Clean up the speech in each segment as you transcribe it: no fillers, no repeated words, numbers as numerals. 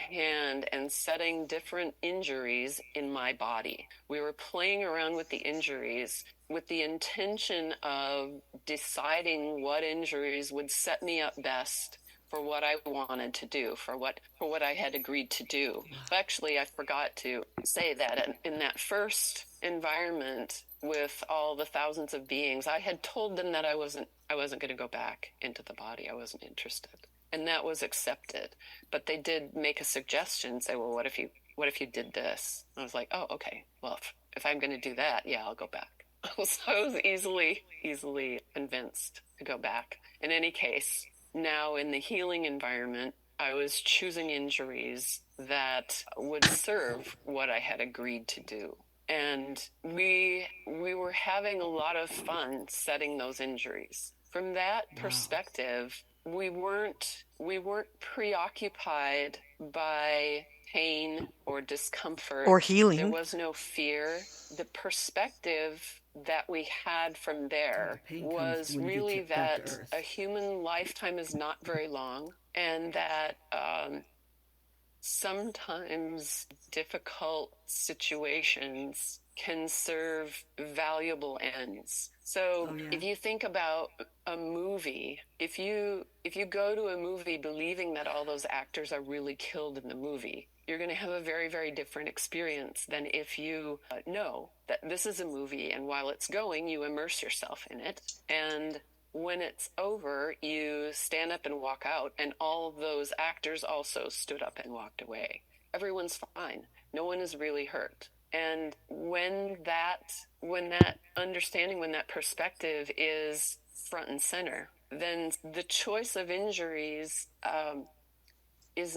hand and setting different injuries in my body. We were playing around with the injuries with the intention of deciding what injuries would set me up best for what I wanted to do, for what I had agreed to do. Actually, I forgot to say that in that first environment with all the thousands of beings, I had told them that I wasn't going to go back into the body. I wasn't interested. And that was accepted. But they did make a suggestion, say, well, what if you did this? I was like, oh, okay. Well, if I'm going to do that, yeah, I'll go back. So I was easily convinced to go back. In any case, now in the healing environment, I was choosing injuries that would serve what I had agreed to do. And we were having a lot of fun setting those injuries. From that perspective, we weren't preoccupied by pain or discomfort or healing. There was no fear. The perspective that we had from there was really that a human lifetime is not very long, and that sometimes difficult situations can serve valuable ends. So if you think about a movie, if you go to a movie believing that all those actors are really killed in the movie, you're going to have a very, very different experience than if you know that this is a movie, and while it's going, you immerse yourself in it. And when it's over, you stand up and walk out, and all of those actors also stood up and walked away. Everyone's fine. No one is really hurt. And when that understanding, when that perspective is front and center, then the choice of injuries it's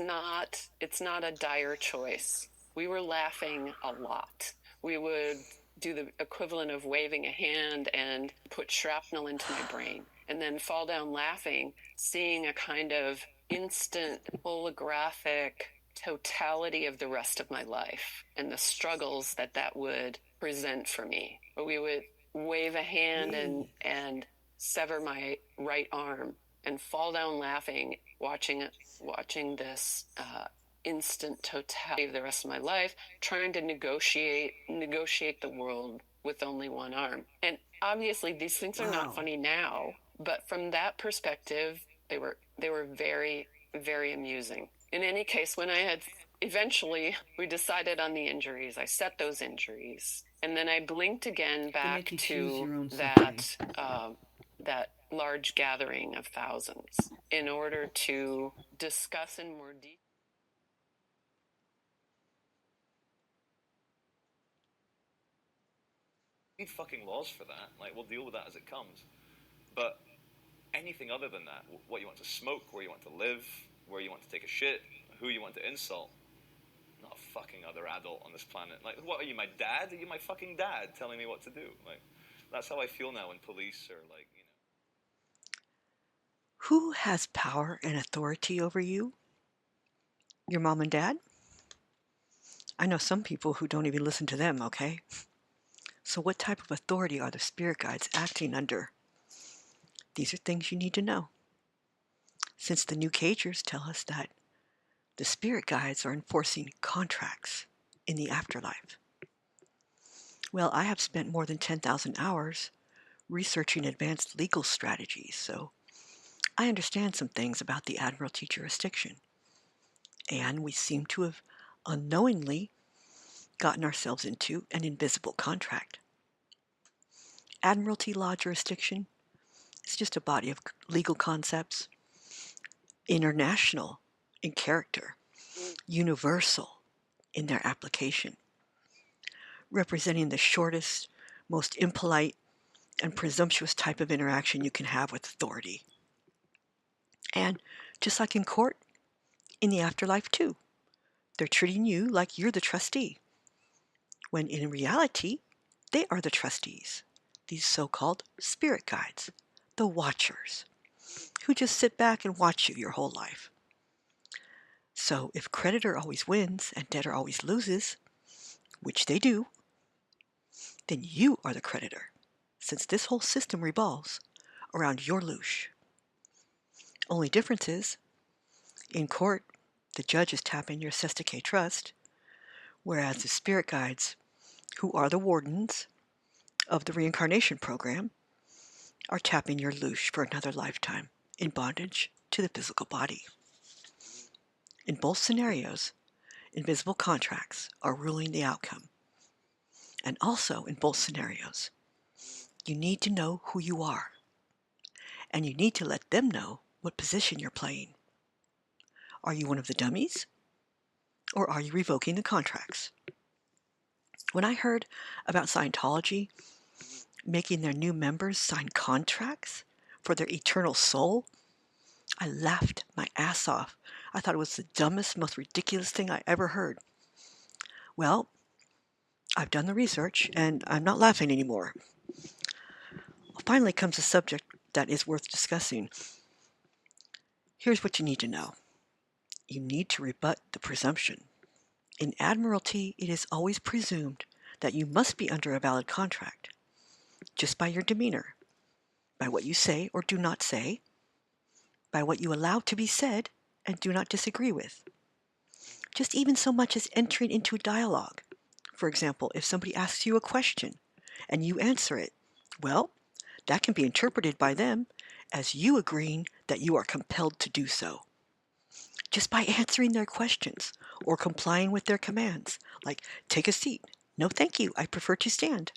not a dire choice. We were laughing a lot. We would do the equivalent of waving a hand and put shrapnel into my brain, and then fall down laughing, seeing a kind of instant holographic totality of the rest of my life and the struggles that would present for me. But we would wave a hand and sever my right arm and fall down laughing, watching this instant totality of the rest of my life, trying to negotiate the world with only one arm. And obviously these things are not funny now, but from that perspective, they were very, very amusing. In any case, when eventually we decided on the injuries, I set those injuries, and then I blinked again back to that large gathering of thousands in order to discuss in more detail. Need fucking laws for that. Like, we'll deal with that as it comes. But anything other than that, what you want to smoke, where you want to live, where you want to take a shit, who you want to insult, not a fucking other adult on this planet. Like, what are you, my dad? Are you my fucking dad telling me what to do? Like, that's how I feel now when police are like, you know. Who has power and authority over you? Your mom and dad? I know some people who don't even listen to them, okay? So what type of authority are the spirit guides acting under? These are things you need to know. Since the New Cagers tell us that the spirit guides are enforcing contracts in the afterlife. Well, I have spent more than 10,000 hours researching advanced legal strategies, so I understand some things about the Admiralty jurisdiction. And we seem to have unknowingly gotten ourselves into an invisible contract. Admiralty law jurisdiction is just a body of legal concepts, international in character, universal in their application, representing the shortest, most impolite, and presumptuous type of interaction you can have with authority. And just like in court, in the afterlife too, they're treating you like you're the trustee, when in reality, they are the trustees, these so-called spirit guides, the watchers, who just sit back and watch you your whole life. So if creditor always wins and debtor always loses, which they do, then you are the creditor, since this whole system revolves around your loosh. Only difference is, in court, the judge is tapping your Sestike trust, whereas the spirit guides, who are the wardens of the reincarnation program, are tapping your loosh for another lifetime in bondage to the physical body. In both scenarios, invisible contracts are ruling the outcome. And also in both scenarios, you need to know who you are, and you need to let them know what position you're playing. Are you one of the dummies, or are you revoking the contracts? When I heard about Scientology making their new members sign contracts for their eternal soul, I laughed my ass off. I thought it was the dumbest, most ridiculous thing I ever heard. Well, I've done the research, and I'm not laughing anymore. Finally comes a subject that is worth discussing. Here's what you need to know. You need to rebut the presumption. In Admiralty, it is always presumed that you must be under a valid contract, just by your demeanor, by what you say or do not say, by what you allow to be said and do not disagree with. Just even so much as entering into a dialogue. For example, if somebody asks you a question and you answer it, well, that can be interpreted by them as you agreeing that you are compelled to do so. Just by answering their questions or complying with their commands, like take a seat, no thank you, I prefer to stand.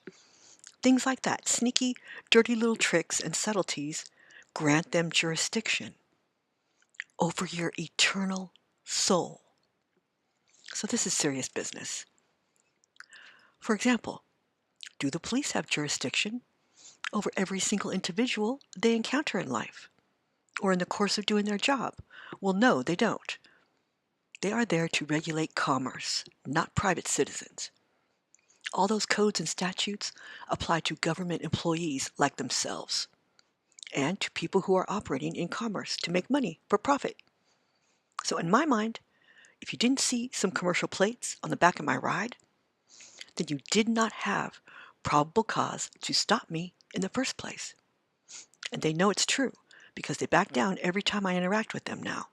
Things like that, sneaky, dirty little tricks and subtleties grant them jurisdiction over your eternal soul. So this is serious business. For example, do the police have jurisdiction over every single individual they encounter in life or in the course of doing their job? Well, no, they don't. They are there to regulate commerce, not private citizens. All those codes and statutes apply to government employees like themselves and to people who are operating in commerce to make money for profit. So in my mind, if you didn't see some commercial plates on the back of my ride, then you did not have probable cause to stop me in the first place. And they know it's true because they back down every time I interact with them now.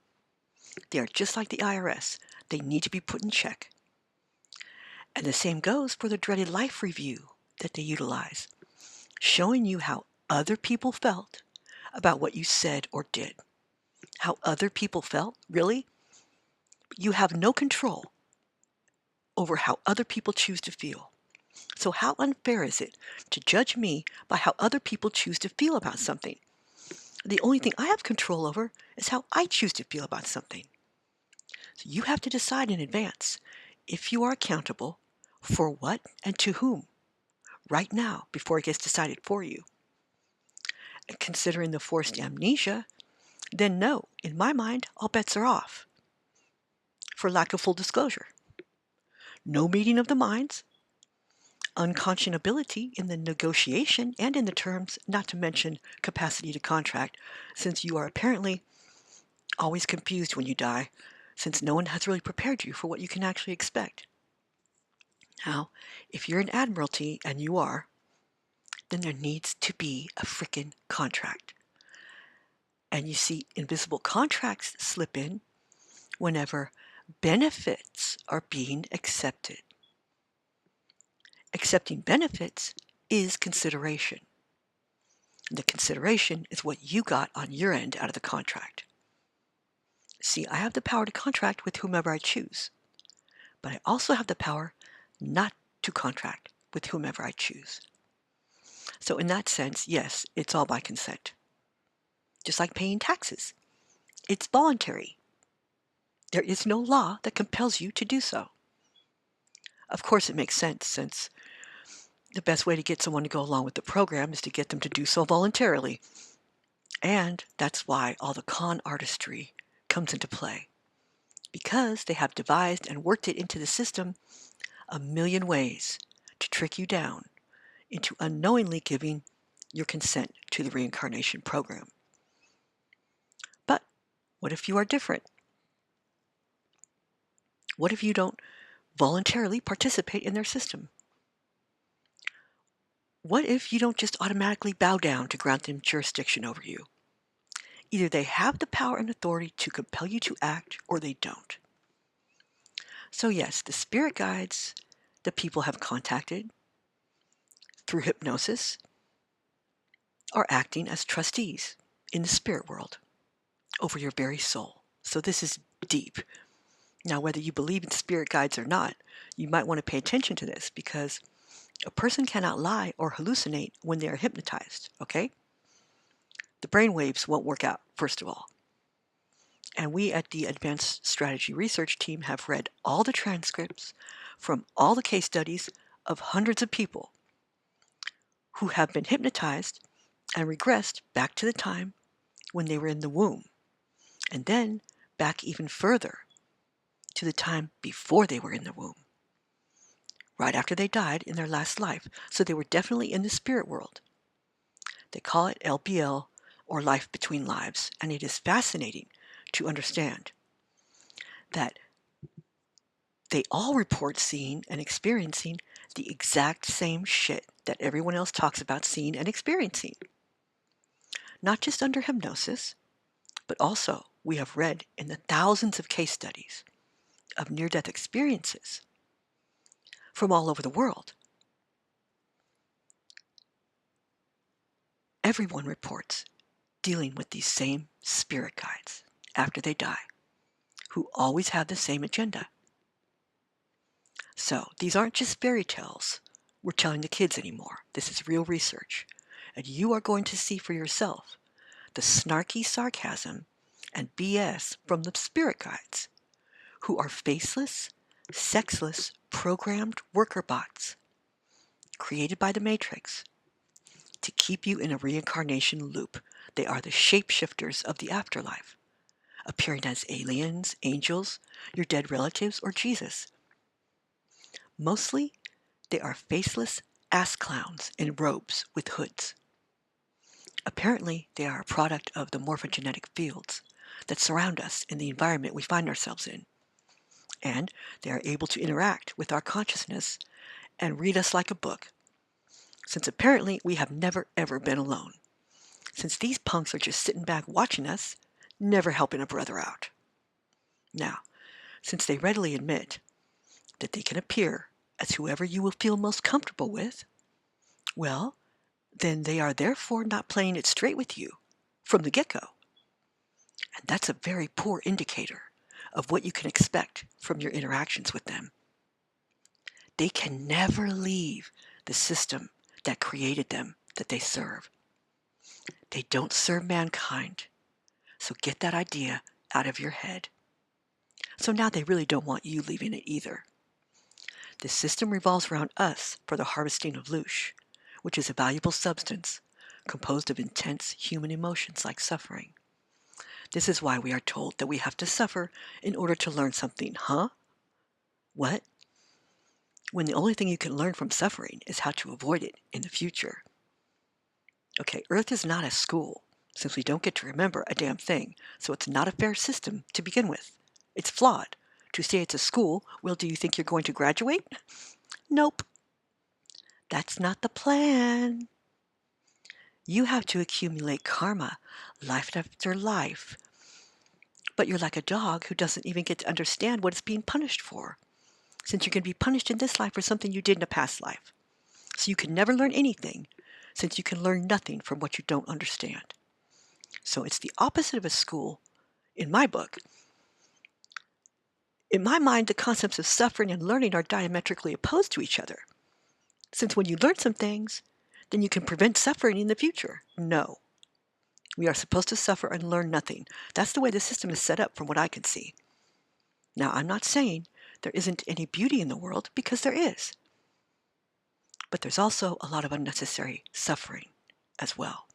They are just like the IRS. They need to be put in check. And the same goes for the dreaded life review that they utilize, showing you how other people felt about what you said or did. How other people felt, really? You have no control over how other people choose to feel. So how unfair is it to judge me by how other people choose to feel about something? The only thing I have control over is how I choose to feel about something. So you have to decide in advance if you are accountable for what and to whom right now before it gets decided for you. And considering the forced amnesia, then no, in my mind, all bets are off for lack of full disclosure. No meeting of the minds, unconscionability in the negotiation and in the terms, not to mention capacity to contract, since you are apparently always confused when you die, since no one has really prepared you for what you can actually expect. Now, if you're in Admiralty, and you are, then there needs to be a frickin' contract. And you see invisible contracts slip in whenever benefits are being accepted. Accepting benefits is consideration. And the consideration is what you got on your end out of the contract. See, I have the power to contract with whomever I choose, but I also have the power not to contract with whomever I choose. So in that sense, yes, it's all by consent. Just like paying taxes. It's voluntary. There is no law that compels you to do so. Of course, it makes sense, since the best way to get someone to go along with the program is to get them to do so voluntarily. And that's why all the con artistry comes into play, because they have devised and worked it into the system a million ways to trick you down into unknowingly giving your consent to the reincarnation program. But what if you are different? What if you don't voluntarily participate in their system? What if you don't just automatically bow down to grant them jurisdiction over you? Either they have the power and authority to compel you to act, or they don't. So yes, the spirit guides that people have contacted through hypnosis are acting as trustees in the spirit world over your very soul. So this is deep. Now, whether you believe in spirit guides or not, you might want to pay attention to this, because a person cannot lie or hallucinate when they are hypnotized, okay? The brain waves won't work out, first of all. And we at the Advanced Strategy Research Team have read all the transcripts from all the case studies of hundreds of people who have been hypnotized and regressed back to the time when they were in the womb, and then back even further to the time before they were in the womb, right after they died in their last life. So they were definitely in the spirit world. They call it LBL, or life between lives, and it is fascinating to understand that they all report seeing and experiencing the exact same shit that everyone else talks about seeing and experiencing. Not just under hypnosis, but also we have read in the thousands of case studies of near-death experiences from all over the world. Everyone reports dealing with these same spirit guides after they die, who always have the same agenda. So these aren't just fairy tales we're telling the kids anymore. This is real research. And you are going to see for yourself the snarky sarcasm and BS from the spirit guides, who are faceless, sexless, programmed worker bots created by the Matrix to keep you in a reincarnation loop. They are the shapeshifters of the afterlife, appearing as aliens, angels, your dead relatives, or Jesus. Mostly, they are faceless ass clowns in robes with hoods. Apparently, they are a product of the morphogenetic fields that surround us in the environment we find ourselves in. And they are able to interact with our consciousness and read us like a book, since apparently we have never ever been alone, since these punks are just sitting back watching us, never helping a brother out. Now, since they readily admit that they can appear as whoever you will feel most comfortable with, well, then they are therefore not playing it straight with you from the get-go. And that's a very poor indicator of what you can expect from your interactions with them. They can never leave the system that created them, that they serve. They don't serve mankind. So get that idea out of your head. So now they really don't want you leaving it either. The system revolves around us for the harvesting of loosh, which is a valuable substance composed of intense human emotions like suffering. This is why we are told that we have to suffer in order to learn something. Huh? What? When the only thing you can learn from suffering is how to avoid it in the future. Okay, Earth is not a school, since we don't get to remember a damn thing, so it's not a fair system to begin with. It's flawed. To say it's a school, well, do you think you're going to graduate? Nope. That's not the plan. You have to accumulate karma, life after life. But you're like a dog who doesn't even get to understand what it's being punished for, since you're going to be punished in this life for something you did in a past life. So you can never learn anything, since you can learn nothing from what you don't understand. So it's the opposite of a school, in my book. In my mind, the concepts of suffering and learning are diametrically opposed to each other, since when you learn some things, then you can prevent suffering in the future. No. We are supposed to suffer and learn nothing. That's the way the system is set up from what I can see. Now, I'm not saying there isn't any beauty in the world, because there is. But there's also a lot of unnecessary suffering as well.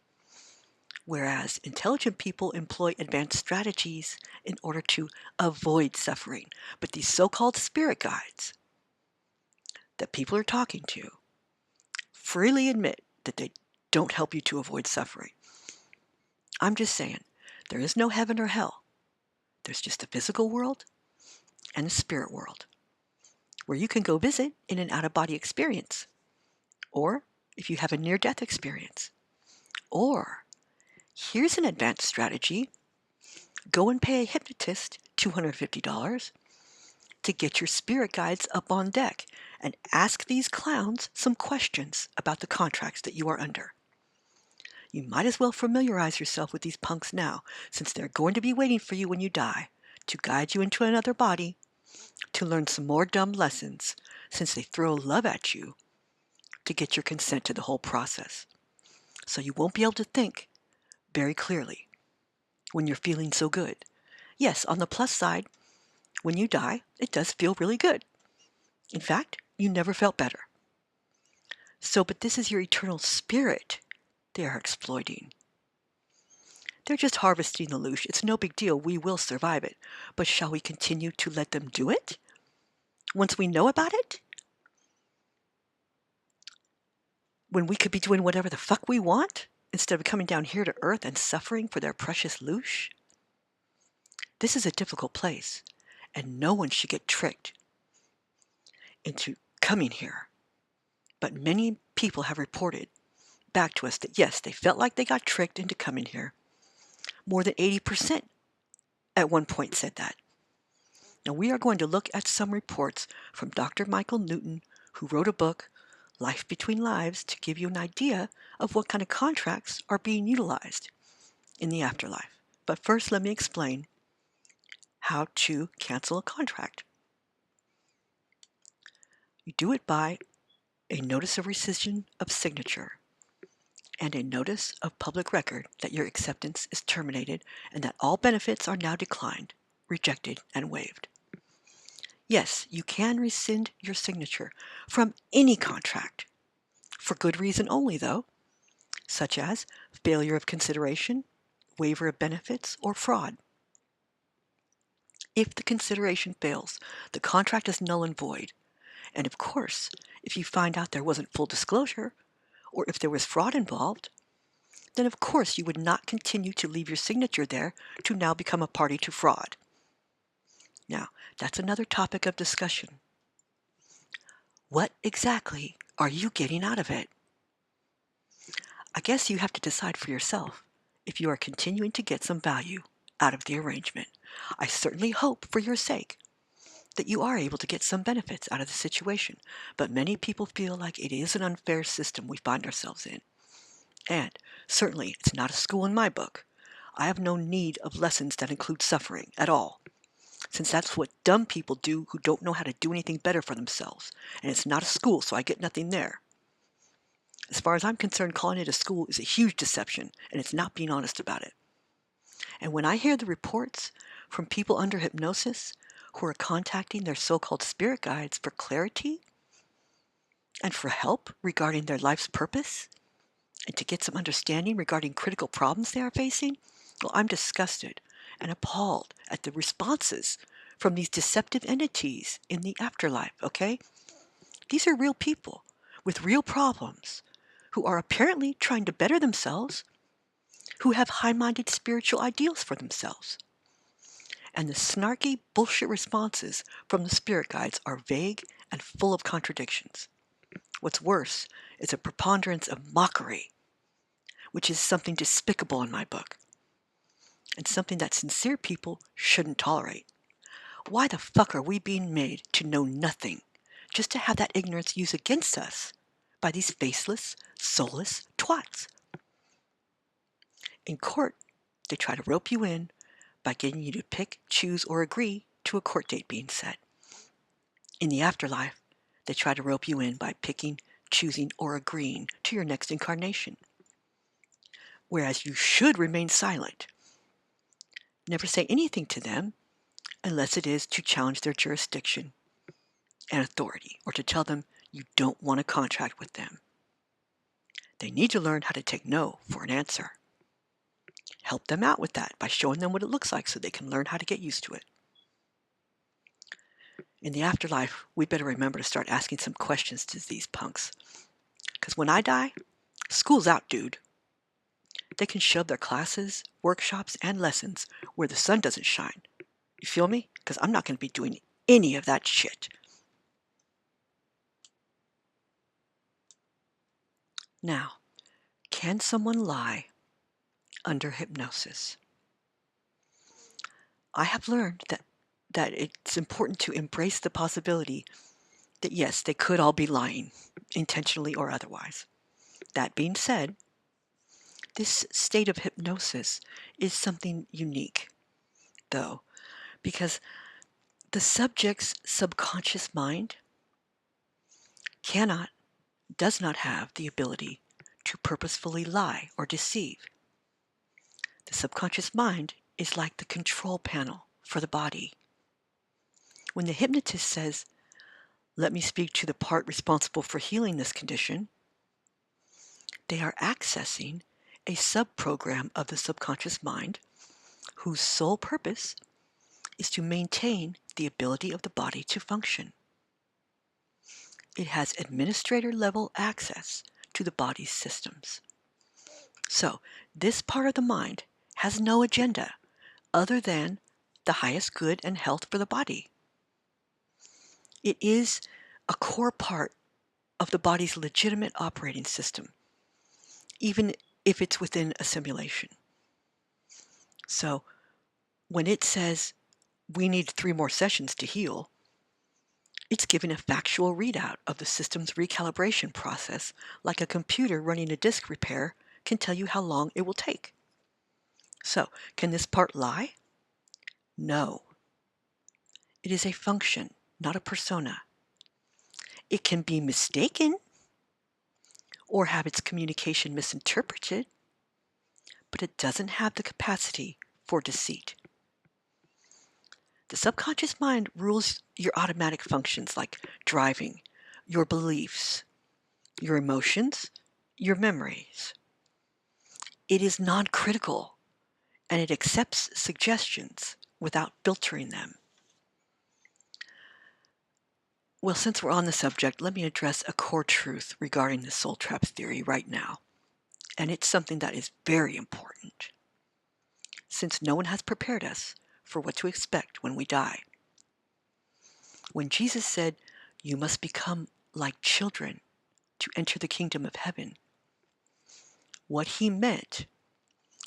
Whereas intelligent people employ advanced strategies in order to avoid suffering. But these so-called spirit guides that people are talking to freely admit that they don't help you to avoid suffering. I'm just saying, there is no heaven or hell. There's just a physical world and a spirit world, where you can go visit in an out-of-body experience, or if you have a near-death experience, or here's an advanced strategy: go and pay a hypnotist $250, to get your spirit guides up on deck and ask these clowns some questions about the contracts that you are under. You might as well familiarize yourself with these punks now, since they're going to be waiting for you when you die, to guide you into another body, to learn some more dumb lessons, since they throw love at you to get your consent to the whole process. So you won't be able to think very clearly when you're feeling so good. Yes, on the plus side, when you die, it does feel really good. In fact, you never felt better. So, but this is your eternal spirit they are exploiting. They're just harvesting the loosh. It's no big deal. We will survive it. But shall we continue to let them do it? Once we know about it? When we could be doing whatever the fuck we want, instead of coming down here to Earth and suffering for their precious loosh? This is a difficult place, and no one should get tricked into coming here. But many people have reported back to us that yes, they felt like they got tricked into coming here. More than 80% at one point said that. Now we are going to look at some reports from Dr. Michael Newton, who wrote a book, Life Between Lives, to give you an idea of what kind of contracts are being utilized in the afterlife. But first, let me explain how to cancel a contract. You do it by a notice of rescission of signature and a notice of public record that your acceptance is terminated and that all benefits are now declined, rejected, and waived. Yes, you can rescind your signature from any contract, for good reason only though, such as failure of consideration, waiver of benefits, or fraud. If the consideration fails, the contract is null and void. And of course, if you find out there wasn't full disclosure, or if there was fraud involved, then of course you would not continue to leave your signature there to now become a party to fraud. Now, that's another topic of discussion. What exactly are you getting out of it? I guess you have to decide for yourself if you are continuing to get some value out of the arrangement. I certainly hope, for your sake, that you are able to get some benefits out of the situation, but many people feel like it is an unfair system we find ourselves in. And certainly it's not a school in my book. I have no need of lessons that include suffering at all, since that's what dumb people do who don't know how to do anything better for themselves. And it's not a school, so I get nothing there. As far as I'm concerned, calling it a school is a huge deception, and it's not being honest about it. And when I hear the reports from people under hypnosis who are contacting their so-called spirit guides for clarity and for help regarding their life's purpose, and to get some understanding regarding critical problems they are facing, well, I'm disgusted and appalled at the responses from these deceptive entities in the afterlife, okay? These are real people with real problems who are apparently trying to better themselves, who have high-minded spiritual ideals for themselves. And the snarky bullshit responses from the spirit guides are vague and full of contradictions. What's worse is a preponderance of mockery, which is something despicable in my book, and something that sincere people shouldn't tolerate. Why the fuck are we being made to know nothing, just to have that ignorance used against us by these faceless, soulless twats? In court, they try to rope you in by getting you to pick, choose, or agree to a court date being set. In the afterlife, they try to rope you in by picking, choosing, or agreeing to your next incarnation. Whereas you should remain silent. Never say anything to them unless it is to challenge their jurisdiction and authority, or to tell them you don't want a contract with them. They need to learn how to take no for an answer. Help them out with that by showing them what it looks like so they can learn how to get used to it. In the afterlife, we better remember to start asking some questions to these punks. Because when I die, school's out, dude. They can shove their classes, workshops, and lessons where the sun doesn't shine. You feel me? Because I'm not going to be doing any of that shit. Now, can someone lie under hypnosis? I have learned that that it's important to embrace the possibility that yes, they could all be lying, intentionally or otherwise. That being said, this state of hypnosis is something unique, though, because the subject's subconscious mind does not have the ability to purposefully lie or deceive. The subconscious mind is like the control panel for the body. When the hypnotist says, "Let me speak to the part responsible for healing this condition," they are accessing a subprogram of the subconscious mind whose sole purpose is to maintain the ability of the body to function. It has administrator-level access to the body's systems. So, this part of the mind has no agenda other than the highest good and health for the body. It is a core part of the body's legitimate operating system, even if it's within a simulation. So, when it says, "We need 3 more sessions to heal," it's giving a factual readout of the system's recalibration process, like a computer running a disk repair can tell you how long it will take. So, can this part lie? No. It is a function, not a persona. It can be mistaken or have its communication misinterpreted, but it doesn't have the capacity for deceit. The subconscious mind rules your automatic functions like driving, your beliefs, your emotions, your memories. It is non-critical, and it accepts suggestions without filtering them. Well, since we're on the subject, let me address a core truth regarding the soul trap theory right now. And it's something that is very important, since no one has prepared us for what to expect when we die. When Jesus said, "You must become like children to enter the kingdom of heaven," what he meant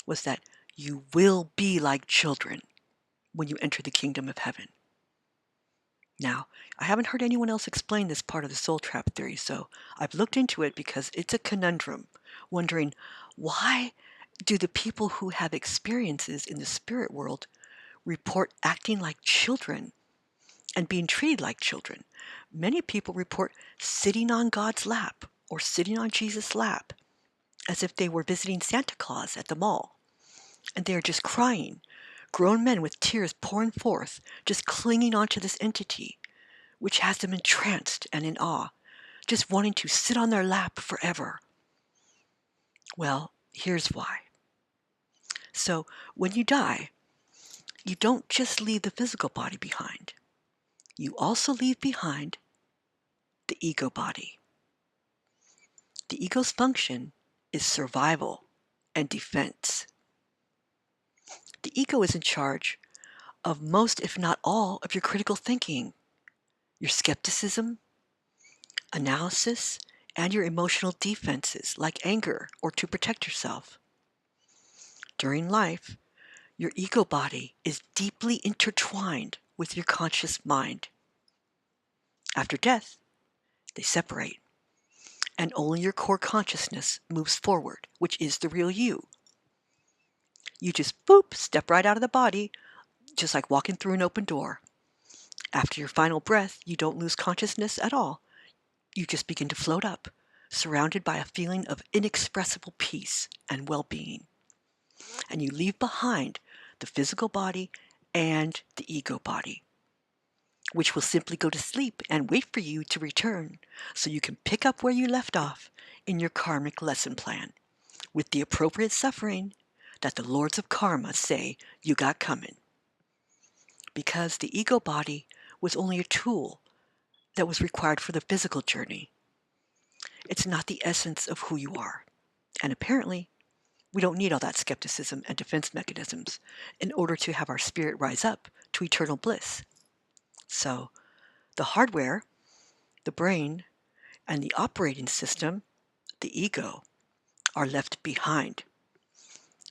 was that you will be like children when you enter the kingdom of heaven. Now, I haven't heard anyone else explain this part of the soul trap theory, so I've looked into it because it's a conundrum, wondering why do the people who have experiences in the spirit world report acting like children and being treated like children? Many people report sitting on God's lap or sitting on Jesus' lap as if they were visiting Santa Claus at the mall, and they are just crying, grown men with tears pouring forth, just clinging onto this entity, which has them entranced and in awe, just wanting to sit on their lap forever. Well, here's why. So, when you die, you don't just leave the physical body behind. You also leave behind the ego body. The ego's function is survival and defense. The ego is in charge of most, if not all, of your critical thinking, your skepticism, analysis, and your emotional defenses like anger or to protect yourself. During life, your ego body is deeply intertwined with your conscious mind. After death, they separate, and only your core consciousness moves forward, which is the real you. You just boop, step right out of the body, just like walking through an open door. After your final breath, you don't lose consciousness at all. You just begin to float up, surrounded by a feeling of inexpressible peace and well-being. And you leave behind the physical body and the ego body, which will simply go to sleep and wait for you to return so you can pick up where you left off in your karmic lesson plan with the appropriate suffering that the lords of karma say you got coming. Because the ego body was only a tool that was required for the physical journey. It's not the essence of who you are. And apparently, we don't need all that skepticism and defense mechanisms in order to have our spirit rise up to eternal bliss. So, the hardware, the brain, and the operating system, the ego, are left behind.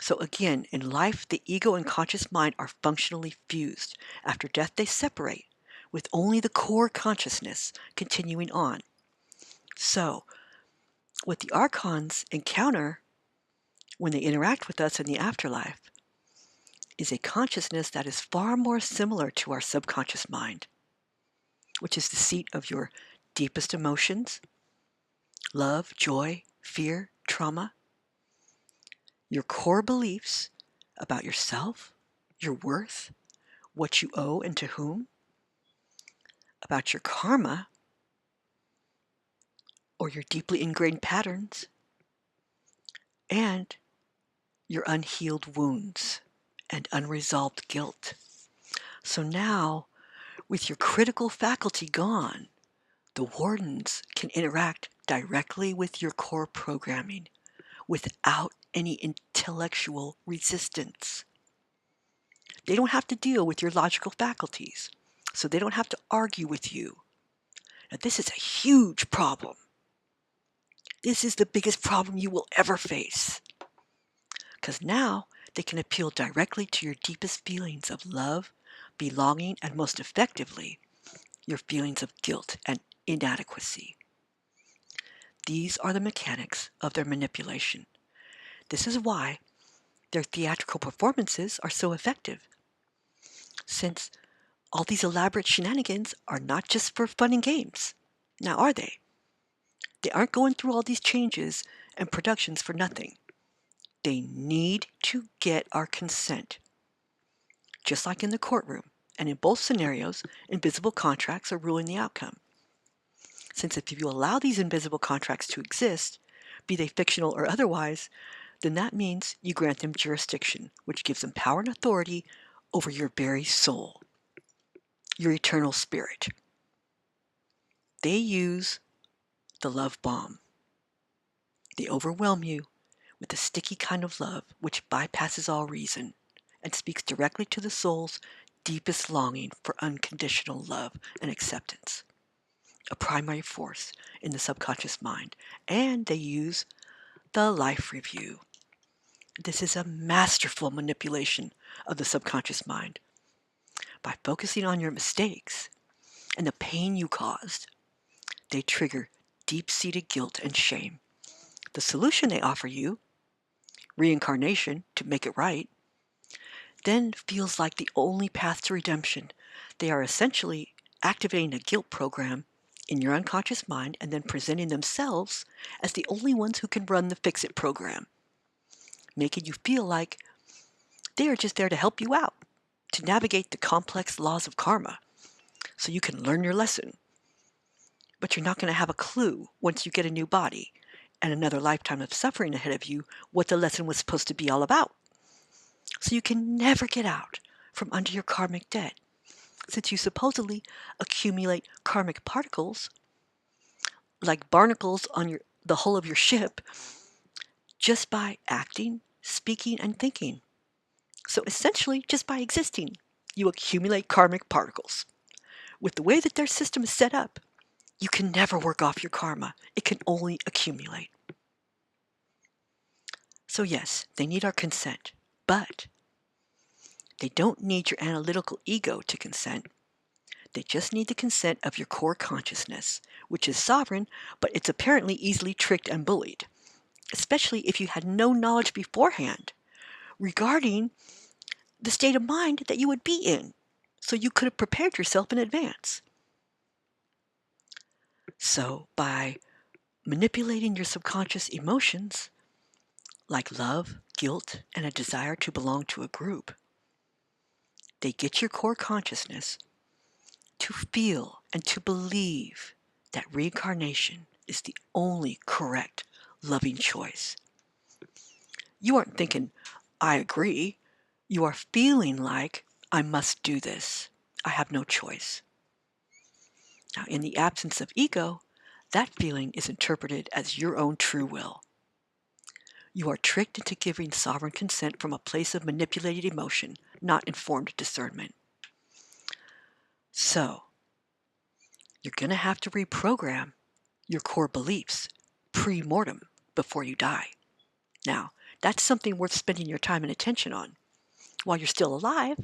So again, in life, the ego and conscious mind are functionally fused. After death, they separate, with only the core consciousness continuing on. So, what the archons encounter when they interact with us in the afterlife is a consciousness that is far more similar to our subconscious mind, which is the seat of your deepest emotions, love, joy, fear, trauma, your core beliefs about yourself, your worth, what you owe and to whom, about your karma or your deeply ingrained patterns, and your unhealed wounds and unresolved guilt. So now, with your critical faculty gone, the wardens can interact directly with your core programming without any intellectual resistance. They don't have to deal with your logical faculties, so they don't have to argue with you. Now, this is a huge problem. This is the biggest problem you will ever face. Because now they can appeal directly to your deepest feelings of love, belonging, and most effectively, your feelings of guilt and inadequacy. These are the mechanics of their manipulation. This is why their theatrical performances are so effective, since all these elaborate shenanigans are not just for fun and games. Now, are they? They aren't going through all these changes and productions for nothing. They need to get our consent. Just like in the courtroom, and in both scenarios, invisible contracts are ruling the outcome. Since if you allow these invisible contracts to exist, be they fictional or otherwise, then that means you grant them jurisdiction, which gives them power and authority over your very soul, your eternal spirit. They use the love bomb. They overwhelm you with a sticky kind of love which bypasses all reason and speaks directly to the soul's deepest longing for unconditional love and acceptance, a primary force in the subconscious mind. And they use the life review. This is a masterful manipulation of the subconscious mind. By focusing on your mistakes and the pain you caused, they trigger deep-seated guilt and shame. The solution they offer you, reincarnation to make it right, then feels like the only path to redemption. They are essentially activating a guilt program in your unconscious mind and then presenting themselves as the only ones who can run the fix-it program, making you feel like they are just there to help you out, to navigate the complex laws of karma so you can learn your lesson. But you're not going to have a clue once you get a new body and another lifetime of suffering ahead of you what the lesson was supposed to be all about. So you can never get out from under your karmic debt, since you supposedly accumulate karmic particles like barnacles on the hull of your ship just by acting, speaking, and thinking. So essentially, just by existing, you accumulate karmic particles. With the way that their system is set up, you can never work off your karma. It can only accumulate. So yes, they need our consent, but they don't need your analytical ego to consent. They just need the consent of your core consciousness, which is sovereign, but it's apparently easily tricked and bullied, especially if you had no knowledge beforehand regarding the state of mind that you would be in, so you could have prepared yourself in advance. So by manipulating your subconscious emotions, like love, guilt, and a desire to belong to a group, they get your core consciousness to feel and to believe that reincarnation is the only correct, loving choice. You aren't thinking, I agree. You are feeling like, I must do this. I have no choice. Now, in the absence of ego, that feeling is interpreted as your own true will. You are tricked into giving sovereign consent from a place of manipulated emotion, not informed discernment. So, you're going to have to reprogram your core beliefs pre-mortem before you die. Now, That's something worth spending your time and attention on while you're still alive,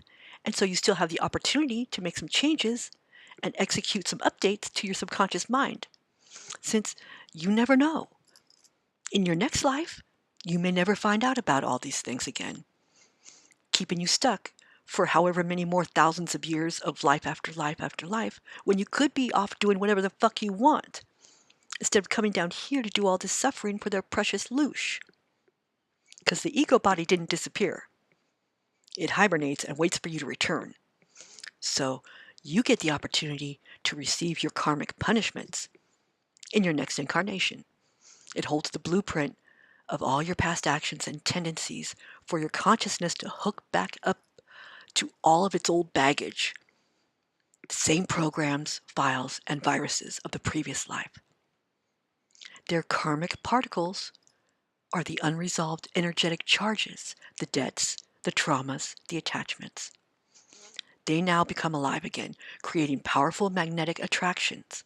and so you still have the opportunity to make some changes and execute some updates to your subconscious mind, since you never know. In your next life, you may never find out about all these things again, keeping you stuck for however many more thousands of years of life after life after life, when you could be off doing whatever the fuck you want, instead of coming down here to do all this suffering for their precious loosh. Because the ego body didn't disappear. It hibernates and waits for you to return. So you get the opportunity to receive your karmic punishments in your next incarnation. It holds the blueprint of all your past actions and tendencies for your consciousness to hook back up to all of its old baggage, the same programs, files, and viruses of the previous life. Their karmic particles are the unresolved energetic charges, the debts, the traumas, the attachments. They now become alive again, creating powerful magnetic attractions,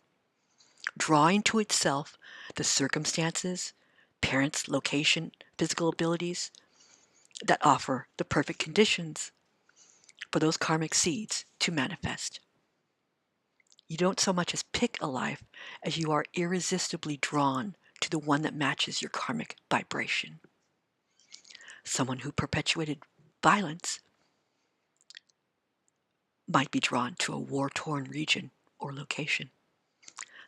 drawing to itself the circumstances, parents, location, physical abilities that offer the perfect conditions for those karmic seeds to manifest. You don't so much as pick a life as you are irresistibly drawn to the one that matches your karmic vibration. Someone who perpetuated violence might be drawn to a war-torn region or location.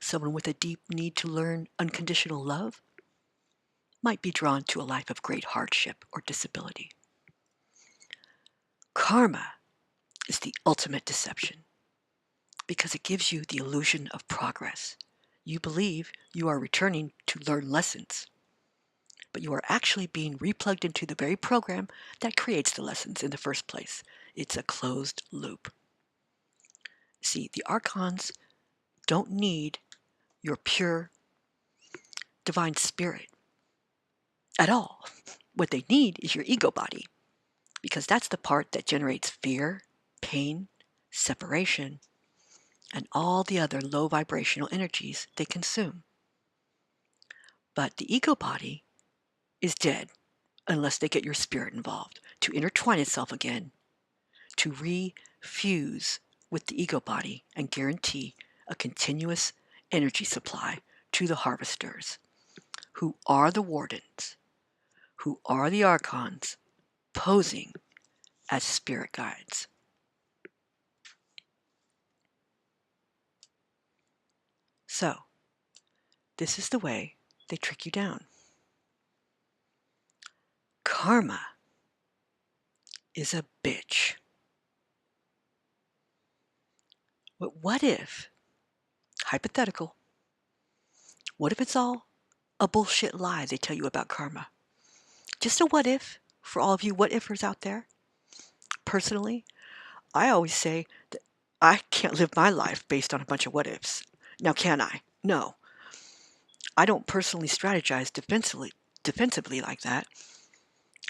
Someone with a deep need to learn unconditional love might be drawn to a life of great hardship or disability. Karma is the ultimate deception because it gives you the illusion of progress. You believe you are returning to learn lessons, but you are actually being replugged into the very program that creates the lessons in the first place. It's a closed loop. See, the archons don't need your pure divine spirit at all. What they need is your ego body, because that's the part that generates fear, pain, separation, and all the other low vibrational energies they consume. But the ego body is dead unless they get your spirit involved to intertwine itself again, to refuse with the ego body and guarantee a continuous energy supply to the harvesters, who are the wardens, who are the archons, posing as spirit guides. So, this is the way they trick you down. Karma is a bitch. But what if, hypothetical, what if it's all a bullshit lie they tell you about karma? Just a what if for all of you what ifers out there. Personally, I always say that I can't live my life based on a bunch of what ifs. Now, can I? No. I don't personally strategize defensively like that.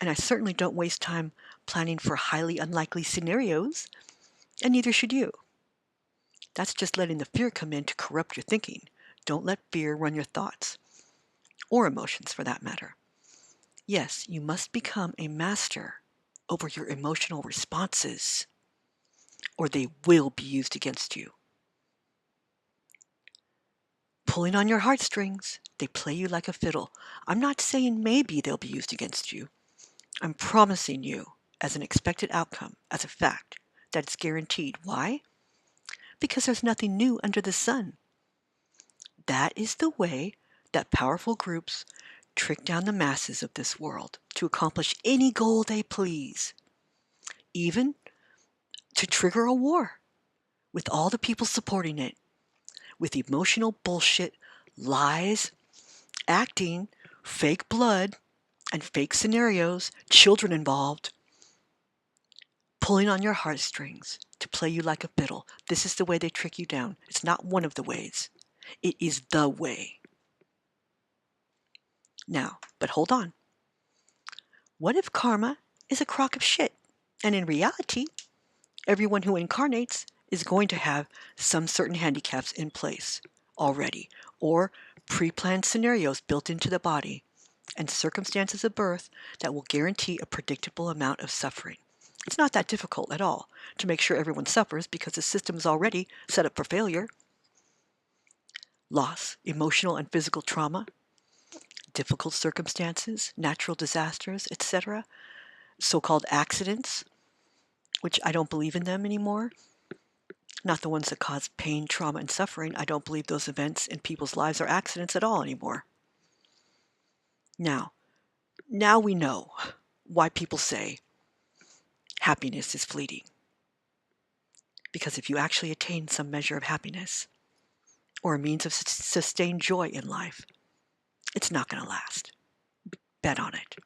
And I certainly don't waste time planning for highly unlikely scenarios, and neither should you. That's just letting the fear come in to corrupt your thinking. Don't let fear run your thoughts, or emotions for that matter. Yes, you must become a master over your emotional responses, or they will be used against you. Pulling on your heartstrings, they play you like a fiddle. I'm not saying maybe they'll be used against you. I'm promising you, as an expected outcome, as a fact, that it's guaranteed. Why? Because there's nothing new under the sun. That is the way that powerful groups trick down the masses of this world to accomplish any goal they please, even to trigger a war with all the people supporting it, with emotional bullshit, lies, acting, fake blood, and fake scenarios, children involved, pulling on your heartstrings to play you like a fiddle. This is the way they trick you down. It's not one of the ways. It is the way. Now, but hold on. What if karma is a crock of shit? And in reality, everyone who incarnates is going to have some certain handicaps in place already, or pre-planned scenarios built into the body. and circumstances of birth that will guarantee a predictable amount of suffering. It's not that difficult at all to make sure everyone suffers because the system is already set up for failure. Loss, emotional and physical trauma, difficult circumstances, natural disasters, etc., so-called accidents, which I don't believe in them anymore, not the ones that cause pain, trauma, and suffering. I don't believe those events in people's lives are accidents at all anymore. Now we know why people say happiness is fleeting. Because if you actually attain some measure of happiness or a means of sustained joy in life, it's not going to last. Bet on it.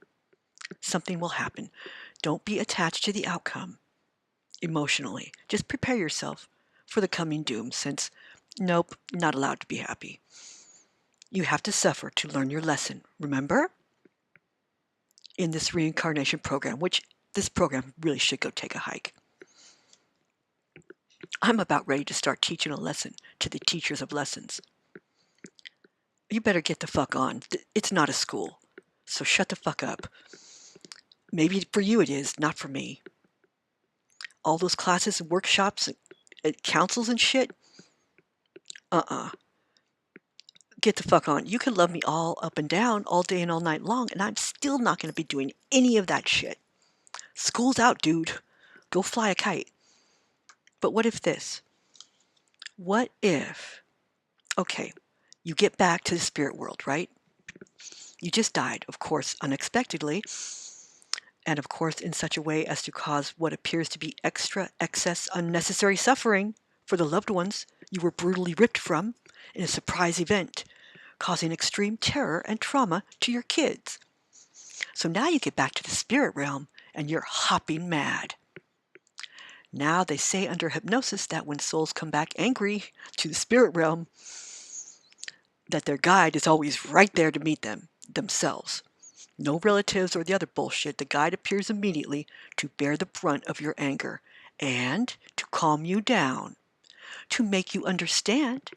Something will happen. Don't be attached to the outcome emotionally. Just prepare yourself for the coming doom, since nope, not allowed to be happy. You have to suffer to learn your lesson. Remember? In this reincarnation program, which this program really should go take a hike. I'm about ready to start teaching a lesson to the teachers of lessons. You better get the fuck on. It's not a school, so shut the fuck up. Maybe for you it is, not for me. All those classes and workshops and councils and shit? Get the fuck on. You can love me all up and down all day and all night long, and I'm still not going to be doing any of that shit. School's out, dude. Go fly a kite. But what if this? What if, okay, you get back to the spirit world, right? You just died, of course, unexpectedly, and of course in such a way as to cause what appears to be extra, excess, unnecessary suffering for the loved ones you were brutally ripped from in a surprise event, causing extreme terror and trauma to your kids. So now you get back to the spirit realm and you're hopping mad. Now they say under hypnosis that when souls come back angry to the spirit realm, that their guide is always right there to meet them, themselves. No relatives or the other bullshit. The guide appears immediately to bear the brunt of your anger and to calm you down, to make you understand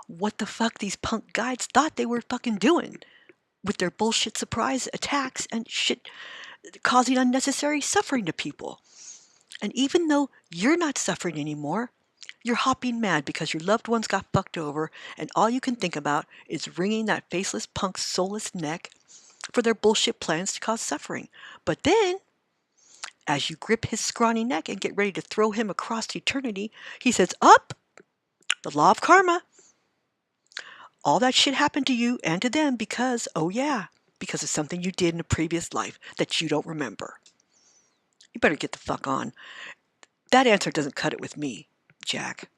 what the fuck these punk guides thought they were fucking doing with their bullshit surprise attacks and shit causing unnecessary suffering to people. And even though you're not suffering anymore, you're hopping mad because your loved ones got fucked over and all you can think about is wringing that faceless punk's soulless neck for their bullshit plans to cause suffering. But then, as you grip his scrawny neck and get ready to throw him across eternity, he says, up! The law of karma. All that shit happened to you and to them because, oh yeah, because of something you did in a previous life that you don't remember. You better get the fuck on. That answer doesn't cut it with me, Jack.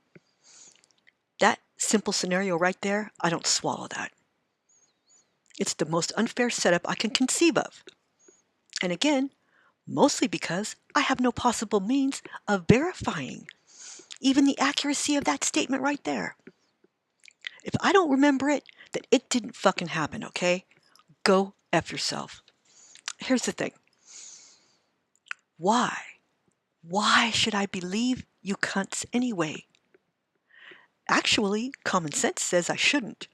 That simple scenario right there, I don't swallow that. It's the most unfair setup I can conceive of. And again, mostly because I have no possible means of verifying even the accuracy of that statement right there. If I don't remember it, then it didn't fucking happen, okay? Go F yourself. Here's the thing. Why? Why should I believe you cunts anyway? Actually, common sense says I shouldn't.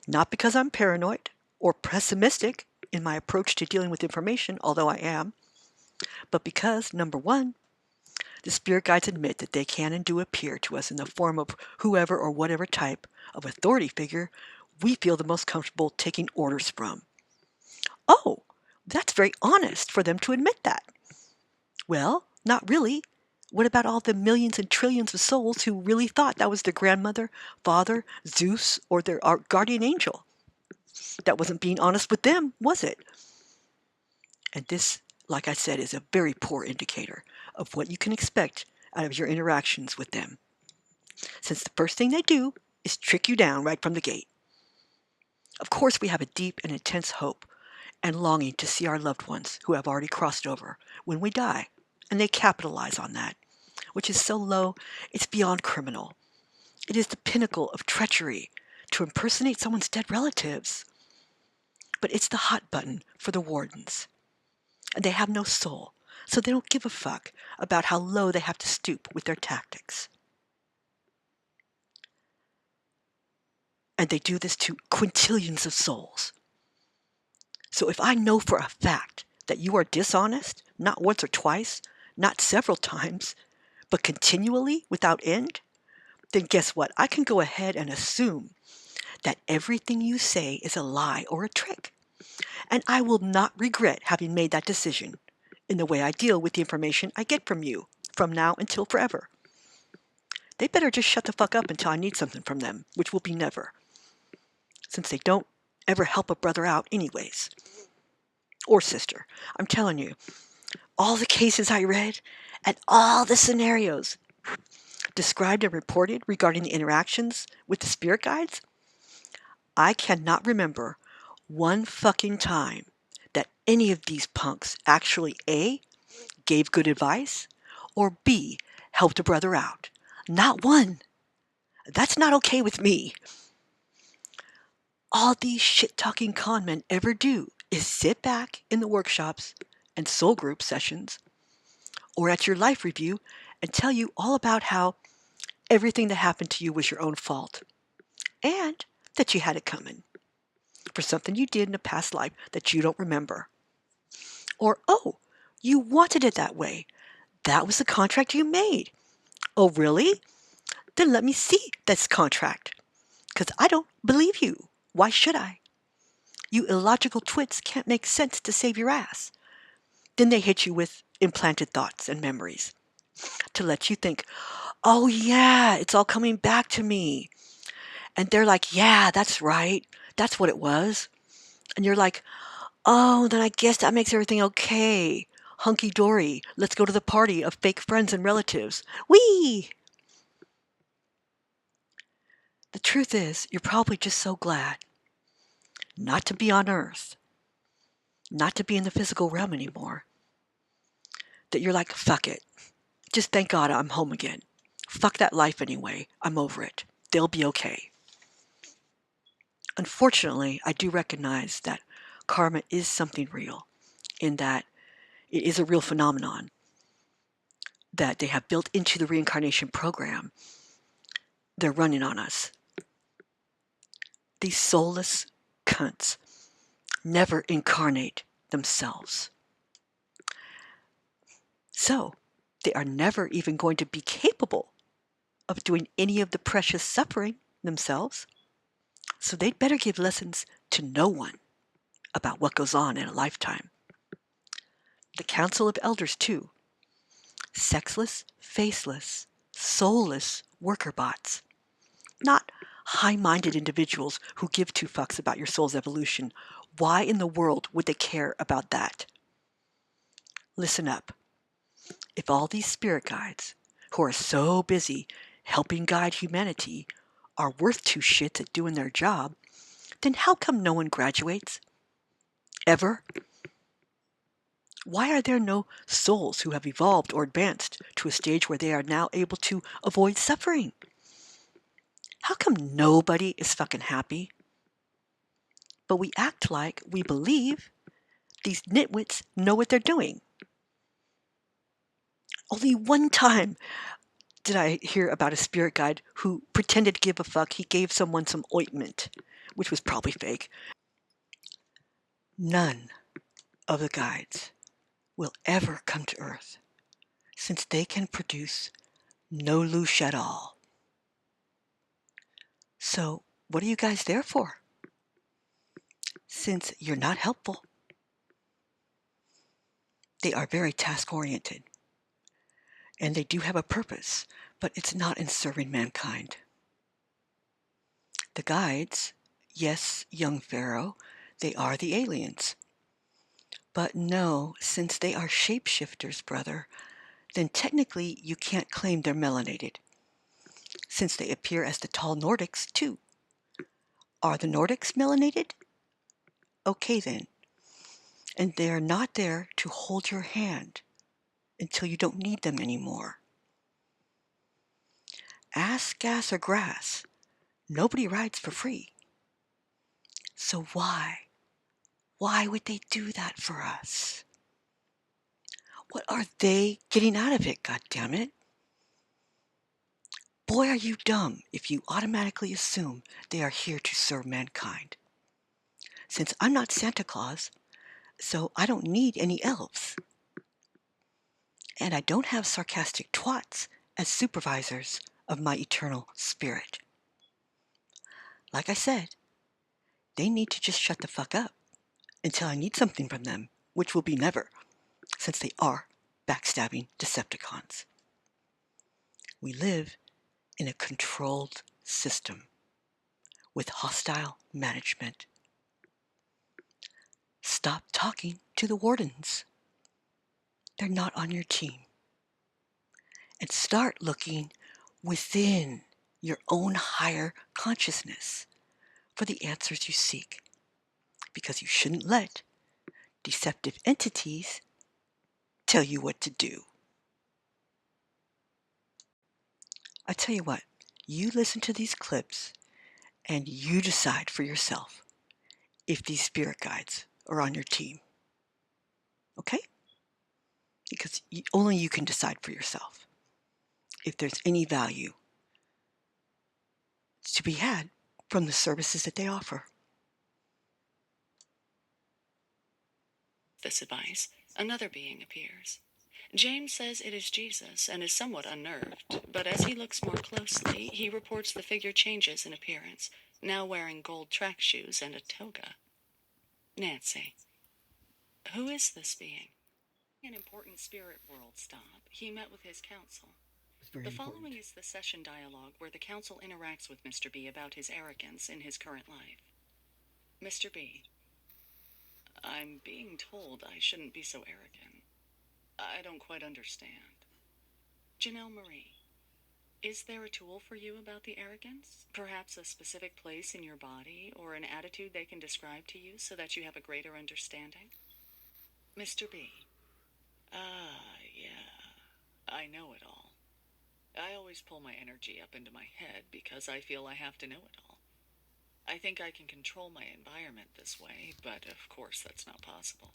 Not because I'm paranoid or pessimistic in my approach to dealing with information, although I am, but because, number one, the spirit guides admit that they can and do appear to us in the form of whoever or whatever type of authority figure we feel the most comfortable taking orders from. Oh, that's very honest for them to admit that. Well, not really. What about all the millions and trillions of souls who really thought that was their grandmother, father, Zeus, or their guardian angel? That wasn't being honest with them, was it? And this, like I said, is a very poor indicator of what you can expect out of your interactions with them, since the first thing they do is trick you down right from the gate. Of course, we have a deep and intense hope and longing to see our loved ones who have already crossed over when we die, and they capitalize on that, which is so low it's beyond criminal. It is the pinnacle of treachery to impersonate someone's dead relatives. But it's the hot button for the wardens. And they have no soul, so they don't give a fuck about how low they have to stoop with their tactics. And they do this to quintillions of souls. So if I know for a fact that you are dishonest, not once or twice, not several times, but continually without end, then guess what? I can go ahead and assume that everything you say is a lie or a trick. And I will not regret having made that decision in the way I deal with the information I get from you from now until forever. They better just shut the fuck up until I need something from them, which will be never, since they don't ever help a brother out anyways. Or sister. I'm telling you, all the cases I read and all the scenarios described and reported regarding the interactions with the spirit guides, I cannot remember one fucking time that any of these punks actually A, gave good advice, or B, helped a brother out. Not one. That's not okay with me. All these shit-talking con men ever do is sit back in the workshops and soul group sessions or at your life review and tell you all about how everything that happened to you was your own fault and that you had it coming for something you did in a past life that you don't remember. Or, oh, you wanted it that way. That was the contract you made. Oh, really? Then let me see this contract. Because I don't believe you. Why should I? You illogical twits can't make sense to save your ass. Then they hit you with implanted thoughts and memories to let you think, oh yeah, it's all coming back to me. And they're like, yeah, that's right. That's what it was. And you're like, oh, then I guess that makes everything okay. Hunky-dory. Let's go to the party of fake friends and relatives. Whee! The truth is, you're probably just so glad not to be on Earth, not to be in the physical realm anymore, that you're like, fuck it. Just thank God I'm home again. Fuck that life anyway. I'm over it. They'll be okay. Unfortunately, I do recognize that karma is something real, in that it is a real phenomenon that they have built into the reincarnation program. They're running on us. These soulless cunts never incarnate themselves. So, they are never even going to be capable of doing any of the precious suffering themselves. So they'd better give lessons to no one about what goes on in a lifetime. The Council of Elders, too. Sexless, faceless, soulless worker bots. Not high-minded individuals who give two fucks about your soul's evolution. Why in the world would they care about that? Listen up. If all these spirit guides, who are so busy helping guide humanity, are worth two shits at doing their job, then how come no one graduates? Ever? Why are there no souls who have evolved or advanced to a stage where they are now able to avoid suffering? How come nobody is fucking happy? But we act like we believe these nitwits know what they're doing. Only one time did I hear about a spirit guide who pretended to give a fuck. He gave someone some ointment, which was probably fake. None of the guides will ever come to Earth, since they can produce no loosh at all. So what are you guys there for? Since you're not helpful. They are very task-oriented, and they do have a purpose, but it's not in serving mankind. The guides, yes, young Pharaoh, they are the aliens. But no, since they are shapeshifters, brother, then technically you can't claim they're melanated, since they appear as the tall Nordics, too. Are the Nordics melanated? Okay, then. And they're not there to hold your hand until you don't need them anymore. Ass, gas, or grass, nobody rides for free. So why would they do that for us? What are they getting out of it, goddammit? Boy, are you dumb if you automatically assume they are here to serve mankind. Since I'm not Santa Claus, So I don't need any elves. And I don't have sarcastic twats as supervisors of my eternal spirit. Like I said, they need to just shut the fuck up until I need something from them, which will be never, since they are backstabbing Decepticons. We live in a controlled system with hostile management. Stop talking to the wardens. They're not on your team. And start looking within your own higher consciousness for the answers you seek, because you shouldn't let deceptive entities tell you what to do. I tell you what, you listen to these clips and you decide for yourself if these spirit guides are on your team. Okay? Because only you can decide for yourself if there's any value to be had from the services that they offer. This advice, another being appears. James says it is Jesus and is somewhat unnerved, but as he looks more closely, he reports the figure changes in appearance, now wearing gold track shoes and a toga. Nancy. Who is this being? An important spirit world stop, he met with his council. The following is the session dialogue where the council interacts with Mr. B about his arrogance in his current life. Mr. B. I'm being told I shouldn't be so arrogant. I don't quite understand. Janelle Marie. Is there a tool for you about the arrogance? Perhaps a specific place in your body or an attitude they can describe to you so that you have a greater understanding? Mr. B. Yeah. I know it all. I always pull my energy up into my head because I feel I have to know it all. I think I can control my environment this way, but of course that's not possible.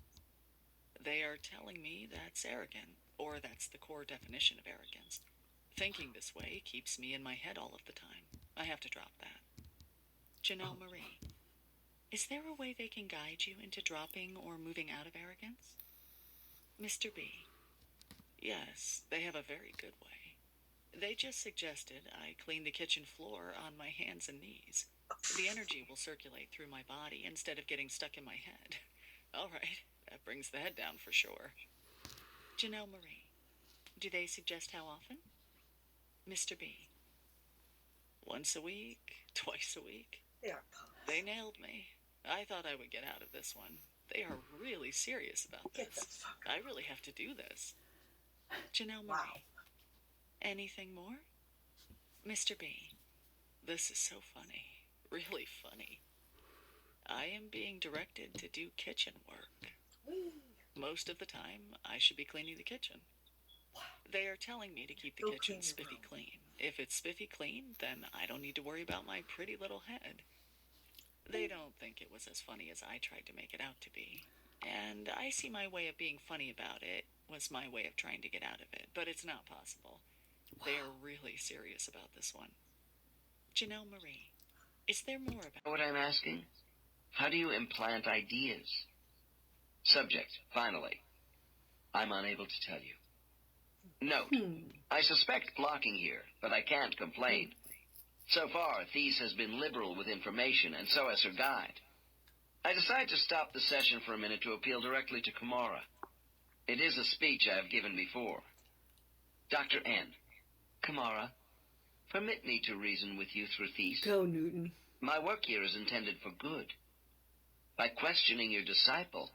They are telling me that's arrogant, or that's the core definition of arrogance. Thinking this way keeps me in my head all of the time. I have to drop that. Janelle Marie. Is there a way they can guide you into dropping or moving out of arrogance? Mr. B. Yes, they have a very good way. They just suggested I clean the kitchen floor on my hands and knees. The energy will circulate through my body instead of getting stuck in my head. All right, that brings the head down for sure. Janelle Marie. Do they suggest how often? Mr. B. Once a week, twice a week. They nailed me. I thought I would get out of this one. They are really serious about this. I really have to do this. Janelle Marie. Anything more? Mr. B. This is so funny. Really funny. I am being directed to do kitchen work. Most of the time, I should be cleaning the kitchen. They are telling me to keep the kitchen spiffy clean. If it's spiffy clean, then I don't need to worry about my pretty little head. They don't think it was as funny as I tried to make it out to be. And I see my way of being funny about it was my way of trying to get out of it, but it's not possible. They are really serious about this one. Janelle Marie, is there more about... What I'm asking? How do you implant ideas? Subject, finally. I'm unable to tell you. Note, I suspect blocking here, but I can't complain. So far, Thies has been liberal with information, and so has her guide. I decide to stop the session for a minute to appeal directly to Kamara. It is a speech I have given before. Dr. N. Kamara, permit me to reason with you through Thies. Go, Newton. My work here is intended for good. By questioning your disciple,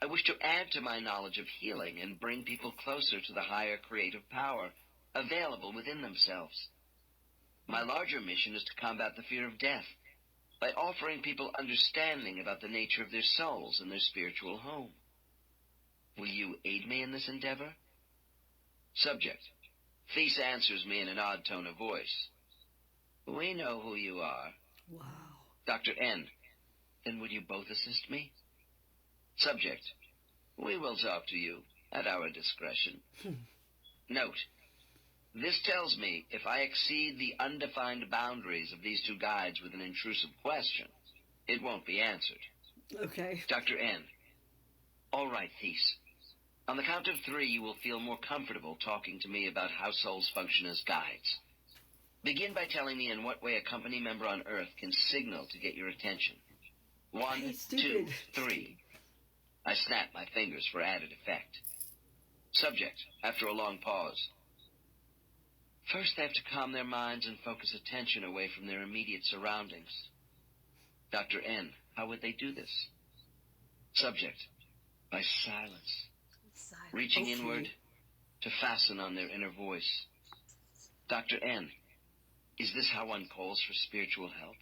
I wish to add to my knowledge of healing and bring people closer to the higher creative power available within themselves. My larger mission is to combat the fear of death by offering people understanding about the nature of their souls and their spiritual home. Will you aid me in this endeavor? Subject. Thies answers me in an odd tone of voice. We know who you are. Wow. Dr. N. Then would you both assist me? Subject. We will talk to you at our discretion. Note. This tells me if I exceed the undefined boundaries of these two guides with an intrusive question, it won't be answered. Okay. Dr. N. All right, Thies. On the count of 3, you will feel more comfortable talking to me about how souls function as guides. Begin by telling me in what way a company member on Earth can signal to get your attention. 1, Hey, 2, stupid. 3. I snap my fingers for added effect. Subject, after a long pause. First, they have to calm their minds and focus attention away from their immediate surroundings. Dr. N, how would they do this? Subject, by silence. Reaching inward to fasten on their inner voice. Dr. N, is this how one calls for spiritual help?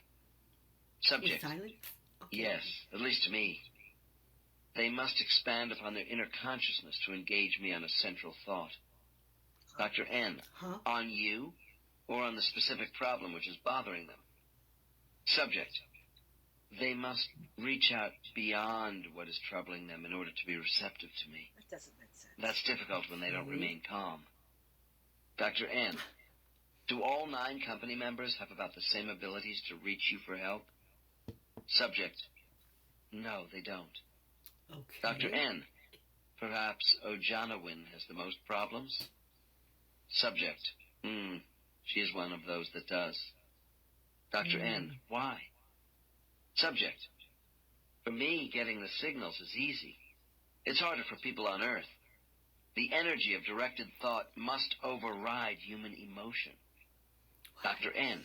Subject, Silence? Okay. Yes, at least to me. They must expand upon their inner consciousness to engage me on a central thought. Dr. N, on you or on the specific problem which is bothering them? Subject, they must reach out beyond what is troubling them in order to be receptive to me. That doesn't make sense. That's difficult when they don't remain calm. Dr. N, do all 9 company members have about the same abilities to reach you for help? Subject, no, they don't. Okay. Dr. N, perhaps Ojanawin has the most problems? Subject, she is one of those that does. Dr. N, why? Subject, for me, getting the signals is easy. It's harder for people on Earth. The energy of directed thought must override human emotion. Dr. N,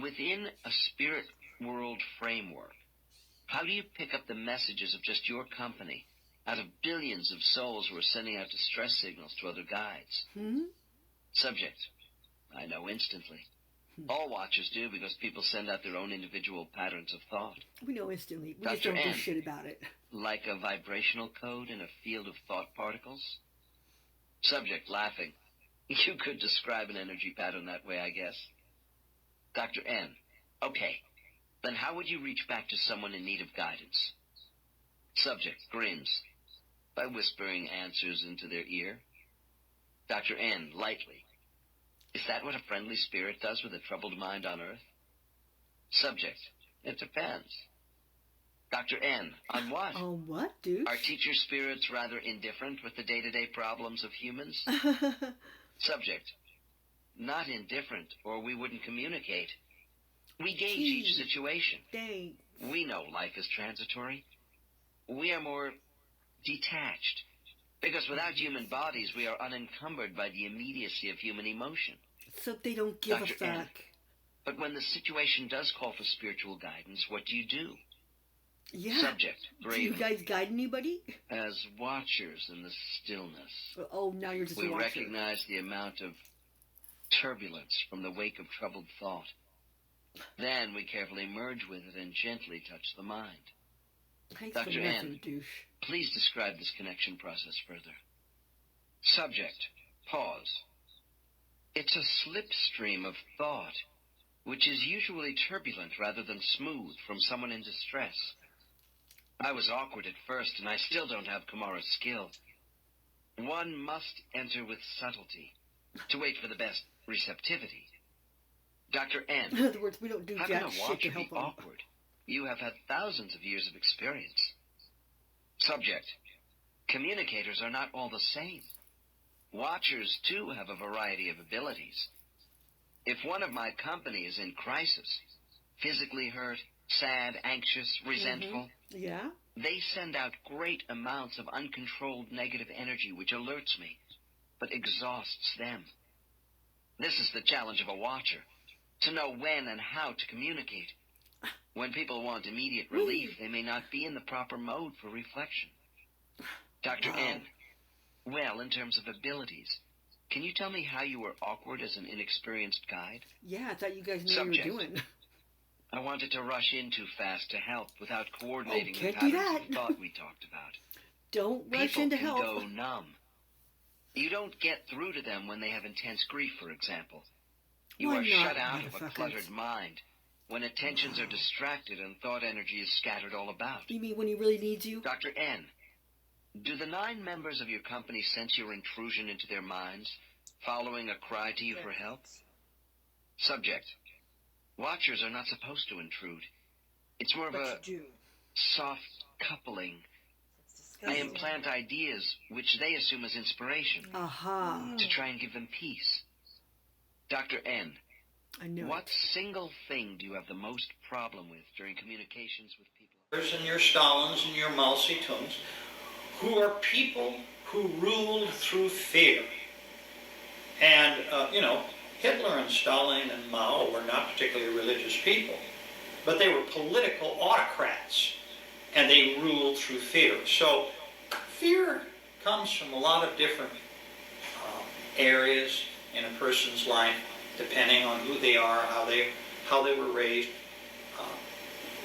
within a spirit world framework, how do you pick up the messages of just your company out of billions of souls who are sending out distress signals to other guides? Subject, I know instantly. All watchers do because people send out their own individual patterns of thought. We know instantly. We Dr. just don't do N, shit about it. like a vibrational code in a field of thought particles? Subject, laughing. You could describe an energy pattern that way, I guess. Dr. N, okay. Then how would you reach back to someone in need of guidance? Subject, grins. By whispering answers into their ear. Dr. N, lightly. Is that what a friendly spirit does with a troubled mind on Earth? Subject, it depends. Dr. N, on what? On what, dude? Are teacher spirits rather indifferent with the day-to-day problems of humans? Subject, not indifferent, or we wouldn't communicate. We gauge each situation. Dang. We know life is transitory. We are more detached, because without human bodies, we are unencumbered by the immediacy of human emotion. So they don't give Dr. a fuck. N, but when the situation does call for spiritual guidance, what do you do? Yeah. Subject, Do gravely. you guys guide anybody? As watchers in the stillness, Oh, now you're just we a watcher. recognize the amount of turbulence from the wake of troubled thought. Then we carefully merge with it and gently touch the mind. Thanks Dr. for N, nothing, douche. please describe this connection process further. Subject, pause. It's a slipstream of thought, which is usually turbulent rather than smooth from someone in distress. I was awkward at first, and I still don't have Kamara's skill. One must enter with subtlety to wait for the best receptivity. Dr. N, In other words, we don't do how can jack a shit to watcher help be them. awkward? You have had thousands of years of experience. Subject, communicators are not all the same. Watchers, too, have a variety of abilities. If one of my company is in crisis, physically hurt, sad, anxious, resentful, Yeah? they send out great amounts of uncontrolled negative energy which alerts me, but exhausts them. This is the challenge of a watcher, to know when and how to communicate. When people want immediate relief, they may not be in the proper mode for reflection. Dr. N, well, in terms of abilities, can you tell me how you were awkward as an inexperienced guide? Yeah, I thought you guys knew Subject, what you were doing. I wanted to rush in too fast to help without coordinating the can't do patterns that. of thought we talked about. Don't rush People into can help. go numb. You don't get through to them when they have intense grief, for example. You Why are not, shut out of a motherfuckers? cluttered mind when attentions are distracted and thought energy is scattered all about. You mean when he really needs you? Dr. N, do the 9 members of your company sense your intrusion into their minds, following a cry to you for help? Subject, watchers are not supposed to intrude. It's more of a But you do. soft coupling. I implant ideas which they assume as inspiration to try and give them peace. Dr. N, what single thing do you have the most problem with during communications with people? And your Stalins and your Mao Zedongs, who are people who ruled through fear. And, Hitler and Stalin and Mao were not particularly religious people, but they were political autocrats, and they ruled through fear. So fear comes from a lot of different areas in a person's life, depending on who they are, how they were raised,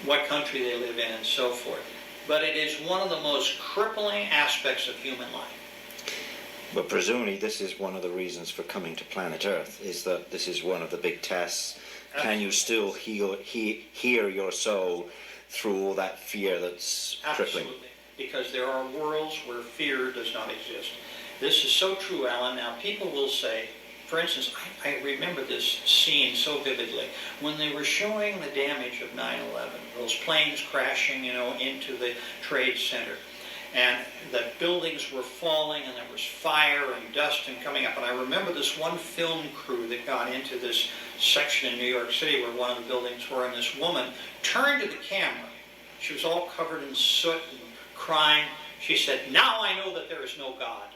what country they live in, and so forth. But it is one of the most crippling aspects of human life. But presumably this is one of the reasons for coming to planet Earth, is that this is one of the big tests. Can you still hear your soul through all that fear that's crippling? Absolutely, because there are worlds where fear does not exist. This is so true, Alan. Now, people will say, for instance, I remember this scene so vividly, when they were showing the damage of 9/11, those planes crashing, into the Trade Center. And the buildings were falling, and there was fire and dust and coming up. And I remember this one film crew that got into this section in New York City where one of the buildings were, and this woman turned to the camera. She was all covered in soot and crying. She said, "Now I know that there is no God."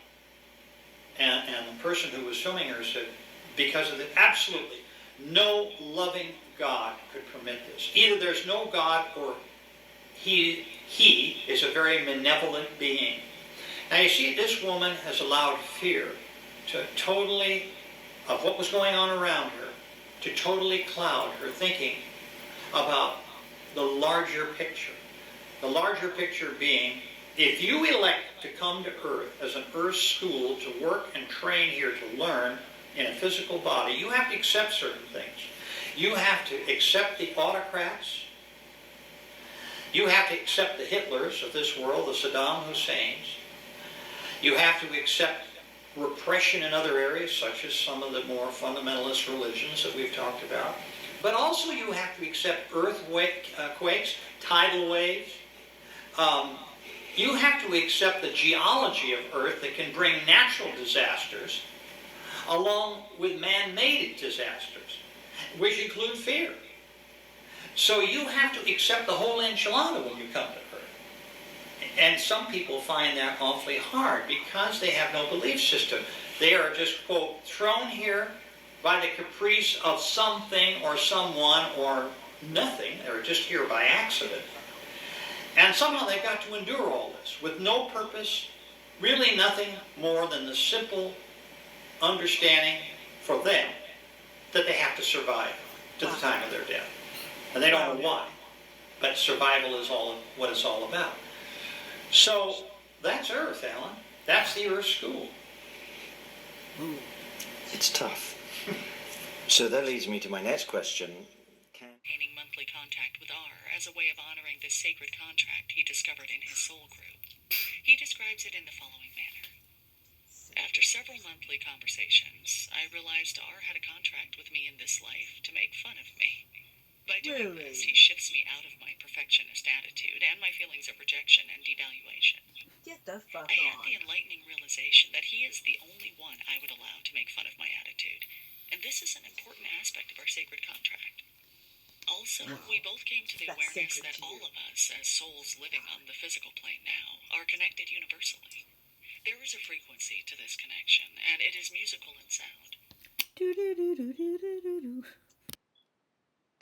And the person who was filming her said, because of it, absolutely, no loving God could permit this. Either there's no God, or he is a very malevolent being. Now you see, this woman has allowed fear to totally, of what was going on around her, to totally cloud her thinking about the larger picture. The larger picture being, if you elect to come to Earth as an Earth school to work and train here to learn in a physical body, you have to accept certain things. You have to accept the autocrats. You have to accept the Hitlers of this world, the Saddam Husseins. You have to accept repression in other areas, such as some of the more fundamentalist religions that we've talked about. But also you have to accept earthquakes, tidal waves. You have to accept the geology of Earth that can bring natural disasters along with man-made disasters, which include fear. So you have to accept the whole enchilada when you come to Earth. And some people find that awfully hard because they have no belief system. They are just, quote, thrown here by the caprice of something or someone or nothing. They're just here by accident. And somehow they've got to endure all this with no purpose, really nothing more than the simple understanding for them that they have to survive to the time of their death. And they don't know why, but survival is what it's all about. So that's Earth, Alan. That's the Earth school. It's tough. So that leads me to my next question. Maintaining monthly contact with R as a way of honoring this sacred contract he discovered in his soul group. He describes it in the following manner. After several monthly conversations, I realized R had a contract with me in this life to make fun of me. By doing this, he shifts me out of my perfectionist attitude and my feelings of rejection and devaluation. Get the fuck I had the enlightening realization that he is the only one I would allow to make fun of my attitude, and this is an important aspect of our sacred contract. Also, we both came to the awareness that all of us, as souls living on the physical plane now, are connected universally. There is a frequency to this connection, and it is musical in sound.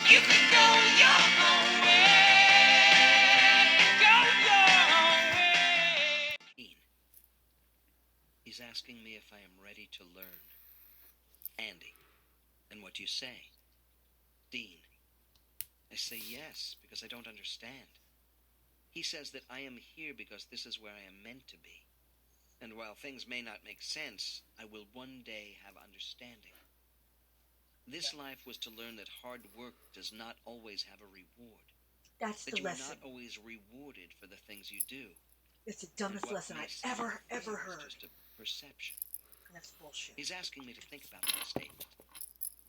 You can go your own way. Go your own way. He's asking me if I am ready to learn. Andy, and what do you say? Dean. I say yes, because I don't understand. He says that I am here because this is where I am meant to be. And while things may not make sense, I will one day have understanding. This life was to learn that hard work does not always have a reward. That's that the you lesson. are not always rewarded for the things you do. It's the dumbest lesson I've ever heard. It's just a perception. That's bullshit. He's asking me to think about that statement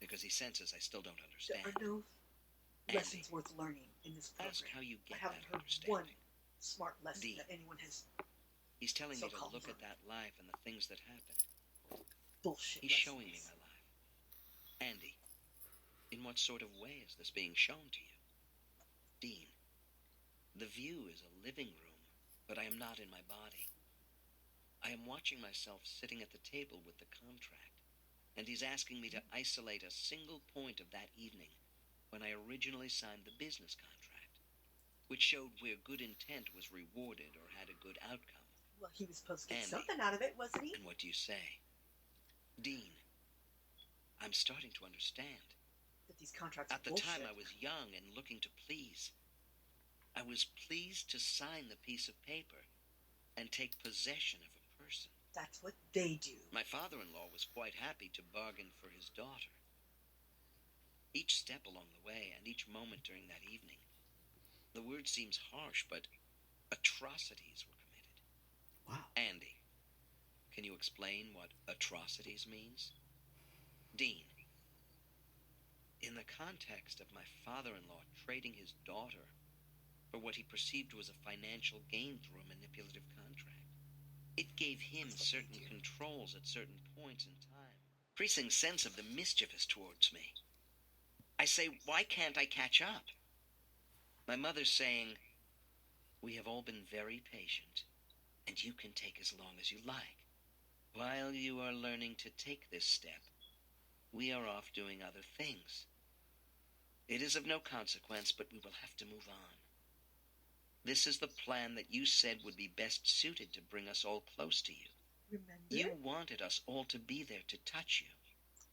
because he senses I still don't understand. There are no lessons worth learning in this program. Ask how you get I haven't that heard one smart lesson Dean. that anyone has He's telling me to So-called look at vermin. that life and the things that happened. Bullshit. He's showing me my life. Andy, in what sort of way is this being shown to you? Dean, the view is a living room, but I am not in my body. I am watching myself sitting at the table with the contract, and he's asking me to isolate a single point of that evening when I originally signed the business contract, which showed where good intent was rewarded or had a good outcome. Well, he was supposed to get Andy, something out of it, wasn't he? And what do you say? Dean, I'm starting to understand. That these contracts At the are bullshit. time, I was young and looking to please. I was pleased to sign the piece of paper and take possession of a person. That's what they do. My father-in-law was quite happy to bargain for his daughter. Each step along the way and each moment during that evening, the word seems harsh, but atrocities were committed. Wow. Andy, can you explain what atrocities means? Dean, in the context of my father-in-law trading his daughter for what he perceived was a financial gain through a manipulative contract, it gave him certain controls at certain points in time, increasing sense of the mischievous towards me. I say, why can't I catch up? My mother's saying, we have all been very patient, and you can take as long as you like. While you are learning to take this step, we are off doing other things. It is of no consequence, but we will have to move on. This is the plan that you said would be best suited to bring us all close to you. Remember? You wanted us all to be there to touch you,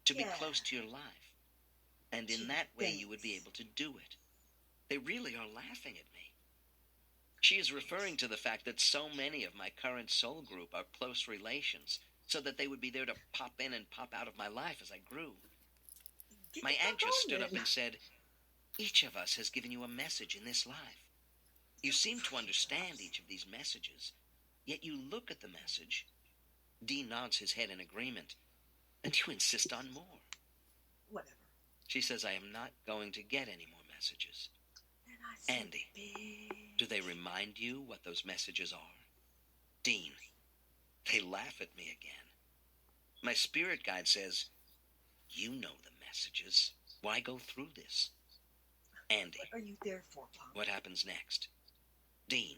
to be close to your life. And in that way you would be able to do it. They really are laughing at me. She is referring to the fact that so many of my current soul group are close relations, so that they would be there to pop in and pop out of my life as I grew. My anxious stood up and said, each of us has given you a message in this life. You seem to understand each of these messages, yet you look at the message. Dean nods his head in agreement, and you insist on more. Whatever. She says I am not going to get any more messages. Andy, do they remind you what those messages are? Dean, they laugh at me again. My spirit guide says, you know the messages. Why go through this? Andy, What are you there for, Pop? what happens next? Dean,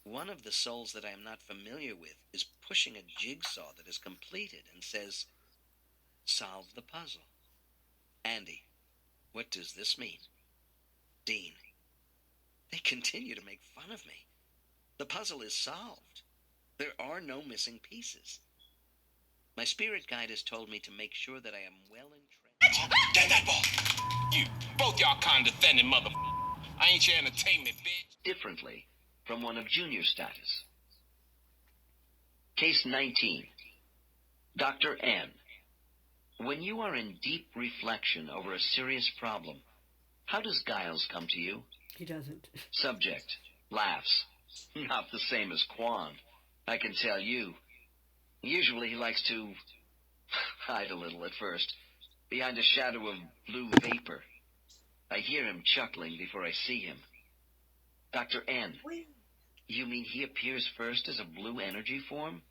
one of the souls that I am not familiar with is pushing a jigsaw that is completed and says, solve the puzzle. Andy, what does this mean? Dean, they continue to make fun of me. The puzzle is solved. There are no missing pieces. My spirit guide has told me to make sure that I am well entrenched. Get that ball! You, both y'all condescending mother... I ain't your entertainment, bitch. Differently from one of junior status. Case 19. Dr. N. When you are in deep reflection over a serious problem, how does Giles come to you? He doesn't. Subject. Laughs. Not the same as Quan. I can tell you. Usually he likes to hide a little at first, behind a shadow of blue vapor. I hear him chuckling before I see him. Dr. N. You mean he appears first as a blue energy form?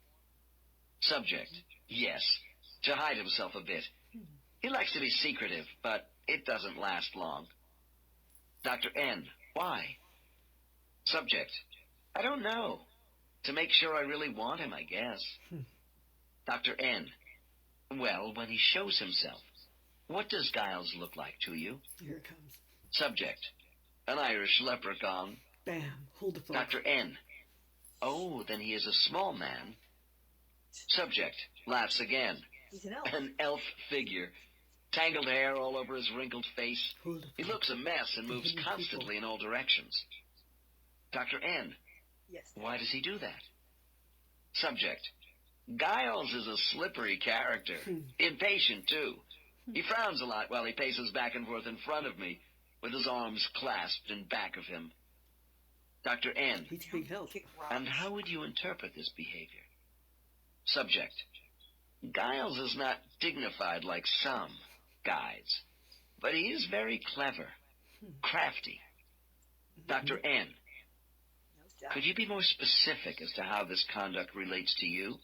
Subject. Yes, to hide himself a bit. He likes to be secretive, but it doesn't last long. Dr. N. Why? Subject. I don't know. To make sure I really want him, I guess. Dr. N. Well, when he shows himself, what does Giles look like to you? Here it comes. Subject. An Irish leprechaun. Bam. Hold the phone. Dr. N. Oh, then he is a small man. Subject. Laughs again. He's an elf. An elf figure. Tangled hair all over his wrinkled face. He looks a mess and moves constantly in all directions. Dr. N. Yes. Why does he do that? Subject. Giles is a slippery character. Impatient, too. He frowns a lot while he paces back and forth in front of me, with his arms clasped in back of him. Dr. N. He's a big help. And how would you interpret this behavior? Subject. Giles is not dignified like some guides, but he is very clever, crafty. Dr. N. Could you be more specific as to how this conduct relates to you?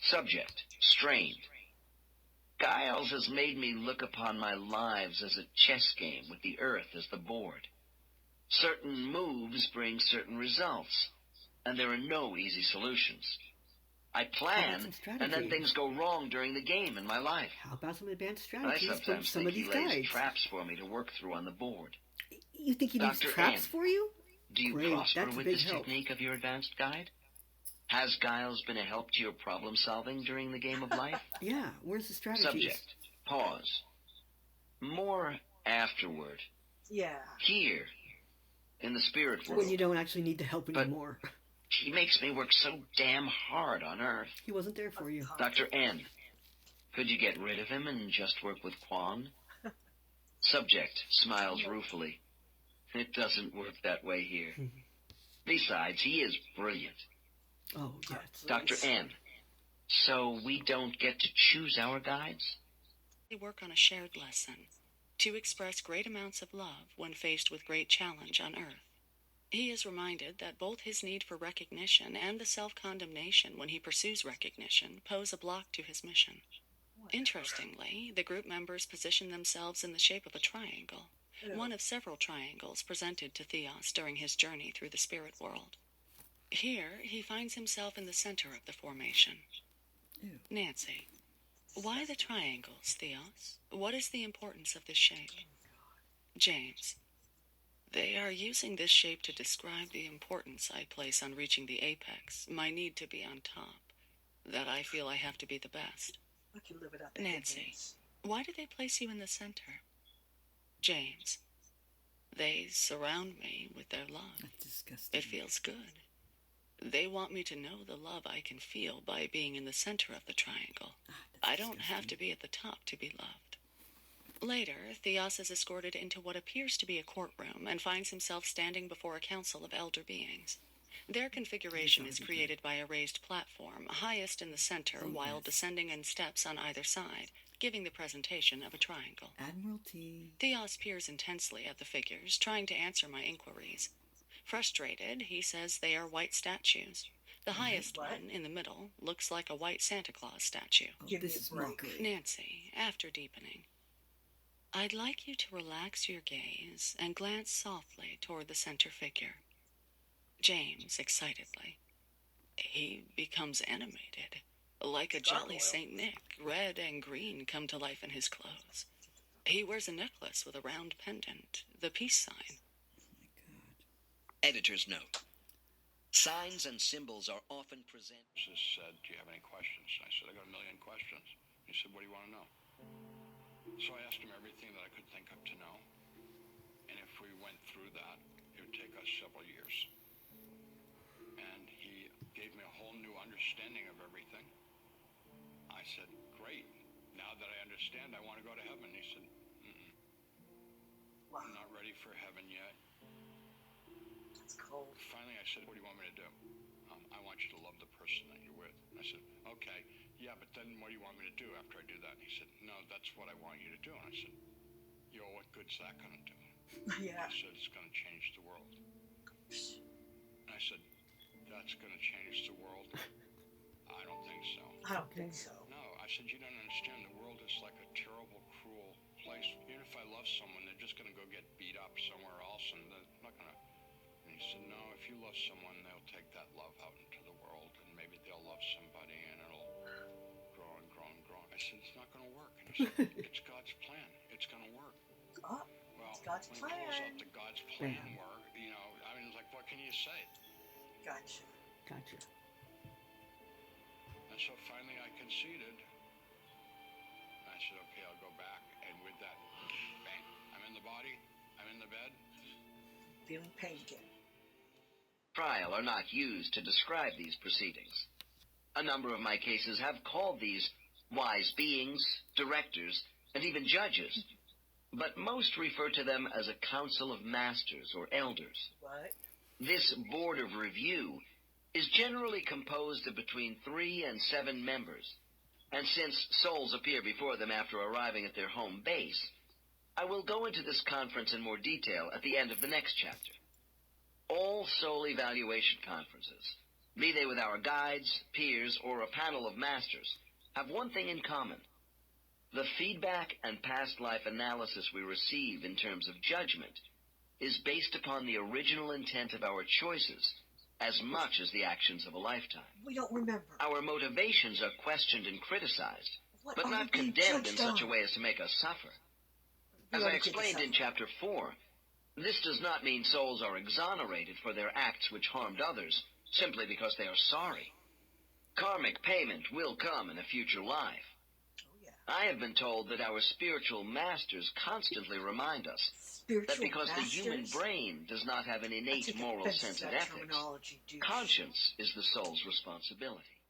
Subject, strained. Giles has made me look upon my lives as a chess game with the earth as the board. Certain moves bring certain results, and there are no easy solutions. I plan, and then things go wrong during the game in my life. How about some advanced I strategies from sometimes some think of he these lays guides? traps for me to work through on the board. You think he leaves Dr. traps N, for you? Do you Great, prosper that's a with big this help. technique of your advanced guide? Has Giles been a help to your problem solving during the game of life? Yeah, where's the strategies? Subject, pause. More afterward. Yeah. Here, in the spirit world. When you don't actually need the help anymore. He makes me work so damn hard on Earth. He wasn't there for you. Dr. N, could you get rid of him and just work with Quan? Subject smiles ruefully. It doesn't work that way here. Besides, he is brilliant. Oh, yes. Dr. N, so we don't get to choose our guides? They work on a shared lesson, to express great amounts of love when faced with great challenge on Earth. He is reminded that both his need for recognition and the self-condemnation when he pursues recognition pose a block to his mission. Interestingly, the group members position themselves in the shape of a triangle, one of several triangles presented to Theos during his journey through the spirit world. Here, he finds himself in the center of the formation. Nancy, why the triangles, Theos? What is the importance of this shape? James, they are using this shape to describe the importance I place on reaching the apex, my need to be on top, that I feel I have to be the best. I can live without Nancy, why do they place you in the center? James, they surround me with their love. That's disgusting. It feels good. They want me to know the love I can feel by being in the center of the triangle. I don't have to be at the top to be loved. Later, Theos is escorted into what appears to be a courtroom and finds himself standing before a council of elder beings. Their configuration is created by a raised platform, highest in the center, while descending in steps on either side, giving the presentation of a triangle. Admiralty. Theos peers intensely at the figures, trying to answer my inquiries. Frustrated, he says they are white statues. The highest one, in the middle, looks like a white Santa Claus statue. Oh, this is mockery. Nancy, after deepening, I'd like you to relax your gaze and glance softly toward the center figure. James, excitedly. He becomes animated, like a jolly Saint Nick. Red and green come to life in his clothes. He wears a necklace with a round pendant, the peace sign. Editor's note. Signs and symbols are often presented. Just said, do you have any questions? I said, I got a million questions. He said, what do you want to know? So I asked him everything that I could think of to know. And if we went through that, it would take us several years. And he gave me a whole new understanding of everything. I said, great. Now that I understand, I want to go to heaven. He said, I'm not ready for heaven yet. That's cold. Finally, I said, what do you want me to do? I want you to love the person that you're with. I said, okay, yeah, but then what do you want me to do after I do that? And he said, no, that's what I want you to do. And I said, yo, what good's that going to do? Yeah. He said, it's going to change the world. And I said, that's going to change the world? I don't think so. I don't think so. No, I said, you don't understand. The world is like a terrible, cruel place. Even if I love someone, they're just going to go get beat up somewhere else, and they're not going to. And he said, no, if you love someone, they'll take that love out into the world, and maybe they'll love somebody, and it'll grow and grow and grow. I said, it's not going to work. And he said, it's God's plan. It's going to work. Oh, well, it's God's when plan. it calls out the God's plan work, you know, I mean, it's like, what can you say? Gotcha. Gotcha. And so finally I conceded. I said, okay, I'll go back. And with that, bang, I'm in the body, I'm in the bed. Feeling pain again. Trial are not used to describe these proceedings. A number of my cases have called these wise beings, directors, and even judges. But most refer to them as a council of masters or elders. What? This board of review is generally composed of between 3 and 7 members, and since souls appear before them after arriving at their home base, I will go into this conference in more detail at the end of the next chapter. All soul evaluation conferences, be they with our guides, peers, or a panel of masters, have one thing in common. The feedback and past life analysis we receive in terms of judgment is based upon the original intent of our choices as much as the actions of a lifetime. We don't remember. Our motivations are questioned and criticized, What but are not we being condemned in judged such a on? way as to make us suffer. We As I already did the explained in suffering. Chapter 4, this does not mean souls are exonerated for their acts which harmed others simply because they are sorry. Karmic payment will come in a future life. Oh, yeah. I have been told that our spiritual masters constantly remind us Spiritual that because masters? the human brain does not have an I innate take moral offense sense to of that ethics, terminology, douche. conscience is the soul's responsibility.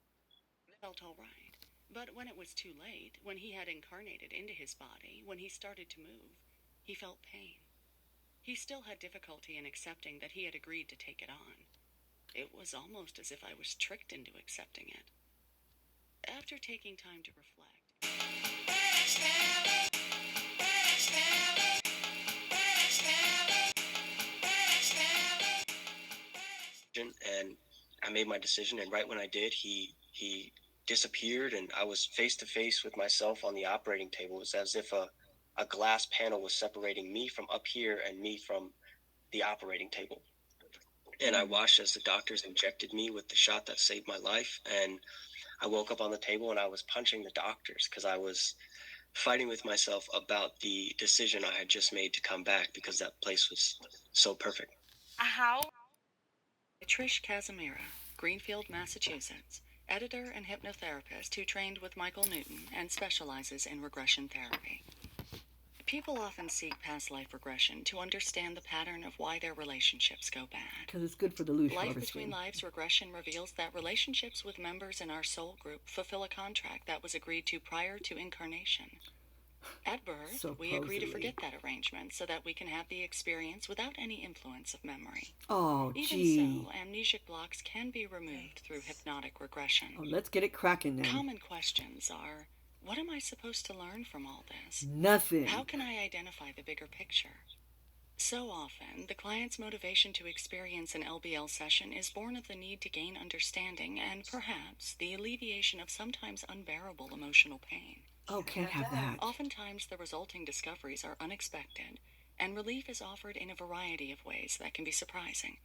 Felt all right. But when it was too late, when he had incarnated into his body, when he started to move, he felt pain. He still had difficulty in accepting that he had agreed to take it on. It was almost as if I was tricked into accepting it. After taking time to reflect, and I made my decision, and right when I did, he disappeared, and I was face to face with myself on the operating table. It was as if a glass panel was separating me from up here and me from the operating table. And I watched as the doctors injected me with the shot that saved my life, and I woke up on the table and I was punching the doctors because I was fighting with myself about the decision I had just made to come back because that place was so perfect. how? Trish Casimira, Greenfield, Massachusetts, editor and hypnotherapist who trained with Michael Newton and specializes in regression therapy. People often seek past life regression to understand the pattern of why their relationships go bad. Because it's good for the loose Life harvesting. Between Lives regression reveals that relationships with members in our soul group fulfill a contract that was agreed to prior to incarnation. At birth, we agree to forget that arrangement so that we can have the experience without any influence of memory. Oh, Even gee. so, amnesic blocks can be removed through hypnotic regression. Oh, let's get it cracking then. Common questions are, what am I supposed to learn from all this? Nothing. How can I identify the bigger picture? So often, the client's motivation to experience an LBL session is born of the need to gain understanding and, perhaps, the alleviation of sometimes unbearable emotional pain. Oh, can't have that. Oftentimes, the resulting discoveries are unexpected, and relief is offered in a variety of ways that can be surprising.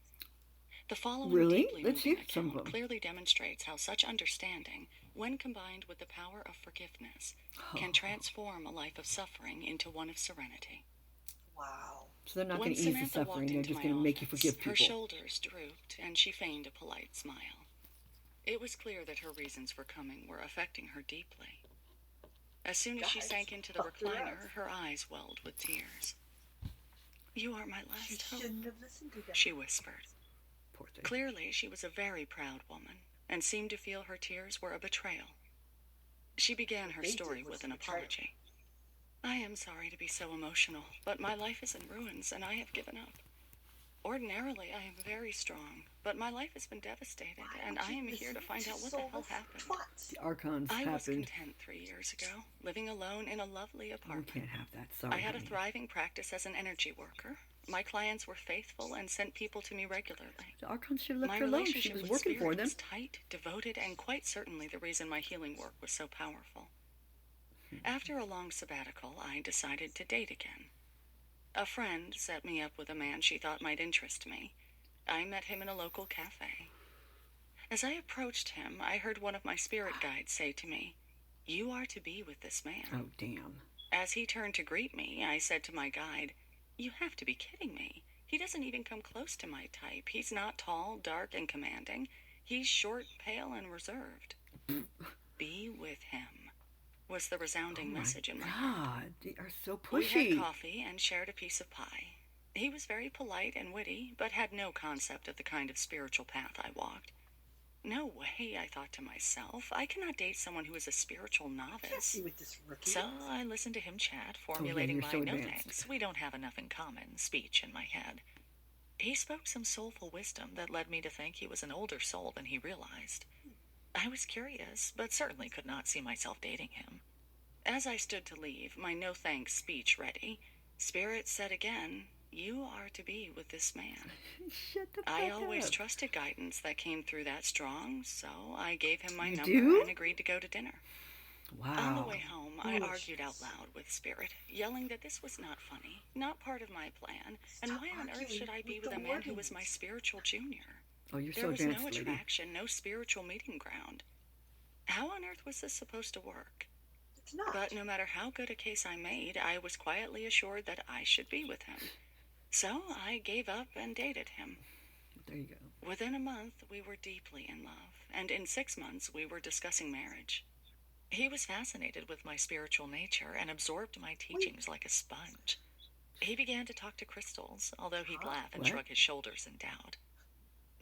The following deeply moving account clearly demonstrates how such understanding, when combined with the power of forgiveness, can transform a life of suffering into one of serenity. Wow. So they're not going to ease the suffering, they're just going to make you forgive people. Her shoulders drooped, and she feigned a polite smile. It was clear that her reasons for coming were affecting her deeply. As soon as she sank into the recliner, her eyes welled with tears. "You are my last hope," she whispered. Clearly, she was a very proud woman, and seemed to feel her tears were a betrayal. She began her story with an apology. "I am sorry to be so emotional, but my life is in ruins, and I have given up. Ordinarily, I am very strong, but my life has been devastated, and I am here to find out what the hell happened. The Archons I was happened. content 3 years ago, living alone in a lovely apartment. We can't have that, sorry. I had a thriving practice as an energy worker. My clients were faithful and sent people to me regularly. The Archons should have left My her alone. She relationship was with working for spirit them. was tight, devoted, and quite certainly the reason my healing work was so powerful. After a long sabbatical, I decided to date again. A friend set me up with a man she thought might interest me. I met him in a local cafe. As I approached him, I heard one of my spirit guides say to me, "You are to be with this man." Oh, damn. As he turned to greet me, I said to my guide, "You have to be kidding me. He doesn't even come close to my type. He's not tall, dark, and commanding. He's short, pale, and reserved." "Be with him," was the resounding message in my heart. God, they are so We pushy. had coffee and shared a piece of pie. He was very polite and witty, but had no concept of the kind of spiritual path I walked. No way, I thought to myself. I cannot date someone who is a spiritual novice. So I listened to him chat, formulating you're my so no advanced. thanks, we don't have enough in common speech in my head. He spoke some soulful wisdom that led me to think he was an older soul than he realized. I was curious, but certainly could not see myself dating him. As I stood to leave, my no thanks speech ready, Spirit said again, you are to be with this man. Shut the fuck I always up. trusted guidance that came through that strong, so I gave him my You number do? and agreed to go to dinner. Wow. On the way home, I argued out loud with Spirit, yelling that this was not funny, not part of my plan, and why on earth should I be with a man who was my spiritual junior? Oh, you're There so was advanced, no lady. attraction, no spiritual meeting ground. How on earth was this supposed to work? It's not. But no matter how good a case I made, I was quietly assured that I should be with him. So I gave up and dated him. There you go. Within a month, we were deeply in love, and in 6 months, we were discussing marriage. He was fascinated with my spiritual nature and absorbed my teachings like a sponge. He began to talk to crystals, although he'd laugh and What? shrug his shoulders in doubt.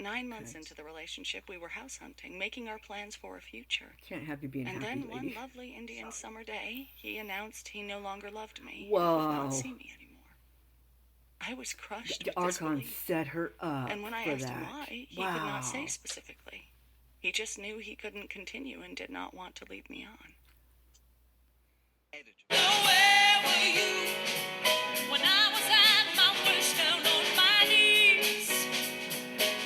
9 months into the relationship, we were house hunting, making our plans for a future. Can't have you being And happy, then lady. one lovely Indian summer day, he announced he no longer loved me. Whoa. Would not see me anymore. I was crushed The with Archon disbelief. set her up And when I for asked that. him why, he Wow. could not say specifically. He just knew he couldn't continue and did not want to lead me on. Where were you when I was at my worst, down on my knees?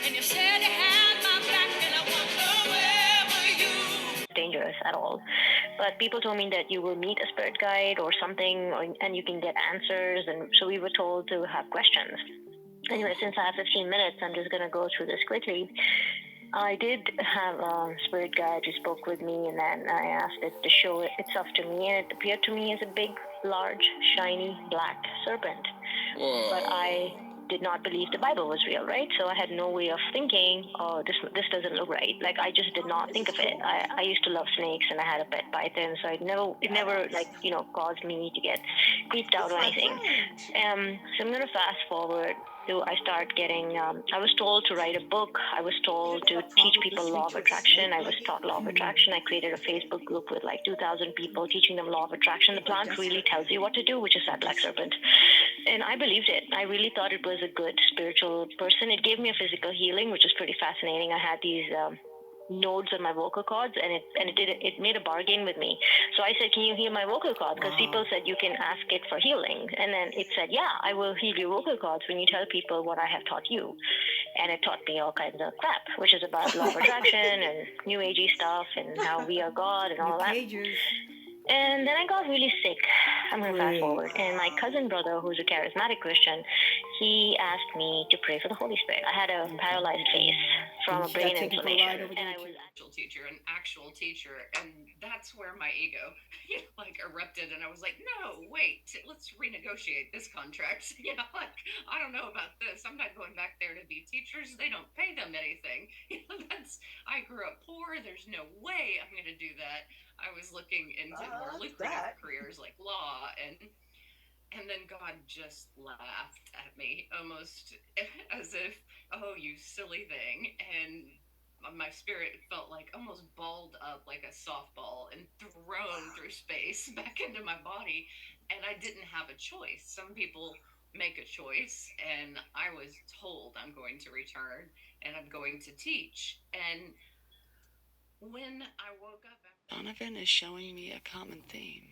And you said you had my back, and I wonder, where were you? Dangerous at all. But people told me that you will meet a spirit guide or something, and you can get answers. And so we were told to have questions. Anyway, since I have 15 minutes, I'm just going to go through this quickly. I did have a spirit guide who spoke with me, and then I asked it to show itself to me, and it appeared to me as a big, large, shiny, black serpent. Whoa. But I did not believe the Bible was real, right? So I had no way of thinking, oh, this doesn't look right. Like, I just did not think of it. I used to love snakes, and I had a pet python, so it never caused me to get creeped out or anything. So I'm going to fast forward. So I start getting, I was told to write a book. I was told to teach people law of attraction. I was taught law of attraction. I created a Facebook group with like 2,000 people teaching them law of attraction. The plant really tells you what to do, which is that black serpent. And I believed it. I really thought it was a good spiritual person. It gave me a physical healing, which was pretty fascinating. I had these nodes on my vocal cords, and it made a bargain with me. So I said, can you heal my vocal cords? Because people said you can ask it for healing. And then it said, yeah, I will heal your vocal cords when you tell people what I have taught you. And it taught me all kinds of crap, which is about law of attraction and new agey stuff and how we are God and all that. And then I got really sick. I'm going to fast forward. And my cousin brother, who's a charismatic Christian, he asked me to pray for the Holy Spirit. I had a paralyzed face from a brain inflammation. And I was an actual teacher, and that's where my ego erupted, and I was like, no, wait, let's renegotiate this contract. I don't know about this. I'm not going back there to be teachers. They don't pay them anything. I grew up poor. There's no way I'm going to do that. I was looking into more lucrative careers like law, and then God just laughed at me, almost as if, oh, you silly thing. And my spirit felt like almost balled up like a softball and thrown through space back into my body. And I didn't have a choice. Some people make a choice, and I was told I'm going to return and I'm going to teach. And when I woke up, Donovan is showing me a common theme.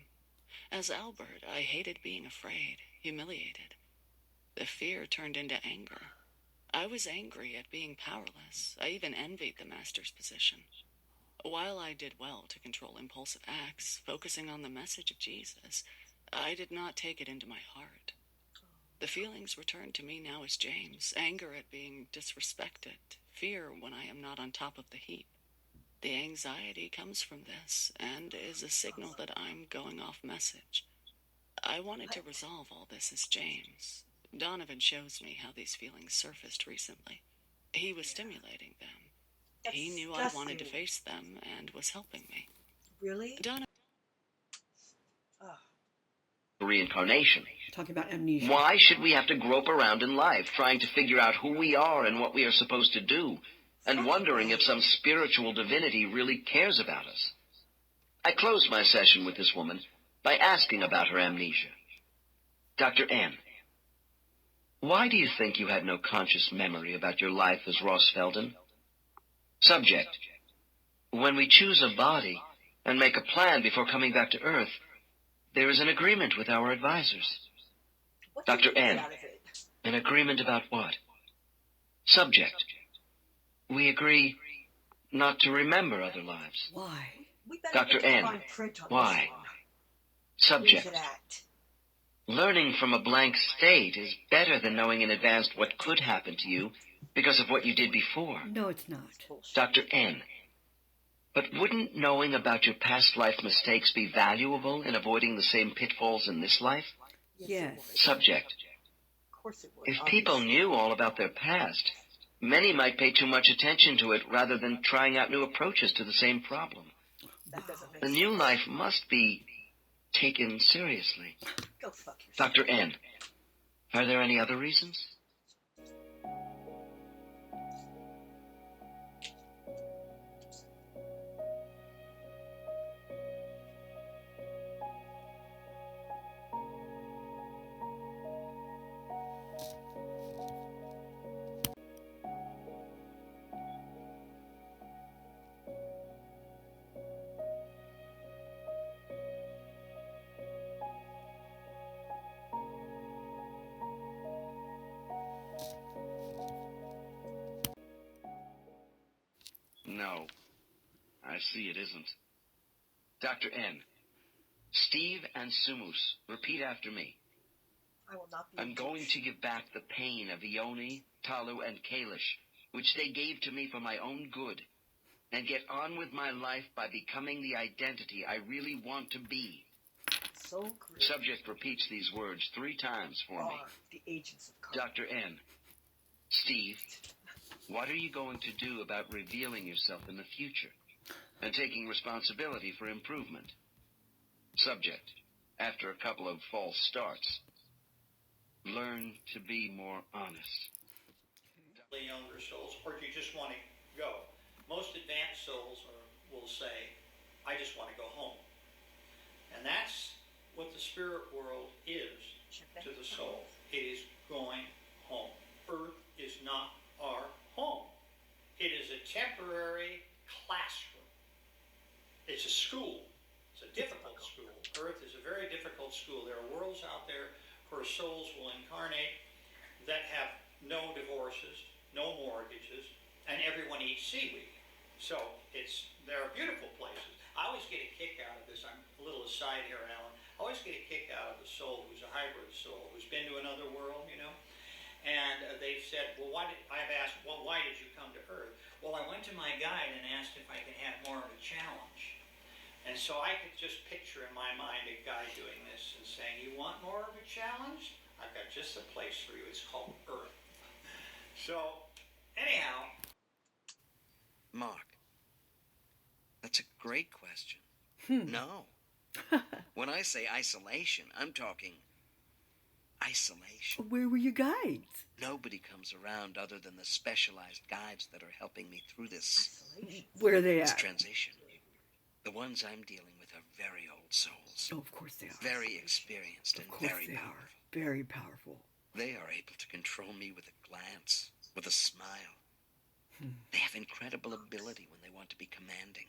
As Albert, I hated being afraid, humiliated. The fear turned into anger. I was angry at being powerless. I even envied the master's position. While I did well to control impulsive acts, focusing on the message of Jesus, I did not take it into my heart. The feelings returned to me now as James, anger at being disrespected, fear when I am not on top of the heap. The anxiety comes from this and is a signal that I'm going off message. I wanted to resolve all this as James. Donovan shows me how these feelings surfaced recently. He was stimulating them. He knew I wanted to face them and was helping me. Really? Reincarnation. Talking about amnesia. Why should we have to grope around in life trying to figure out who we are and what we are supposed to do, and wondering if some spiritual divinity really cares about us? I closed my session with this woman by asking about her amnesia. Dr. M, why do you think you had no conscious memory about your life as Ross Felden? Subject, when we choose a body and make a plan before coming back to Earth, there is an agreement with our advisors. Dr. N, An agreement about what? Subject. We agree not to remember other lives. Why? Dr. N. Why? Subject. Learning from a blank state is better than knowing in advance what could happen to you because of what you did before. No, it's not. Dr. N. But wouldn't knowing about your past life mistakes be valuable in avoiding the same pitfalls in this life? Yes. Subject. If people knew all about their past, many might pay too much attention to it rather than trying out new approaches to the same problem. The new life must be taken seriously. Dr. N. Are there any other reasons? No. I see it isn't. Dr. N. Steve and Sumus, repeat after me. I'm going to give back the pain of Ione, Talu, and Kalish, which they gave to me for my own good, and get on with my life by becoming the identity I really want to be. Subject repeats these words 3 times for me. The agents of Dr. N. Steve, what are you going to do about revealing yourself in the future and taking responsibility for improvement? Subject, after a couple of false starts, learn to be more honest. Younger souls, or do you just want to go? Most advanced souls will say, I just want to go home. And that's what the spirit world is to the soul. It is going home. Earth is not our home. It is a temporary classroom. It's a school. It's a difficult school. Earth is a very difficult school. There are worlds out there where souls will incarnate that have no divorces, no mortgages, and everyone eats seaweed. So there are beautiful places. I always get a kick out of this. I'm a little aside here, Alan. I always get a kick out of the soul who's a hybrid soul, who's been to another world, and they've said, well, I've asked, well, why did you come to Earth? Well, I went to my guide and asked if I could have more of a challenge. And so I could just picture in my mind a guy doing this and saying, you want more of a challenge? I've got just a place for you. It's called Earth. So, anyhow. Mark, that's a great question. No. When I say isolation, I'm talking isolation. Where were your guides? Nobody comes around other than the specialized guides that are helping me through this. Where are they This at? transition. The ones I'm dealing with are very old souls. Oh, of course they are. Very experienced and very powerful. Very powerful. They are able to control me with a glance, with a smile. They have incredible ability when they want to be commanding.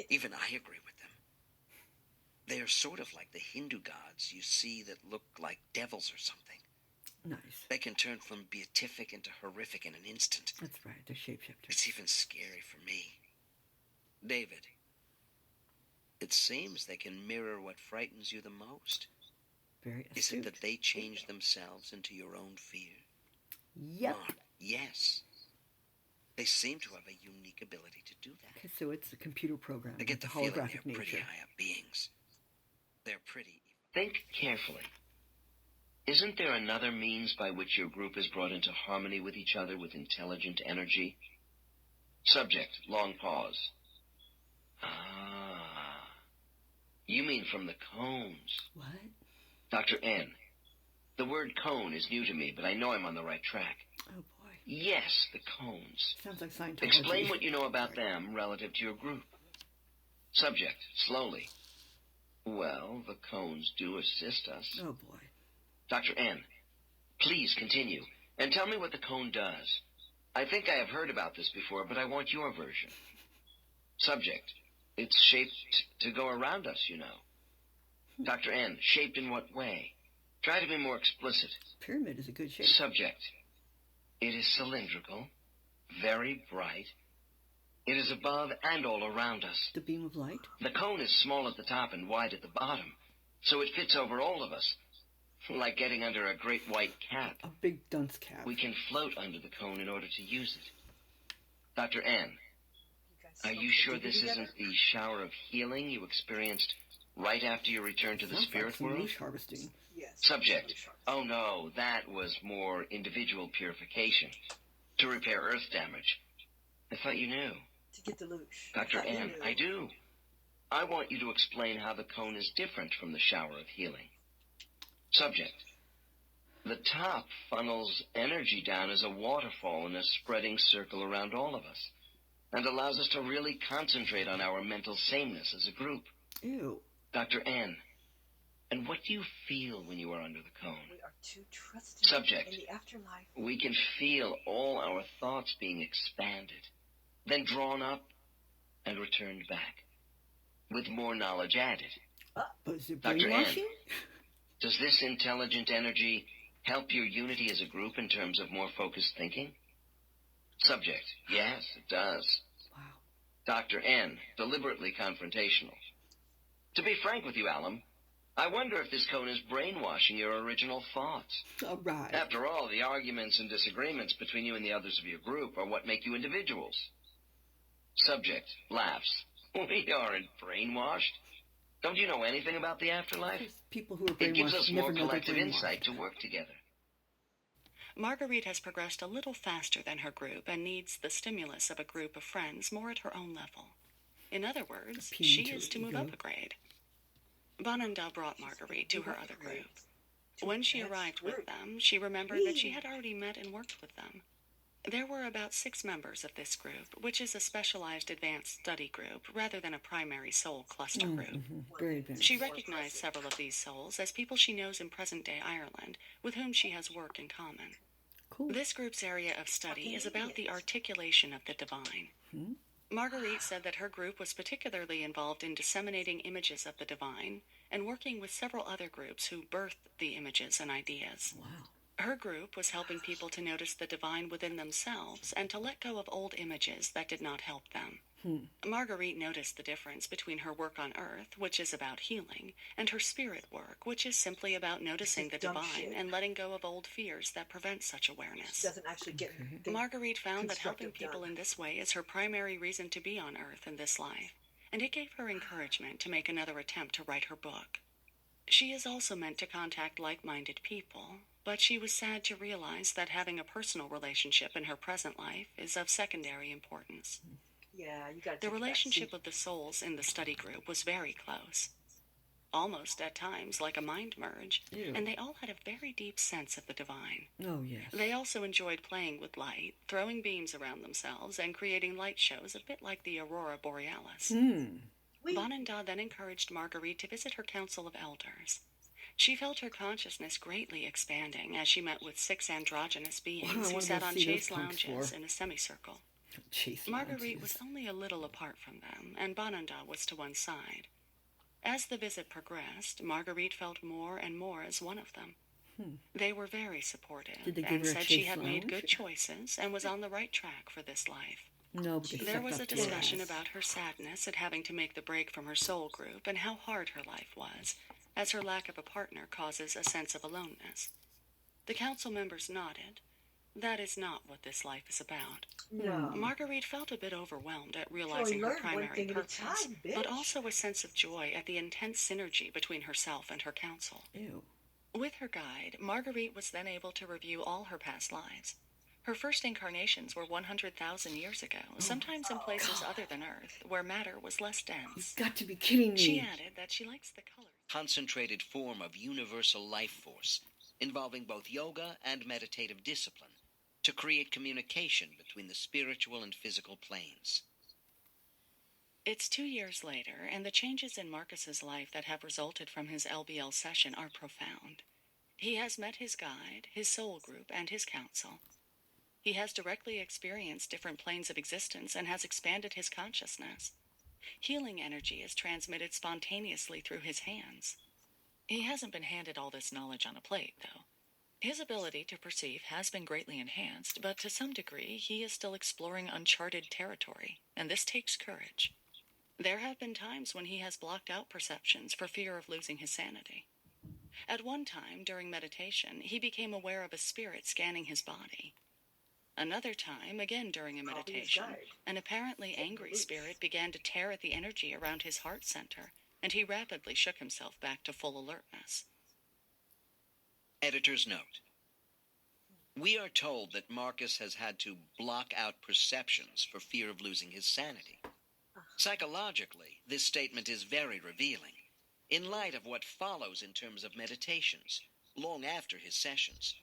Even I agree with them. They are sort of like the Hindu gods you see that look like devils or something. Nice. They can turn from beatific into horrific in an instant. That's right, they're shapeshifters. It's even scary for me. David, it seems they can mirror what frightens you the most. Very astute. Is it that they change themselves into your own fear? Yep. Mark, yes. They seem to have a unique ability to do that. Okay, so it's a computer program. I get the with feeling holographic they're pretty nature. high up beings. They're pretty. Think carefully. Isn't there another means by which your group is brought into harmony with each other with intelligent energy? Subject, long pause. Ah. You mean from the cones. What? Dr. N. The word cone is new to me, but I know I'm on the right track. Oh, boy. Yes, the cones. Sounds like Scientology. Explain what you know about them relative to your group. Subject, slowly. Well, the cones do assist us. Oh, boy. Dr. N, please continue, and tell me what the cone does. I think I have heard about this before, but I want your version. Subject, it's shaped to go around us, you know. Dr. N, shaped in what way? Try to be more explicit. Pyramid is a good shape. Subject. It is cylindrical, very bright. It is above and all around us. The beam of light? The cone is small at the top and wide at the bottom, so it fits over all of us, like getting under a great white cap. A big dunce cap. We can float under the cone in order to use it. Dr. N, are you sure this isn't the shower of healing you experienced right after your return to the spirit world? Leash harvesting. Yes. Subject. Oh no, that was more individual purification. To repair earth damage. I thought you knew. To get the loosh. Dr. N, I do. I want you to explain how the cone is different from the shower of healing. Subject. The top funnels energy down as a waterfall in a spreading circle around all of us, and allows us to really concentrate on our mental sameness as a group. Ew. Dr. N, and what do you feel when you are under the cone? We are too trusting Subject. in the afterlife. We can feel all our thoughts being expanded, then drawn up and returned back, with more knowledge added. But is it Dr. N, brainwashing? does this intelligent energy help your unity as a group in terms of more focused thinking? Subject. Yes, it does. Wow. Dr. N, deliberately confrontational. To be frank with you, Alum, I wonder if this cone is brainwashing your original thoughts. All right. After all, the arguments and disagreements between you and the others of your group are what make you individuals. Subject laughs. We aren't brainwashed. Don't you know anything about the afterlife? People who are It gives brainwashed us never more know they're collective brainwashed. insight to work together. Marguerite has progressed a little faster than her group and needs the stimulus of a group of friends more at her own level. In other words, she is to move up a grade. Bananda brought Marguerite to her other group. When she arrived with them, she remembered that she had already met and worked with them. There were about 6 members of this group, which is a specialized advanced study group rather than a primary soul cluster group. Very advanced. She recognized several of these souls as people she knows in present-day Ireland, with whom she has work in common. Cool. This group's area of study is about the articulation of the divine. Marguerite said that her group was particularly involved in disseminating images of the divine and working with several other groups who birthed the images and ideas. Wow. Her group was helping people to notice the divine within themselves and to let go of old images that did not help them. Marguerite noticed the difference between her work on Earth, which is about healing, and her spirit work, which is simply about noticing the divine and letting go of old fears that prevent such awareness. Doesn't actually get Marguerite found that helping constructive people done. in this way is her primary reason to be on Earth in this life, and it gave her encouragement to make another attempt to write her book. She is also meant to contact like-minded people, but she was sad to realize that having a personal relationship in her present life is of secondary importance. Yeah, you got The relationship of the souls in the study group was very close, almost at times like a mind merge, Ew. and they all had a very deep sense of the divine. Oh, yes. They also enjoyed playing with light, throwing beams around themselves, and creating light shows a bit like the Aurora Borealis. Bananda then encouraged Marguerite to visit her council of elders. She felt her consciousness greatly expanding as she met with 6 androgynous beings who sat on chaise lounges in a semicircle. Marguerite was only a little apart from them, and Bananda was to one side. As the visit progressed, Marguerite felt more and more as one of them. They were very supportive Did they give and her a said she chaise had made lounge? good choices and was on the right track for this life. No, but they There sucked was a up to discussion her. about her sadness at having to make the break from her soul group and how hard her life was, as her lack of a partner causes a sense of aloneness. The council members nodded. That is not what this life is about. No. Marguerite felt a bit overwhelmed at realizing her learn one primary thing at a purpose, time, but bitch. also a sense of joy at the intense synergy between herself and her council. Ew. With her guide, Marguerite was then able to review all her past lives. Her first incarnations were 100,000 years ago, sometimes in places other than Earth, where matter was less dense. Got to be kidding me. She added that she likes the colors. Concentrated form of universal life force, involving both yoga and meditative discipline, to create communication between the spiritual and physical planes. It's 2 years later, and the changes in Marcus's life that have resulted from his LBL session are profound. He has met his guide, his soul group, and his council. He has directly experienced different planes of existence and has expanded his consciousness. Healing energy is transmitted spontaneously through his hands. He hasn't been handed all this knowledge on a plate, though. His ability to perceive has been greatly enhanced, but to some degree he is still exploring uncharted territory, and this takes courage. There have been times when he has blocked out perceptions for fear of losing his sanity. At one time, during meditation, he became aware of a spirit scanning his body. Another time, again during a meditation, an apparently angry spirit began to tear at the energy around his heart center, and he rapidly shook himself back to full alertness. Editor's note. We are told that Marcus has had to block out perceptions for fear of losing his sanity. Psychologically, this statement is very revealing, in light of what follows in terms of meditations, long after his sessions,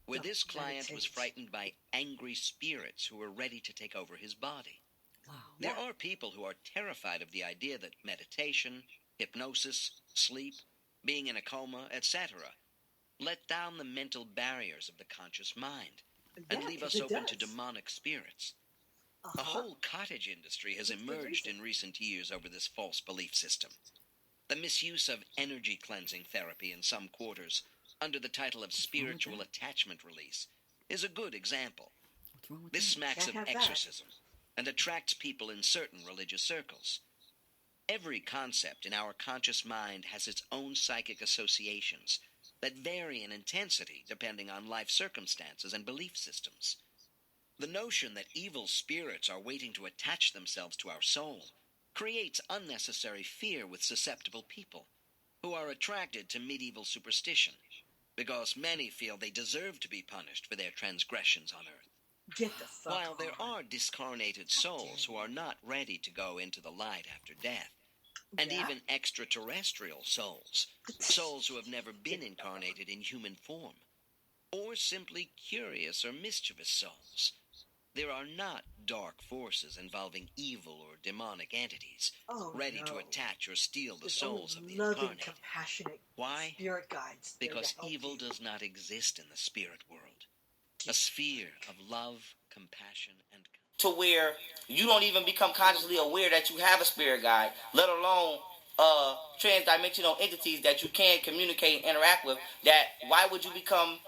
where this client was frightened by angry spirits who were ready to take over his body. Wow. There are people who are terrified of the idea that meditation, hypnosis, sleep, being in a coma, etc., let down the mental barriers of the conscious mind and leave us open to demonic spirits. A whole cottage industry has emerged in recent years over this false belief system. The misuse of energy cleansing therapy in some quarters, under the title of spiritual attachment release, is a good example. This smacks of exorcism and attracts people in certain religious circles. Every concept in our conscious mind has its own psychic associations that vary in intensity depending on life circumstances and belief systems. The notion that evil spirits are waiting to attach themselves to our soul creates unnecessary fear with susceptible people who are attracted to medieval superstition because many feel they deserve to be punished for their transgressions on earth. Get the fuck While there are discarnated souls who are not ready to go into the light after death, and even extraterrestrial souls, souls who have never been incarnated in human form, or simply curious or mischievous souls, there are not dark forces involving evil or demonic entities ready to attach or steal the souls of the incarnate. Compassionate Why? spirit guides. Because evil does not exist in the spirit world. A sphere of love, compassion, and to where you don't even become consciously aware that you have a spirit guide, let alone trans-dimensional entities that you can communicate and interact with. That why would you become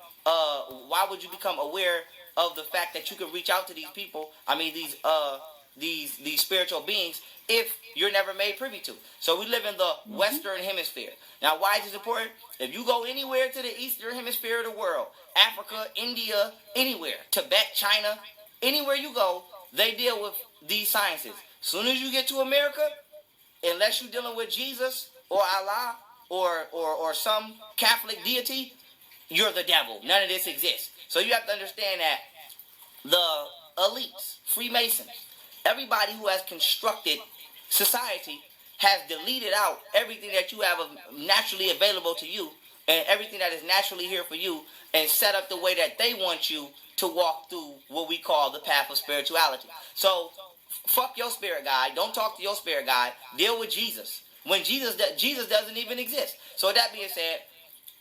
aware of the fact that you can reach out to these people? I mean these spiritual beings if you're never made privy to. So we live in the Western Hemisphere. Now, why is this important? If you go anywhere to the Eastern Hemisphere of the world, Africa, India, anywhere, Tibet, China, anywhere you go, they deal with these sciences. Soon as you get to America, unless you're dealing with Jesus or Allah or some Catholic deity, you're the devil. None of this exists. So you have to understand that the elites, Freemasons, everybody who has constructed society has deleted out everything that you have naturally available to you and everything that is naturally here for you and set up the way that they want you to walk through what we call the path of spirituality. So fuck your spirit guide. Don't talk to your spirit guide. Deal with Jesus. When Jesus doesn't even exist. So with that being said,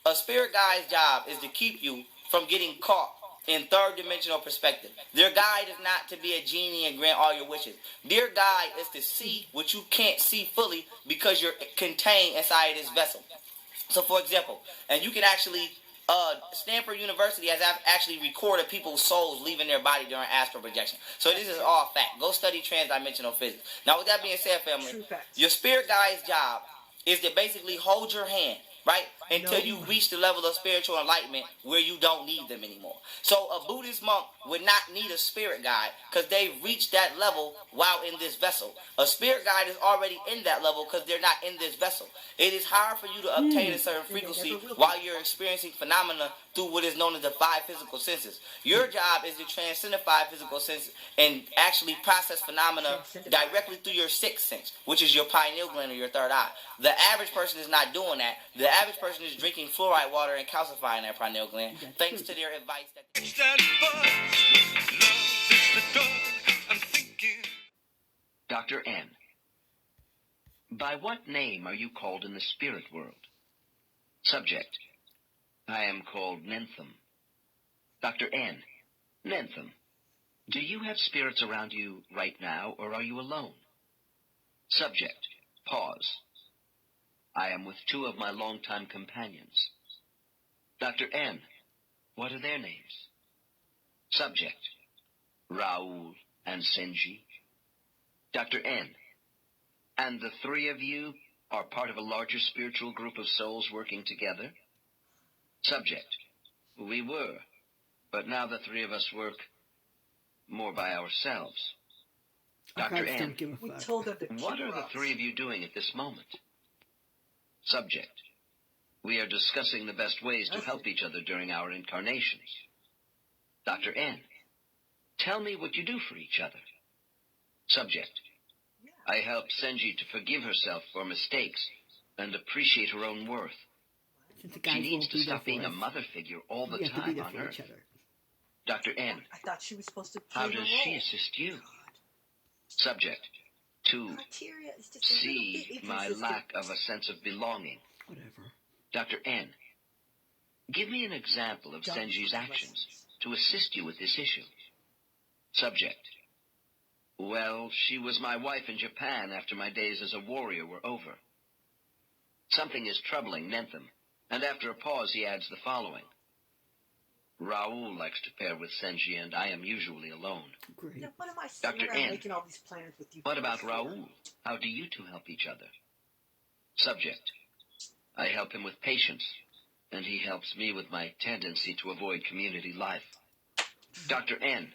a spirit guide's job is to keep you from getting caught in third dimensional perspective. Their guide is not to be a genie and grant all your wishes. Their guide is to see what you can't see fully because you're contained inside this vessel. So for example, and you can actually, Stanford University has actually recorded people's souls leaving their body during astral projection. So this is all fact. Go study transdimensional physics. Now with that being said, family, your spirit guide's job is to basically hold your hand, right? Until you reach the level of spiritual enlightenment where you don't need them anymore. So a Buddhist monk would not need a spirit guide because they've reached that level while in this vessel. A spirit guide is already in that level because they're not in this vessel. It is hard for you to obtain a certain frequency while you're experiencing phenomena through what is known as the five physical senses. Your job is to transcend the five physical senses and actually process phenomena directly through your sixth sense, which is your pineal gland or your third eye. The average person is not doing that. The average person is drinking fluoride water and calcifying that pineal gland thanks to their advice that Dr. N. By what name are you called in the spirit world? Subject. I am called Nentham. Dr. N. Nentham, do you have spirits around you right now, or are you alone? Subject. Pause. I am with two of my longtime companions. Dr. N, what are their names? Subject, Raoul and Senji. Dr. N, and the three of you are part of a larger spiritual group of souls working together? Subject, we were, but now the three of us work more by ourselves. Dr. N, We told them to what kill are the us. three of you doing at this moment? Subject, we are discussing the best ways to help each other during our incarnations. Dr. N, tell me what you do for each other. Subject, I help Senji to forgive herself for mistakes and appreciate her own worth. She needs to stop being a mother figure all the time on Earth. Dr. N, I thought she was supposed to how play does her she role. assist you? Subject, to Criteria is just a little see bit my inconsistent. lack of a sense of belonging. Whatever. Dr. N, give me an example of Senji's actions to assist you with this issue. Subject, well, she was my wife in Japan after my days as a warrior were over. Something is troubling Nentham, and after a pause he adds the following. Raoul likes to pair with Senji, and I am usually alone. Great. Then what am I sitting Dr. around N, making all these plans with you? what about for? Raoul? How do you two help each other? Subject, I help him with patience, and he helps me with my tendency to avoid community life. Dr. N,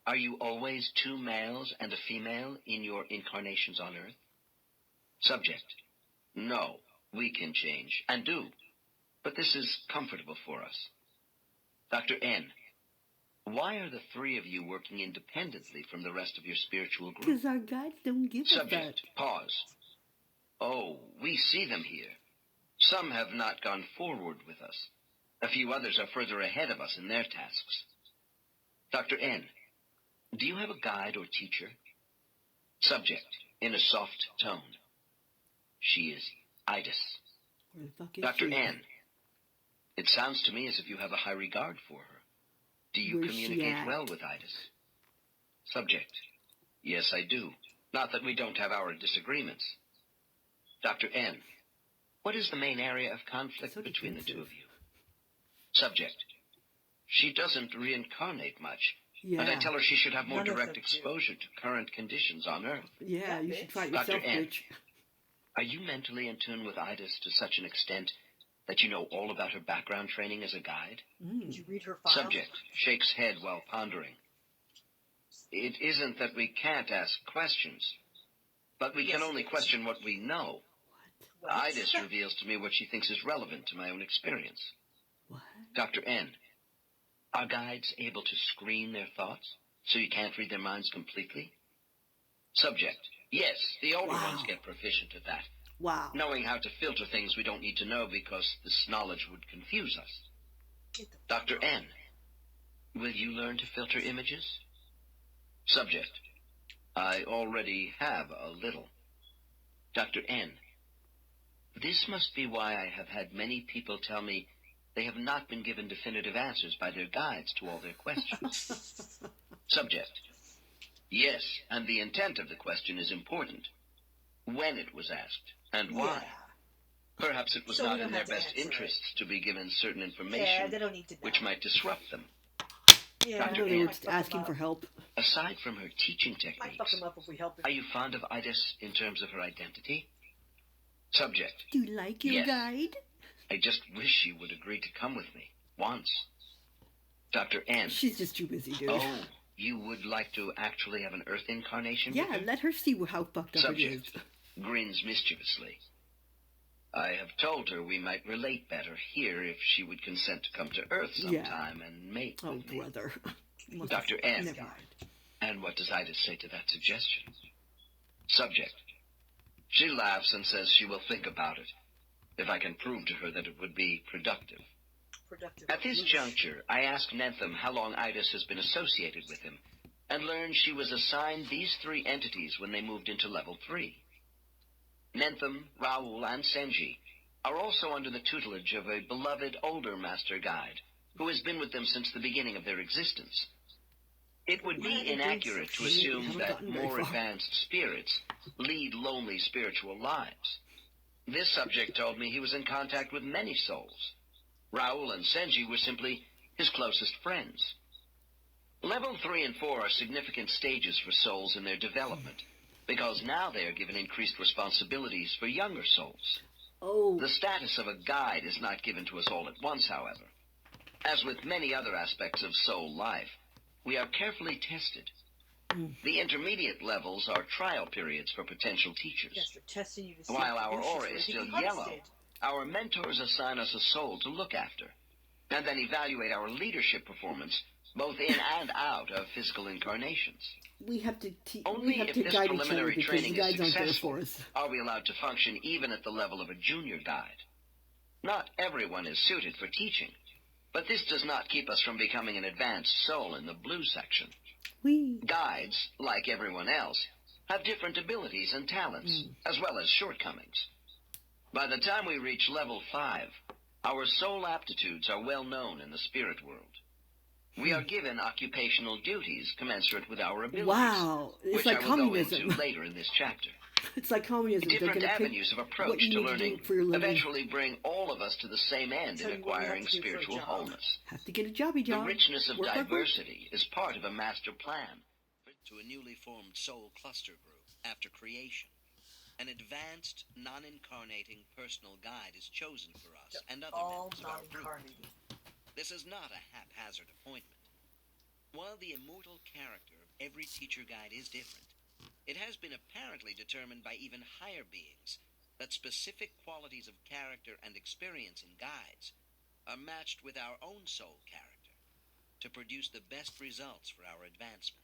are you always two males and a female in your incarnations on Earth? Subject, no, we can change, and do, but this is comfortable for us. Dr. N, why are the three of you working independently from the rest of your spiritual group? Because our guides don't give us that. Subject, pause. Oh, we see them here. Some have not gone forward with us. A few others are further ahead of us in their tasks. Dr. N, do you have a guide or teacher? Subject, in a soft tone. She is Idis. Where the fuck is Dr. she? N, it sounds to me as if you have a high regard for her. Do you Where's she communicate at? well with Idis? Subject, yes, I do. Not that we don't have our disagreements. Dr. N, what is the main area of conflict between the two of you? Subject, she doesn't reincarnate much. Yeah. And I tell her she should have more None of direct them do. exposure to current conditions on Earth. Yeah, you should try it Dr. yourself, N, bitch. are you mentally in tune with Idis to such an extent that you know all about her background training as a guide? Did you read her file? Subject, shakes head while pondering. It isn't that we can't ask questions, but we can only question what we know. What? Idis reveals to me what she thinks is relevant to my own experience. What? Dr. N, are guides able to screen their thoughts so you can't read their minds completely? Subject, yes, the older ones get proficient at that. Wow. Knowing how to filter things we don't need to know because this knowledge would confuse us. Dr. N, will you learn to filter images? Subject, I already have a little. Dr. N, this must be why I have had many people tell me they have not been given definitive answers by their guides to all their questions. Subject, yes, and the intent of the question is important. When it was asked, and why. Perhaps it was So we not don't in their have to best answer it. interests to be given certain Yeah, information they don't need to know. which might disrupt them. Yeah, Dr. They were N, just asking for help. aside from her teaching Might fuck techniques, them up if we help them. are you fond of Idis in terms of her identity? Subject, Do you like your yes. guide? I just wish she would agree to come with me, once. Dr. N, She's just too busy, dude. oh, you would like to actually have an Earth incarnation Yeah, with her? let her see how fucked up Subject, it is. grins mischievously. I have told her we might relate better here if she would consent to come to Earth Yeah. sometime and mate Oh, with me. brother. Dr. N, Never mind. and what does Idis say to that suggestion? Subject, she laughs and says she will think about it, if I can prove to her that it would be productive. At this juncture, I ask Nentham how long Idis has been associated with him, and learn she was assigned these three entities when they moved into Level 3. Nentham, Raoul, and Senji are also under the tutelage of a beloved older master guide, who has been with them since the beginning of their existence. It would be inaccurate to assume that more advanced spirits lead lonely spiritual lives. This subject told me he was in contact with many souls. Raoul and Senji were simply his closest friends. Level 3 and 4 are significant stages for souls in their development, because now they are given increased responsibilities for younger souls. Oh. The status of a guide is not given to us all at once, however. As with many other aspects of soul life, we are carefully tested. The intermediate levels are trial periods for potential teachers. Yes, they're testing you to see While if our your wishes aura are is still really yellow, harvested. our mentors assign us a soul to look after, and then evaluate our leadership performance both in and out of physical incarnations. We have to Only if this guide each other preliminary because training the is guides aren't there successful for us. are we allowed to function even at the level of a junior guide. Not everyone is suited for teaching, but this does not keep us from becoming an advanced soul in the blue section. Guides, like everyone else, have different abilities and talents, as well as shortcomings. By the time we reach level 5, our soul aptitudes are well known in the spirit world. We are given occupational duties commensurate with our abilities, Wow. It's which like I will communism. go into later in this chapter. It's like communism. They're Different gonna pick avenues of what approach you to need to do learning for your living. eventually bring all of us to the same end in acquiring spiritual wholeness. Have to get a jobby The job. richness of Work, work, work. diversity is part of a master plan. To a newly formed soul cluster group after creation. An advanced, non-incarnating personal guide is chosen for us and other All members of our group. non-incarnating. This is not a haphazard appointment. While the immortal character of every teacher guide is different, it has been apparently determined by even higher beings that specific qualities of character and experience in guides are matched with our own soul character to produce the best results for our advancement.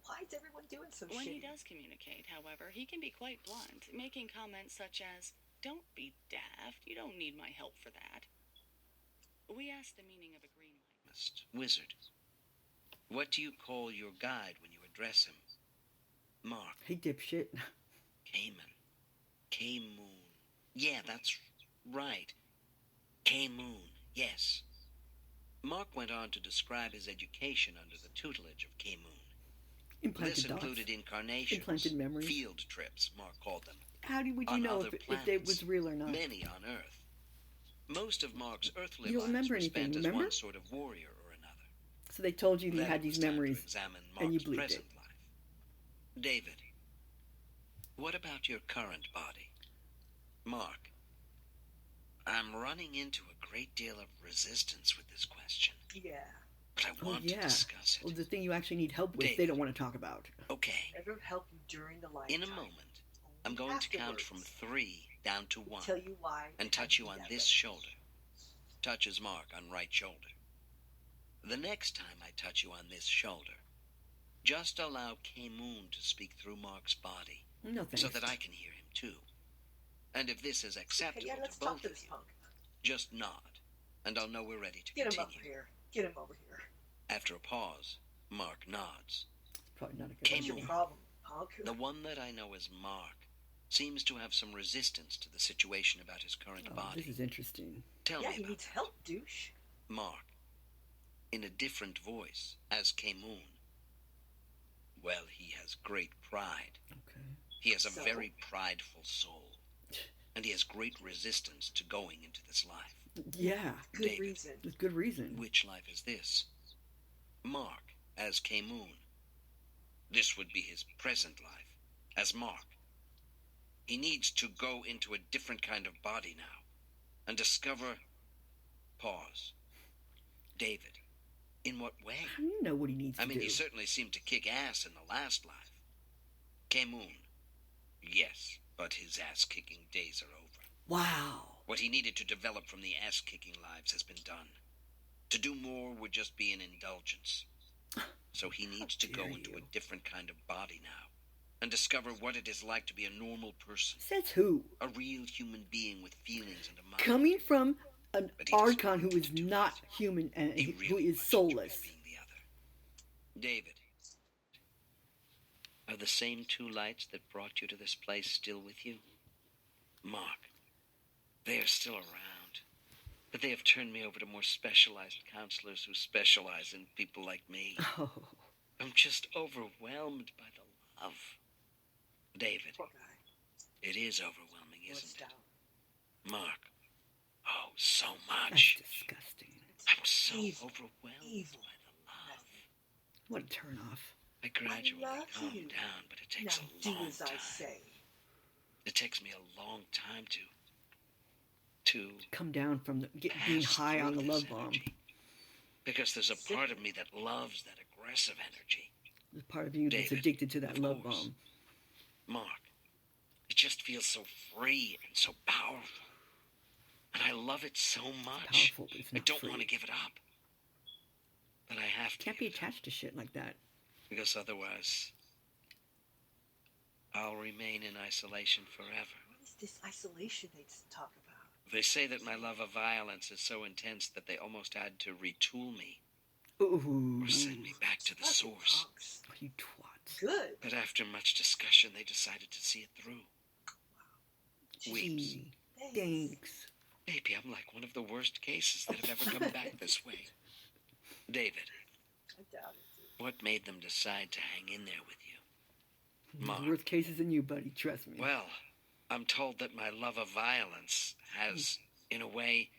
Why is everyone doing so When shitty? he does communicate, however, he can be quite blunt, making comments such as, "Don't be daft, you don't need my help for that." We asked the meaning of a green light. Wizard. What do you call your guide when you address him? Mark. Hey, dipshit. Cayman. K-Moon. Yeah, that's right. K-Moon, yes. Mark went on to describe his education under the tutelage of K-Moon. Implanted This dots. included incarnations, Implanted memories. field trips, Mark called them. How would you on know other if it was real or not? Many on Earth. Most of Mark's earthly You don't lives remember were anything, spent remember? as one sort of warrior or another. So they told you you Then had it these was time to memories, examine and you Mark's believed it. present life. David, what about your current body? Mark, I'm running into a great deal of resistance with this question, Yeah. but I want to discuss it. Well, the thing you actually need help with, David. they don't want to talk about. Okay, I don't help you during the lifetime. in a moment, I'm going to count from 3 down to 1 Tell you why. and touch you on this shoulder. Touches Mark on right shoulder. The next time I touch you on this shoulder, just allow K-Moon to speak through Mark's body, No thanks. so that I can hear him too. And if this is acceptable Okay, yeah, let's to talk both to of this you, punk. just nod, and I'll know we're ready to Get him continue. over here. Get him over here. After a pause, Mark nods. Probably not a good What's K-Moon, your problem, punk? the one that I know as Mark, seems to have some resistance to the situation about his current Oh, body. this is interesting. Tell Yeah, me he about needs help, douche. Mark, in a different voice, as K-Moon. Well, he has great pride. Okay. He has a So? very prideful soul, and he has great resistance to going into this life. Yeah. Good David. reason. With good reason. Which life is this? Mark, as K-Moon. This would be his present life, as Mark. He needs to go into a different kind of body now, and discover... Pause. David, in what way? How do you know what he needs I to mean, do? he certainly seemed to kick ass in the last life. K-Moon. Yes, but his ass-kicking days are over. Wow. What he needed to develop from the ass-kicking lives has been done. To do more would just be an indulgence. So he needs to go into a different kind of body now, and discover what it is like to be a normal person. Says who? A real human being with feelings and a mind. Coming from an But he doesn't archon who is not human and He who really is wants to soulless. being the other. David, are the same 2 lights that brought you to this place still with you? Mark, they are still around, but they have turned me over to more specialized counselors who specialize in people like me. Oh. I'm just overwhelmed by the love. David, Poor guy. it is overwhelming, What's isn't it? down? Mark. Oh, so That's much. disgusting. I was so overwhelmed by the love. What a turn off. I gradually calmed down, but it takes a long time. It takes me a long time to come down from being high on the love bomb. Because there's a part of me that loves that aggressive energy. There's part of you that's David, addicted to that love bomb. Mark, it just feels so free and so powerful. And I love it so much. Powerful, but it's I not don't free. want to give it up. But I have to. Can't be attached to shit like that. Because otherwise, I'll remain in isolation forever. What is this isolation they talk about? They say that my love of violence is so intense that they almost had to retool me. Ooh. Or send me back to the source. Oh, you twats. Good. But after much discussion, they decided to see it through. Weeps. Gee, thanks. Maybe I'm like one of the worst cases that have ever come back this way. David, I doubt it. what made them decide to hang in there with you? There's worse cases than you, buddy. Trust me. Well, I'm told that my love of violence has, in a way,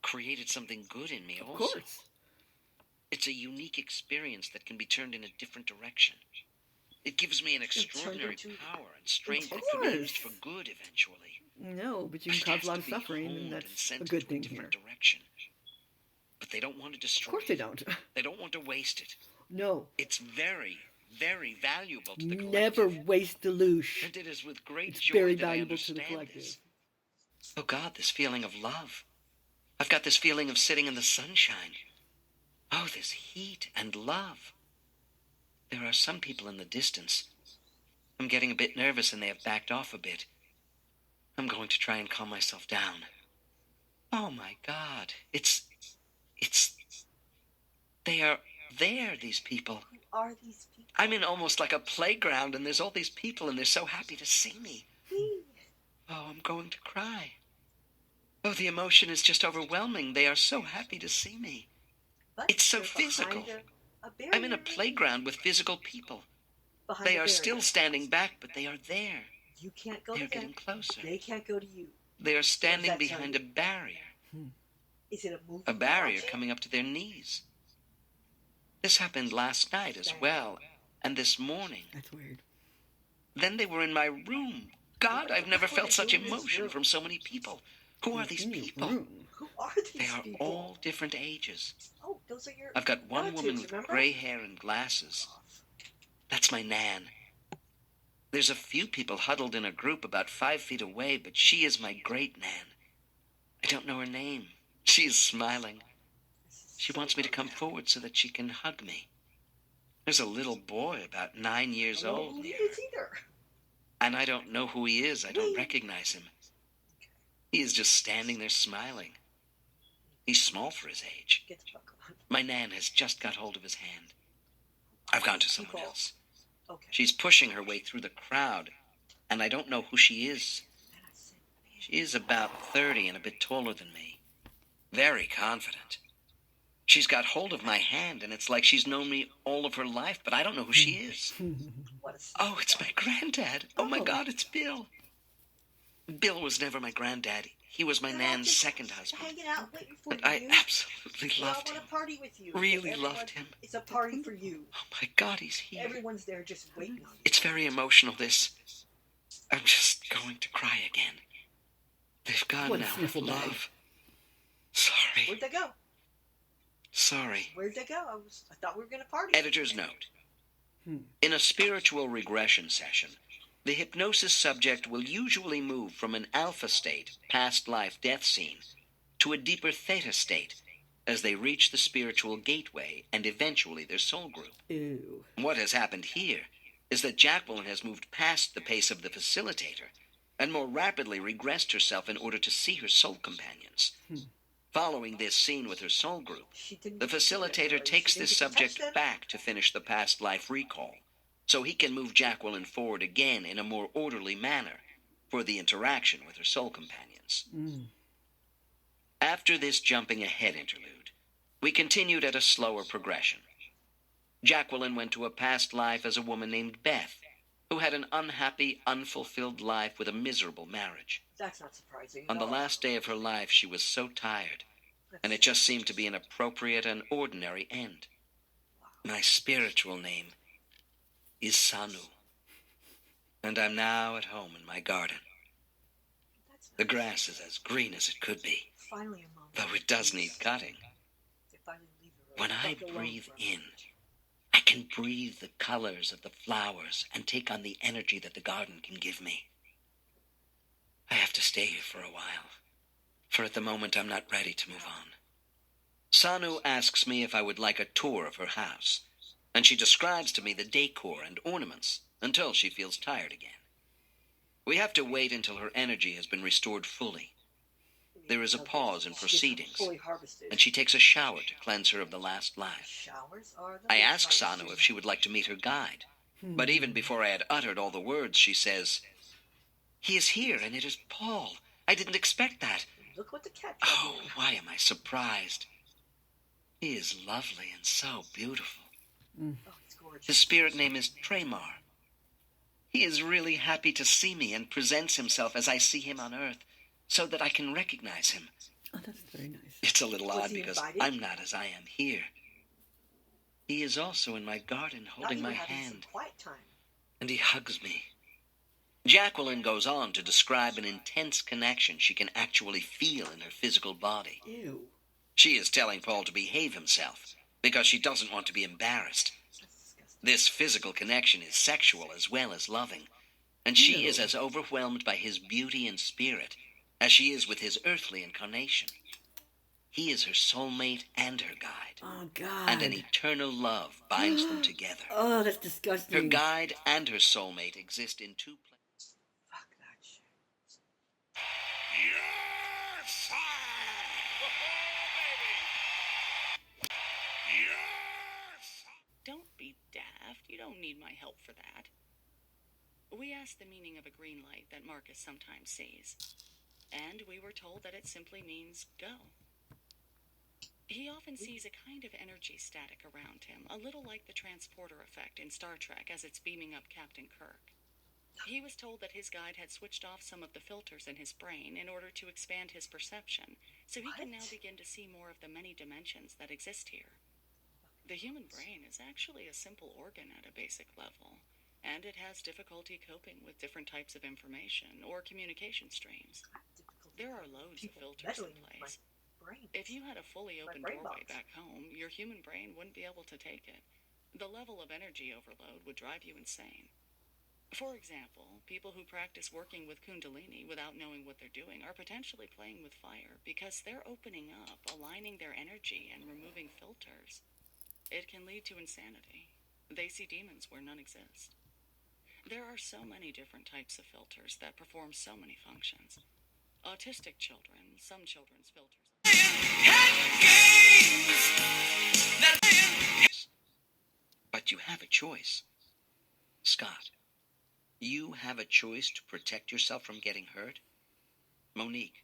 created something good in me also. Of course. It's a unique experience that can be turned in a different direction. It gives me an extraordinary power and strength that can be used for good eventually. No, but you can cause a lot of suffering, and that's a good thing here. Direction. But they don't want to destroy it. Of course they don't. They don't want to waste it. No. It's very, very valuable to the collective. Never waste the loosh. And it is with great It's joy very that I valuable to the understand collective. this. Oh God, this feeling of love. I've got this feeling of sitting in the sunshine. Oh, this heat and love. There are some people in the distance. I'm getting a bit nervous and they have backed off a bit. I'm going to try and calm myself down. Oh my God, they are there, these people. Who are these people? I'm in almost like a playground and there's all these people and they're so happy to see me. Oh, I'm going to cry. Oh, the emotion is just overwhelming. They are so happy to see me. But it's so they're physical. behind a barrier. I'm in a playground with physical people. Behind They a are still barrier. standing back, but they are there. You can't go They're to them. getting closer. They can't go to you. They are standing What does that behind tell a barrier. Is it a movie? A barrier watching? coming up to their knees. This happened last night as well, and this morning. That's weird. Then they were in my room. God, I've never felt such emotion from so many people. Who are these people? Who are these They are people? all different ages. Oh, those are your I've got one relatives, woman with remember? gray hair and glasses. That's my Nan. There's a few people huddled in a group about 5 feet away, but she is my great Nan. I don't know her name. She is smiling. She wants me to come forward so that she can hug me. There's a little boy about 9 years old near her. Either. And I don't know who he is. I don't recognize him. He is just standing there smiling. He's small for his age. Get the fuck on. My Nan has just got hold of his hand. I've gone to someone else. Okay. She's pushing her way through the crowd, and I don't know who she is. She is about 30 and a bit taller than me. Very confident. She's got hold of my hand, and it's like she's known me all of her life, but I don't know who she is. Oh, it's my granddad. Oh, my God, it's Bill. Bill was never my granddad. He was my Nan's second husband. Hanging out waiting for But you. I absolutely loved I him. want to party with you. Really Everyone- loved him. It's a party for you. Oh, my God, he's here. Everyone's there just waiting on you. It's very emotional, this. I'm just going to cry again. They've gone What a now with sniffle bag. love. Sorry. Where'd they go? Sorry. Where'd they go? I thought we were gonna party. Editor's note. In a spiritual regression session, the hypnosis subject will usually move from an alpha state, past life death scene, to a deeper theta state as they reach the spiritual gateway and eventually their soul group. Ew. What has happened here is that Jacqueline has moved past the pace of the facilitator and more rapidly regressed herself in order to see her soul companions. Following this scene with her soul group, the facilitator takes this subject back to finish the past life recall, so he can move Jacqueline forward again in a more orderly manner for the interaction with her soul companions. After this jumping ahead interlude, we continued at a slower progression. Jacqueline went to a past life as a woman named Beth, who had an unhappy, unfulfilled life with a miserable marriage. That's not surprising. On the last day of her life, she was so tired, and it just seemed to be an appropriate and ordinary end. My spiritual name is Sanu, and I'm now at home in my garden. The grass is as green as it could be, though it does need cutting. When I breathe in, I can breathe the colors of the flowers and take on the energy that the garden can give me. I have to stay here for a while, for at the moment I'm not ready to move on. Sanu asks me if I would like a tour of her house, and she describes to me the decor and ornaments until she feels tired again. We have to wait until her energy has been restored fully. There is a pause in proceedings, and she takes a shower to cleanse her of the last life. I ask Sanu if she would like to meet her guide, but even before I had uttered all the words, she says, "He is here, and it is Paul. I didn't expect that. Look what the cat. Oh, why am I surprised? He is lovely and so beautiful. His spirit name is Tremar. He is really happy to see me and presents himself as I see him on Earth, so that I can recognize him. Oh, that's very nice. It's a little odd because I'm not as I am here. He is also in my garden holding my hand, and he hugs me. Jacqueline goes on to describe an intense connection she can actually feel in her physical body. Ew. She is telling Paul to behave himself because she doesn't want to be embarrassed. This physical connection is sexual as well as loving, and she is as overwhelmed by his beauty and spirit as she is with his earthly incarnation. He is her soulmate and her guide. Oh, God. And an eternal love binds them together. Oh, that's disgusting. Her guide and her soulmate exist in two places. Fuck that shit. Yes! Yes! Don't be daft. You don't need my help for that. We asked the meaning of a green light that Marcus sometimes sees, and we were told that it simply means go. He often sees a kind of energy static around him, a little like the transporter effect in Star Trek as it's beaming up Captain Kirk. He was told that his guide had switched off some of the filters in his brain in order to expand his perception, so he can now begin to see more of the many dimensions that exist here. The human brain is actually a simple organ at a basic level, and it has difficulty coping with different types of information or communication streams. There are loads of filters in place. If you had a fully open doorway back home, your human brain wouldn't be able to take it. The level of energy overload would drive you insane. For example, people who practice working with Kundalini without knowing what they're doing are potentially playing with fire because they're opening up, aligning their energy, and removing filters. It can lead to insanity. They see demons where none exist. There are so many different types of filters that perform so many functions. Autistic children, some children's filters. But you have a choice. Scott, you have a choice to protect yourself from getting hurt? Monique,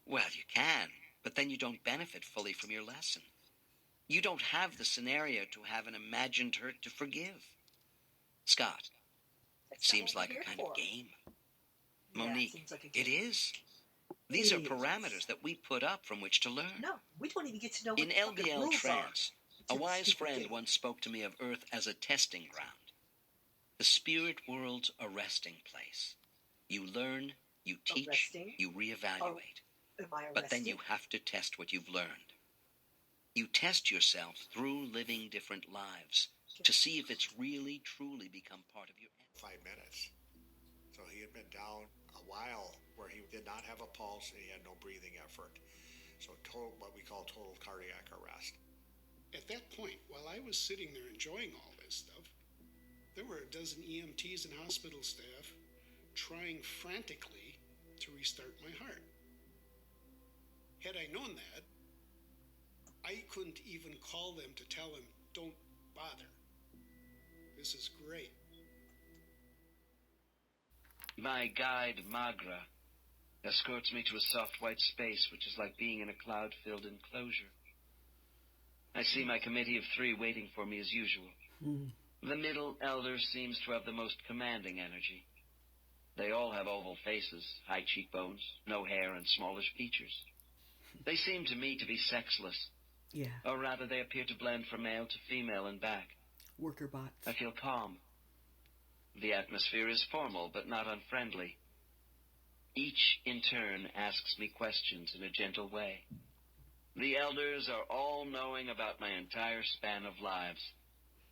well, you can, but then you don't benefit fully from your lesson. You don't have the scenario to have an imagined hurt to forgive. Scott, seems like a kind of game. Monique, it is. These are parameters that we put up from which to learn. No, we don't even get to know what In the fucking LBL rules trance, are. a wise friend once spoke to me of Earth as a testing ground. The spirit world's a resting place. You learn, you teach, you reevaluate. But then you have to test what you've learned. You test yourself through living different lives to see if it's really, truly become part of your... 5 minutes. So he had been down a while where he did not have a pulse and he had no breathing effort. So total, what we call total cardiac arrest. At that point, while I was sitting there enjoying all this stuff, there were a dozen EMTs and hospital staff trying frantically to restart my heart. Had I known that, I couldn't even call them to tell them, don't bother. This is great. My guide, Magra, escorts me to a soft white space, which is like being in a cloud-filled enclosure. I see my committee of 3 waiting for me as usual. The middle elder seems to have the most commanding energy. They all have oval faces, high cheekbones, no hair, and smallish features. They seem to me to be sexless. Yeah. Or rather, they appear to blend from male to female and back. Worker bots. I feel calm. The atmosphere is formal, but not unfriendly. Each, in turn, asks me questions in a gentle way. The elders are all knowing about my entire span of lives,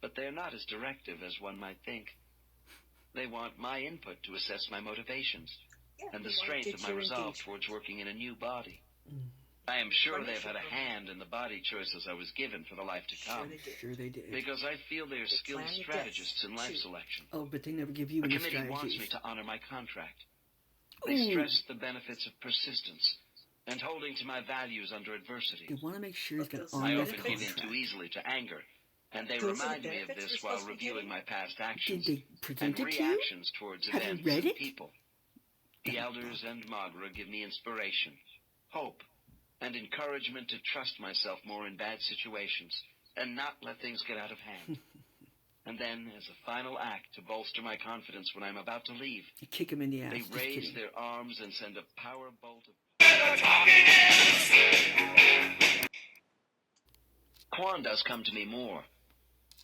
but they're not as directive as one might think. They want my input to assess my motivations and the strength of my resolve towards working in a new body. I am sure they've had a hand in the body choices I was given for the life to come. Sure they did. Because I feel they are skilled strategists in life selection. Oh, but they never give you The any committee wants me strategies. to honor my contract. They stress the benefits of persistence and holding to my values under adversity. They want to make sure he's going to I honor his often give in contract. too easily to anger, and they Those are the remind me of benefits this we're while supposed to be reviewing getting? my past actions Did they present and it to you? reactions towards Have you events read and it? people. The elders and Magra give me inspiration, hope, and encouragement to trust myself more in bad situations and not let things get out of hand. And then, as a final act to bolster my confidence when I'm about to leave, You kick him in the ass. they Just raise kidding. their arms and send a power bolt of... Quan does come to me more.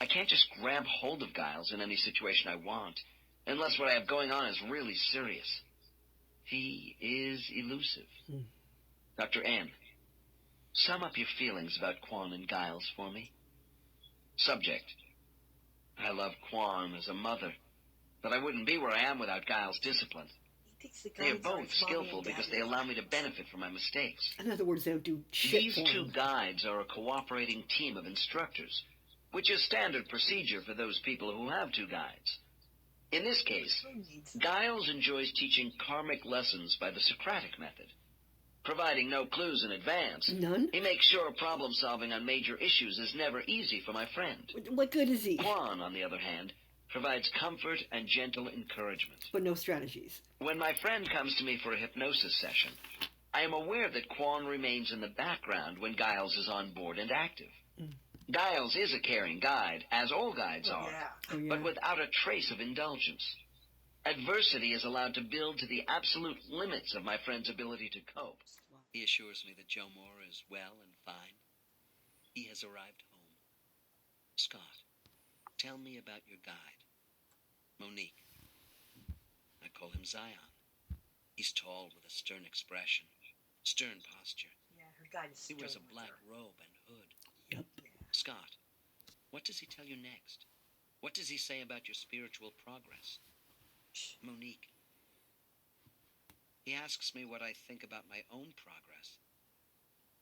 I can't just grab hold of Giles in any situation I want, unless what I have going on is really serious. He is elusive. Dr. N, sum up your feelings about Quan and Giles for me. Subject: I love Quan as a mother, but I wouldn't be where I am without Giles' discipline. They are both skillful because they allow me to benefit from my mistakes. In other words, they'll do shit These for two him. guides are a cooperating team of instructors, which is standard procedure for those people who have two guides. In this case, Giles enjoys teaching karmic lessons by the Socratic method. Providing no clues in advance, None? he makes sure problem-solving on major issues is never easy for my friend. What good is he? Quan, on the other hand, provides comfort and gentle encouragement. But no strategies. When my friend comes to me for a hypnosis session, I am aware that Quan remains in the background when Giles is on board and active. Giles is a caring guide, as all guides are, but without a trace of indulgence. Adversity is allowed to build to the absolute limits of my friend's ability to cope. He assures me that Joe Moore is well and fine. He has arrived home. Scott, tell me about your guide. Monique. I call him Zion. He's tall with a stern expression, stern posture. Yeah, her guide is He wears a stern with black her. robe and hood. Yep. Scott, what does he tell you next? What does he say about your spiritual progress? Monique. He asks me what I think about my own progress,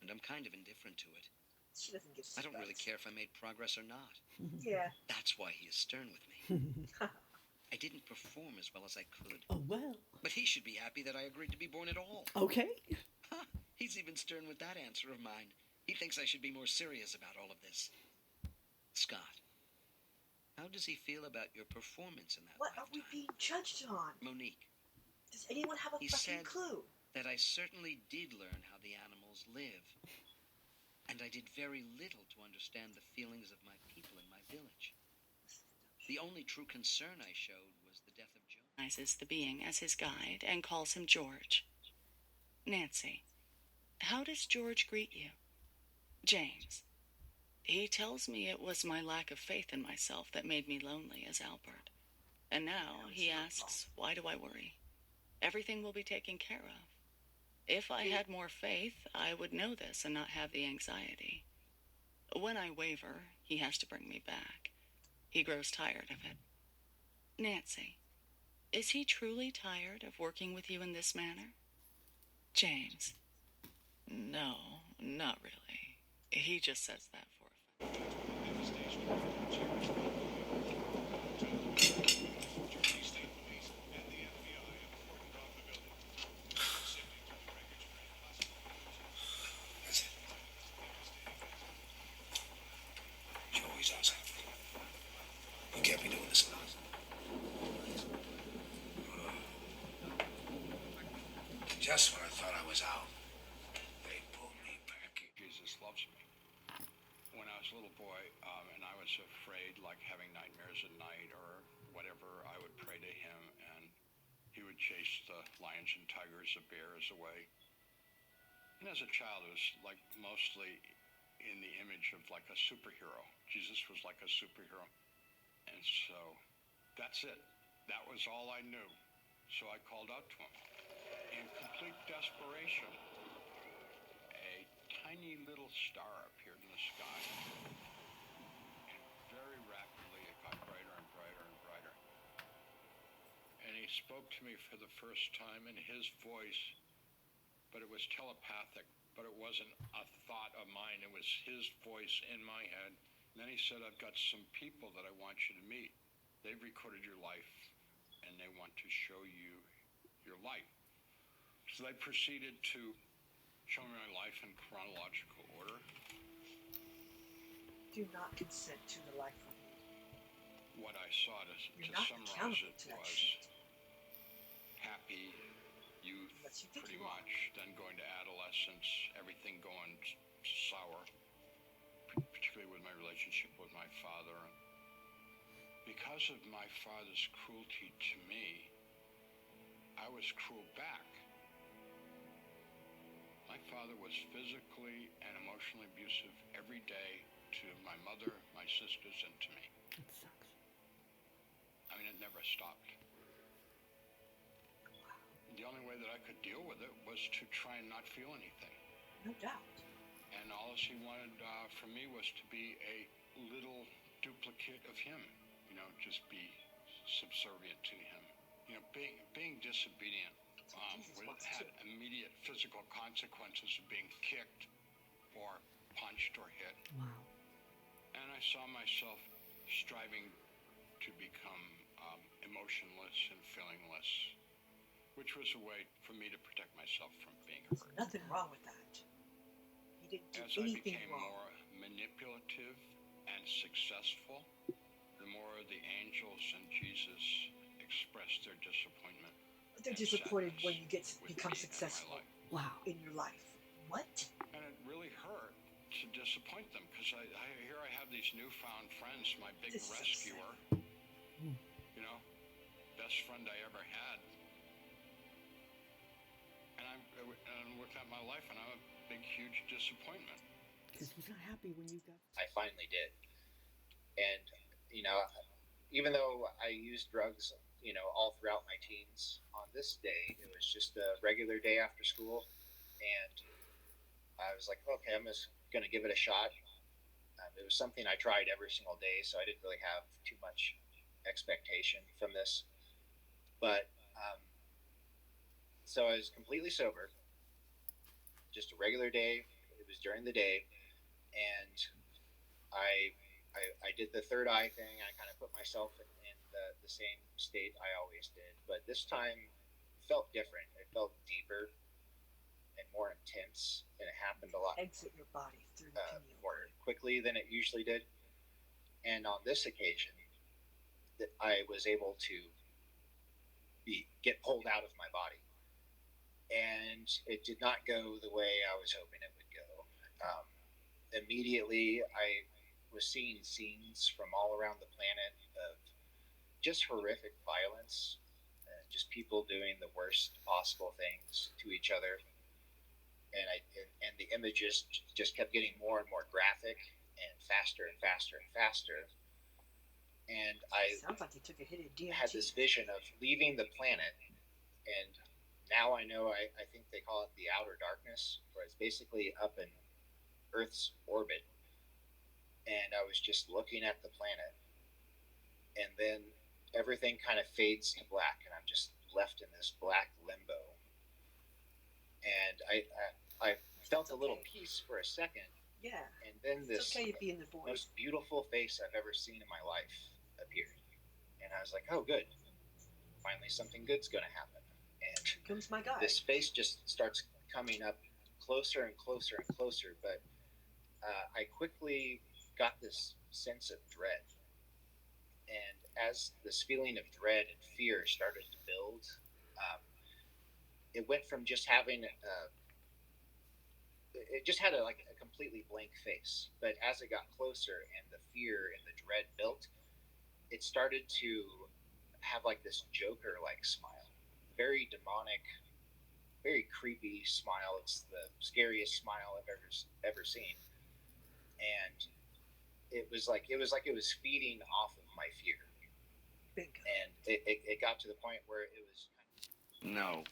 and I'm kind of indifferent to it. She doesn't give I don't really space. care if I made progress or not. Yeah. That's why he is stern with me. I didn't perform as well as I could. Oh, well. But he should be happy that I agreed to be born at all. Okay. He's even stern with that answer of mine. He thinks I should be more serious about all of this. Scott, how does he feel about your performance in that What are lifetime? we being judged on? Monique. Does anyone have a He fucking said clue? that I certainly did learn how the animals live. And I did very little to understand the feelings of my people in my village. The only true concern I showed was the death of Joe. Recognizes the being as his guide and calls him George. Nancy, how does George greet you? James, he tells me it was my lack of faith in myself that made me lonely as Albert. And now he asks, why do I worry? Everything will be taken care of. If I had more faith, I would know this and not have the anxiety. When I waver, he has to bring me back. He grows tired of it. Nancy, is he truly tired of working with you in this manner? James, no, not really. He just says that for a fact. Joey's on something. You can't be doing this now. Just when I thought I was out, they pulled me back in. Jesus loves me. When I was little boy, and I was afraid, like having nightmares at night or whatever, I would pray to him, and he would chase the lions and tigers, the bears away. And as a child, it was like mostly in the image of like a superhero. Jesus was like a superhero. And so that's it. That was all I knew. So I called out to him. In complete desperation, a tiny little star appeared in the sky. And very rapidly it got brighter and brighter and brighter. And he spoke to me for the first time in his voice, but it was telepathic, but it wasn't a thought of mine. It was his voice in my head. And then he said, I've got some people that I want you to meet. They've recorded your life, and they want to show you your life. So they proceeded to show me my life in chronological order. Do not consent to the life of you. What I saw, to summarize it, to was happy youth, pretty much, then going to adolescence, everything going sour, particularly with my relationship with my father. Because of my father's cruelty to me, I was cruel back. My father was physically and emotionally abusive every day to my mother, my sisters, and to me. It sucks. I mean, it never stopped. The only way that I could deal with it was to try and not feel anything. No doubt. And all he wanted from me was to be a little duplicate of him. You know, just be subservient to him. You know, being disobedient had immediate physical consequences of being kicked or punched or hit. Wow. And I saw myself striving to become emotionless and feelingless, which was a way for me to protect myself from being hurt. Nothing wrong with that. He didn't do As anything I became wrong. more manipulative and successful, the more the angels and Jesus expressed their disappointment. But they're disappointed when you become successful. Wow. In your life. What? And it really hurt to disappoint them, because here I have these newfound friends, my big rescuer, you know, best friend I ever had. And I'm looking at my life, and I'm a big, huge disappointment. Because he's not happy when you got... I finally did. And, you know, even though I used drugs, you know, all throughout my teens, on this day, it was just a regular day after school. And I was like, okay, I'm just going to give it a shot. It was something I tried every single day, so I didn't really have too much expectation from this. But, so I was completely sober, just a regular day. It was during the day, and I did the third eye thing. I kind of put myself in the same state I always did, but this time felt different. It felt deeper and more intense, and it happened a lot. Exit your body through the pineal. More quickly than it usually did. And on this occasion, that I was able to get pulled out of my body. And it did not go the way I was hoping it would go. Immediately, I was seeing scenes from all around the planet of just horrific violence, just people doing the worst possible things to each other. And the images just kept getting more and more graphic and faster and faster and faster. And I sounds like you took a hit of DMT. Had this vision of leaving the planet, and now I know, I think they call it the outer darkness, where it's basically up in Earth's orbit. And I was just looking at the planet, and then everything kind of fades to black, and I'm just left in this black limbo. And I felt a little peace for a second. Yeah. And then this okay to be in the void. Most beautiful face I've ever seen in my life appeared. And I was like, oh, good. Finally, something good's going to happen. And here comes my guy. This face just starts coming up closer and closer and closer. But I quickly got this sense of dread. And as this feeling of dread and fear started to build, it went from just having it just had a completely blank blank face. But as it got closer and the fear and the dread built, it started to have like this Joker-like smile. Very demonic, very creepy smile. It's the scariest smile I've ever seen. And it was like it was feeding off of my fear. And it got to the point where it was... No,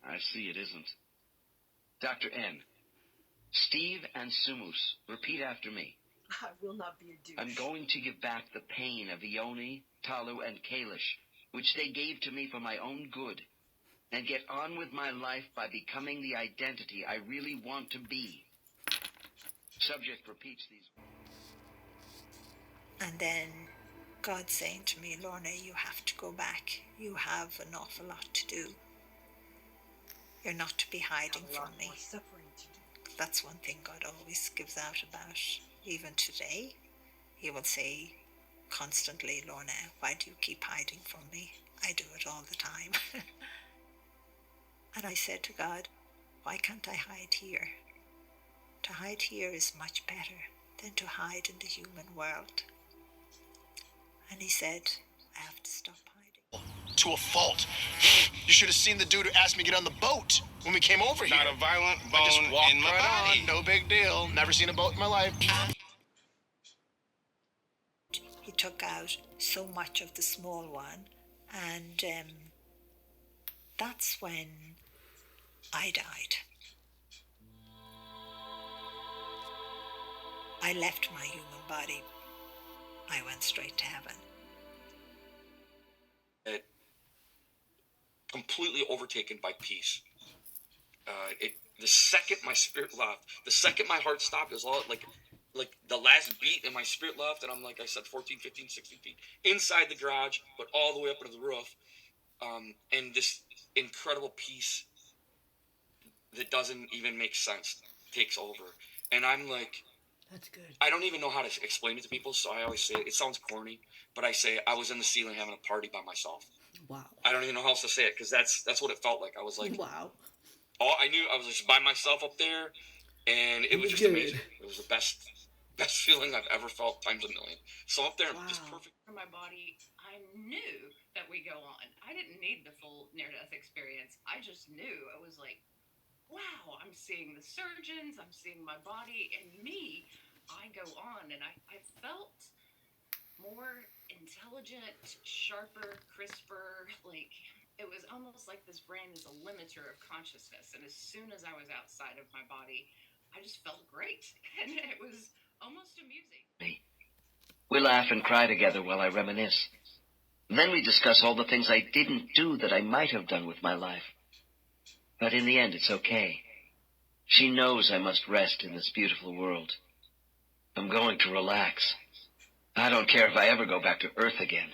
I see it isn't. Dr. N, Steve and Sumus, repeat after me. I will not be a douche. I'm going to give back the pain of Ioni, Talu, and Kalish, which they gave to me for my own good, and get on with my life by becoming the identity I really want to be. Subject repeats these. And then God saying to me, Lorna, you have to go back. You have an awful lot to do. You're not to be hiding from me. That's one thing God always gives out about. Even today, He will say constantly, Lorna, why do you keep hiding from me? I do it all the time. And I said to God, why can't I hide here? To hide here is much better than to hide in the human world. And He said, I have to stop hiding. To a fault. You should have seen the dude who asked me to get on the boat when we came over here. Not a violent bone I just walked in my right body. on, no big deal. Never seen a boat in my life. He took out so much of the small one, and that's when I died. I left my human body. I went straight to heaven. Completely overtaken by peace. The second my spirit left, the second my heart stopped, it was all like the last beat and my spirit left, and I'm like I said, 14, 15, 16 feet inside the garage, but all the way up into the roof, and this incredible peace that doesn't even make sense takes over, and I'm like, that's good. I don't even know how to explain it to people, so I always say it sounds corny, but I say I was in the ceiling having a party by myself. Wow. I don't even know how else to say it, because that's what it felt like. I was like, wow. All I knew, I was just by myself up there, and it was just amazing. It was the best feeling I've ever felt times a million. So up there, just perfect. For my body, I knew that we go on. I didn't need the full near-death experience. I just knew. I was like, wow, I'm seeing the surgeons, I'm seeing my body, and me, I go on, and I felt more intelligent, sharper, crisper, like, it was almost like this brain is a limiter of consciousness, and as soon as I was outside of my body, I just felt great, and it was almost amusing. We laugh and cry together while I reminisce. Then we discuss all the things I didn't do that I might have done with my life. But in the end, it's okay. She knows I must rest in this beautiful world. I'm going to relax. I don't care if I ever go back to Earth again,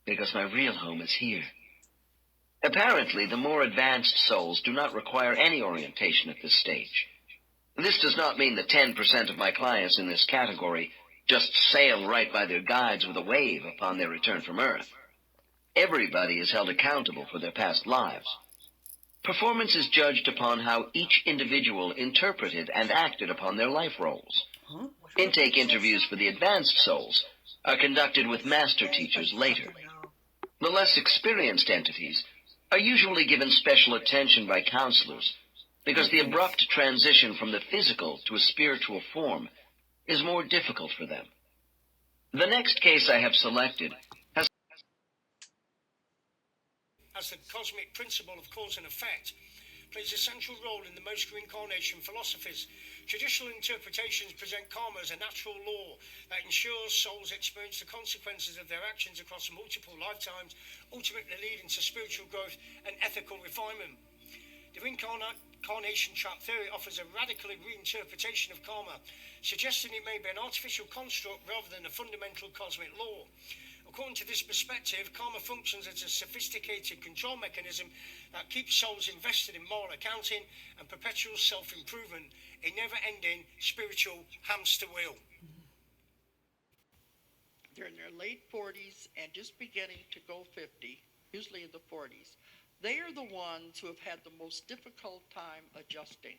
because my real home is here. Apparently, the more advanced souls do not require any orientation at this stage. This does not mean that 10% of my clients in this category just sail right by their guides with a wave upon their return from Earth. Everybody is held accountable for their past lives. Performance is judged upon how each individual interpreted and acted upon their life roles. Intake interviews for the advanced souls are conducted with master teachers later. The less experienced entities are usually given special attention by counselors because the abrupt transition from the physical to a spiritual form is more difficult for them. The next case I have selected has... As the cosmic principle of cause and effect, plays a central role in the most reincarnation philosophies. Traditional interpretations present karma as a natural law that ensures souls experience the consequences of their actions across multiple lifetimes, ultimately leading to spiritual growth and ethical refinement. The reincarnation trap theory offers a radical reinterpretation of karma, suggesting it may be an artificial construct rather than a fundamental cosmic law. According to this perspective, karma functions as a sophisticated control mechanism that keeps souls invested in moral accounting and perpetual self-improvement, a never-ending spiritual hamster wheel. They're in their late 40s and just beginning to go 50, usually in the 40s. They are the ones who have had the most difficult time adjusting.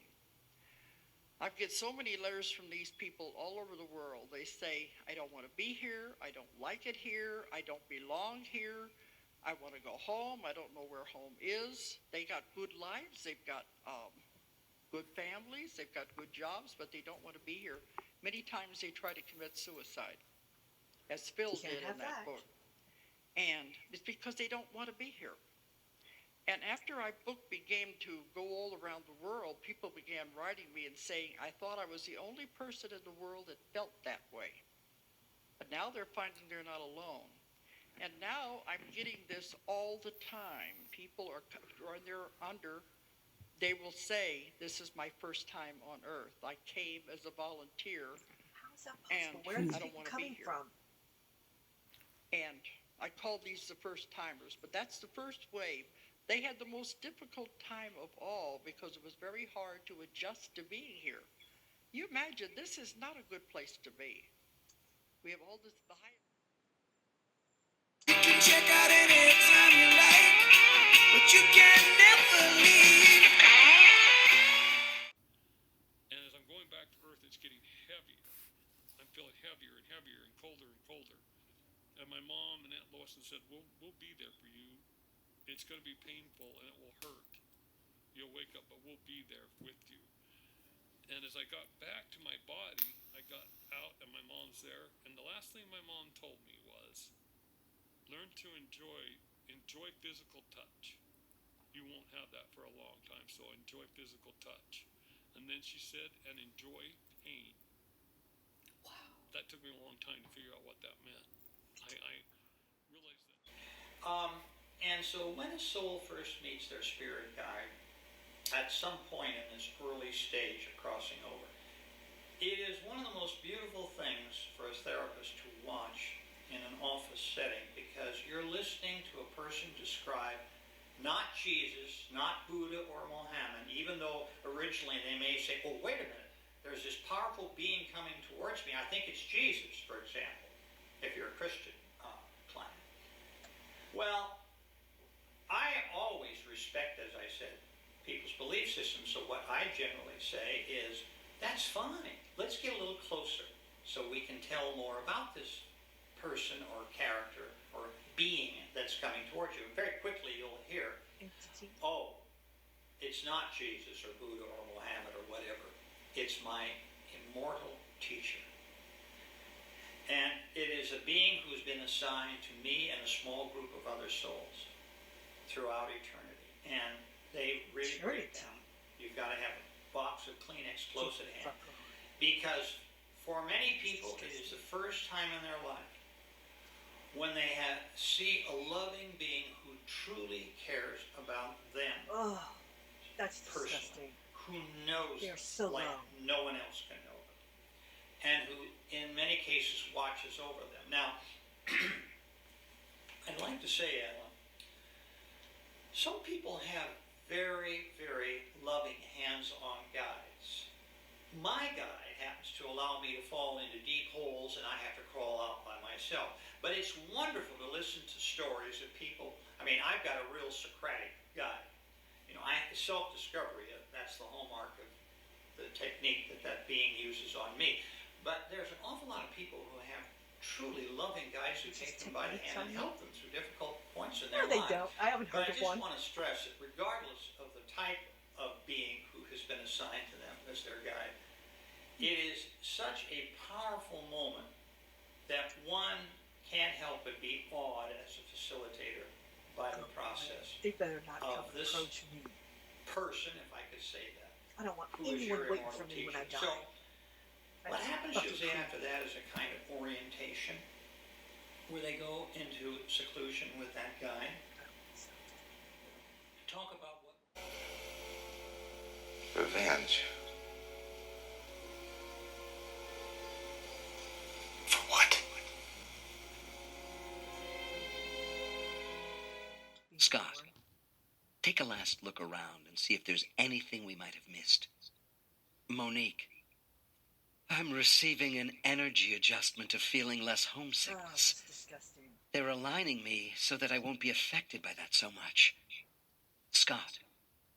I get so many letters from these people all over the world. They say, I don't want to be here. I don't like it here. I don't belong here. I want to go home. I don't know where home is. They got good lives. They've got good families. They've got good jobs, but they don't want to be here. Many times they try to commit suicide, as Phil did in that book. And it's because they don't want to be here. And after my book began to go all around the world, people began writing me and saying, I thought I was the only person in the world that felt that way. But now they're finding they're not alone. And now I'm getting this all the time. People are they will say, this is my first time on Earth. I came as a volunteer. How is that possible? And Where are these I don't people want to be coming here. from? And I call these the first timers, but that's the first wave. They had the most difficult time of all because it was very hard to adjust to being here. You imagine, this is not a good place to be. We have all this. You can check out anytime you like, but you can never leave. And as I'm going back to Earth, it's getting heavier. I'm feeling heavier and heavier and colder and colder. And my mom and Aunt Lois said, we'll be there for you. It's going to be painful and it will hurt. You'll wake up, but we'll be there with you. And as I got back to my body, I got out and my mom's there. And the last thing my mom told me was, learn to enjoy physical touch. You won't have that for a long time, so enjoy physical touch. And then she said, and enjoy pain. Wow. That took me a long time to figure out what that meant. I realized that. And so when a soul first meets their spirit guide, at some point in this early stage of crossing over, it is one of the most beautiful things for a therapist to watch in an office setting, because you're listening to a person describe not Jesus, not Buddha or Mohammed, even though originally they may say, oh, wait a minute, there's this powerful being coming towards me. I think it's Jesus, for example, if you're a Christian client. Well, I always respect, as I said, people's belief systems, so what I generally say is, that's fine. Let's get a little closer so we can tell more about this person or character or being that's coming towards you. And very quickly you'll hear, oh, it's not Jesus or Buddha or Mohammed or whatever. It's my immortal teacher. And it is a being who's been assigned to me and a small group of other souls throughout eternity. And they really break down. You've got to have a box of Kleenex close at hand. Because for many people, it is the first time in their life when they see a loving being who truly cares about them. Oh, that's personally, disgusting. Who knows They're so like low. no one else can know them. And who, in many cases, watches over them. Now, I'd like to say, Ellen, some people have very, very loving hands-on guides. My guide happens to allow me to fall into deep holes and I have to crawl out by myself. But it's wonderful to listen to stories of people. I mean, I've got a real Socratic guide. You know, self-discovery, that's the hallmark of the technique that being uses on me. But there's an awful lot of people who have truly loving guides who take them by the hand and help them through difficult points in their lives. No, they don't. I haven't heard of one. But I just want to stress that regardless of the type of being who has been assigned to them as their guide, it is such a powerful moment that one can't help but be awed as a facilitator by the process. They better not come this approach me. Person, if I could say that. I don't want who is anyone your waiting immortal for me when I teacher. die. So, what happens usually after that is a kind of orientation where they go into seclusion with that guy. Talk about what? Revenge. For what? Scott, take a last look around and see if there's anything we might have missed. Monique, I'm receiving an energy adjustment of feeling less homesickness. Oh, that's disgusting. They're aligning me so that I won't be affected by that so much. Scott,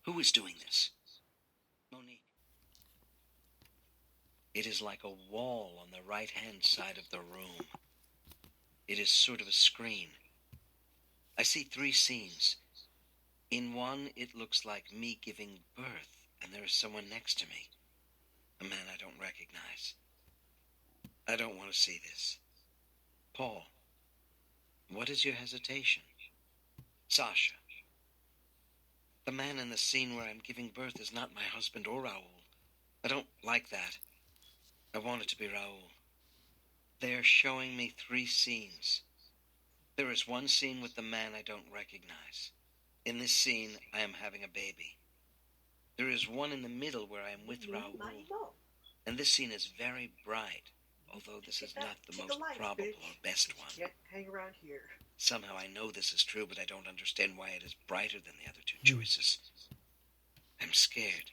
who is doing this? Monique. It is like a wall on the right-hand side of the room. It is sort of a screen. I see 3 scenes. In one, it looks like me giving birth, and there is someone next to me. A man I don't recognize. I don't want to see this. Paul, what is your hesitation? Sasha, the man in the scene where I'm giving birth is not my husband or Raoul. I don't like that. I want it to be Raoul. They are showing me 3 scenes. There is one scene with the man I don't recognize. In this scene, I am having a baby. There is one in the middle where I am with Raoul. And this scene is very bright, although this is not the most probable or best one. Can't hang around here. Somehow I know this is true, but I don't understand why it is brighter than the other 2 choices. I'm scared.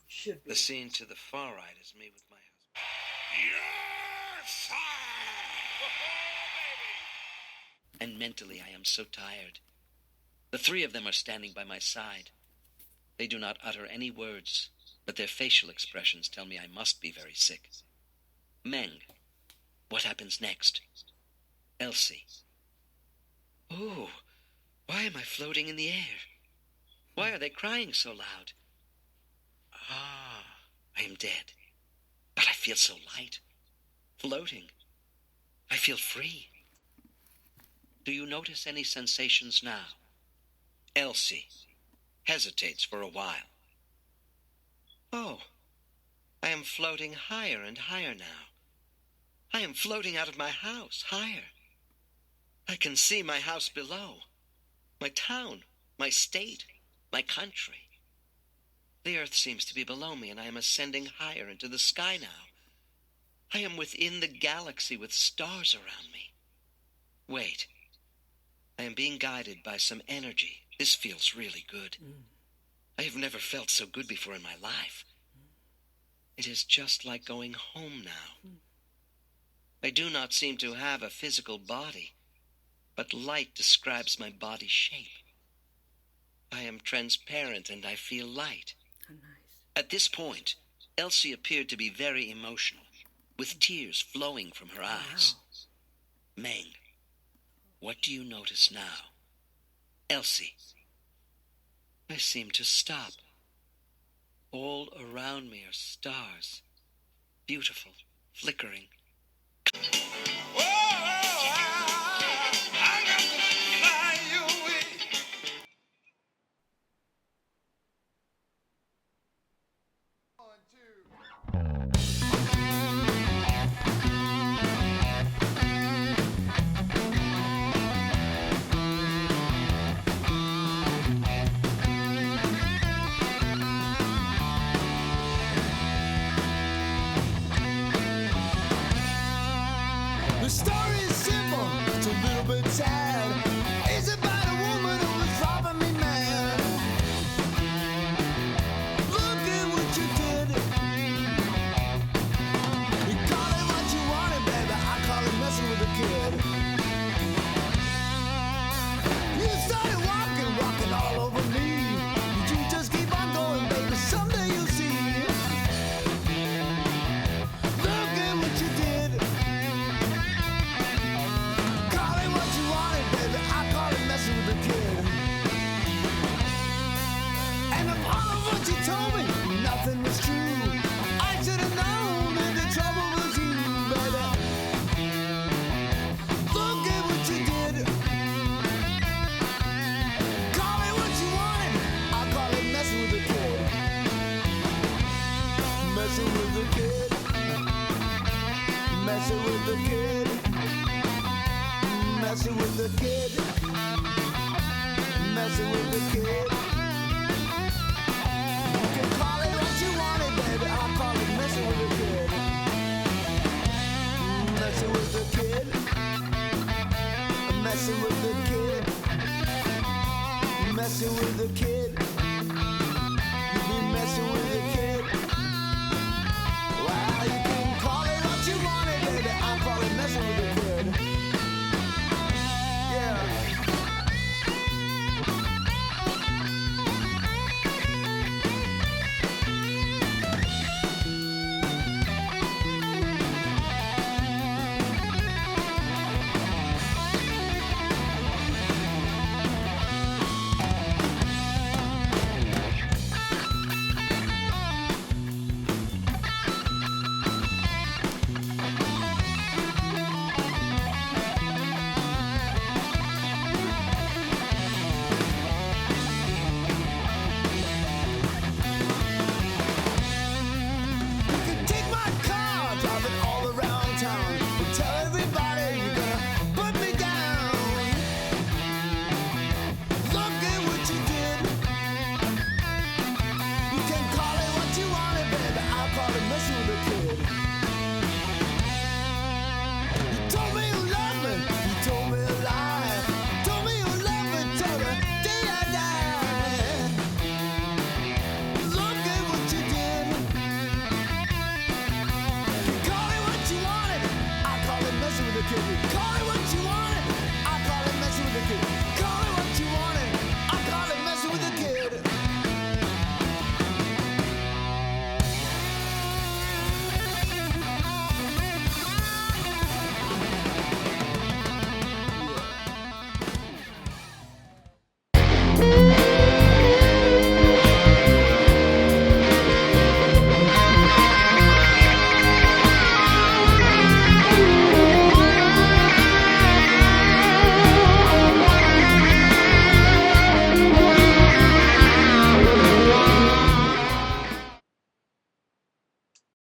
Should be. The scene to the far right is me with my husband. Yes! And mentally I am so tired. The 3 of them are standing by my side. They do not utter any words, but their facial expressions tell me I must be very sick. Meng, what happens next? Elsie. Oh, why am I floating in the air? Why are they crying so loud? Ah, I am dead. But I feel so light. Floating. I feel free. Do you notice any sensations now? Elsie hesitates for a while. Oh, I am floating higher and higher now. I am floating out of my house, higher. I can see my house below, my town, my state, my country. The earth seems to be below me, and I am ascending higher into the sky now. I am within the galaxy with stars around me. Wait. I am being guided by some energy. This feels really good. I have never felt so good before in my life. It is just like going home now. I do not seem to have a physical body, but light describes my body shape. I am transparent and I feel light. Oh, nice. At this point, Elsie appeared to be very emotional, with tears flowing from her eyes. Meng, what do you notice now? Elsie. I seem to stop. All around me are stars. Beautiful, flickering. The story is simple, it's a little bit sad. It's about a woman who was driving me mad. Look at what you did. You call it what you wanted, baby. I call it messing with a kid. You started walking all over me. But you just keep on going, baby. Someday you'll see. Look at what you did. Call it what you wanted, baby. I call it messing with a kid. And of all of what you told me, nothing was true. I should have known that the trouble was you, baby. Look at what you did. Call it what you wanted. I call it messing with a kid. Messing with a kid. Messing with a kid. Messing with the kid. Messing with the kid. You can call it what you wanted, baby. I'll call it messing with the kid. Messing with the kid. Messing with the kid. Messing with the kid.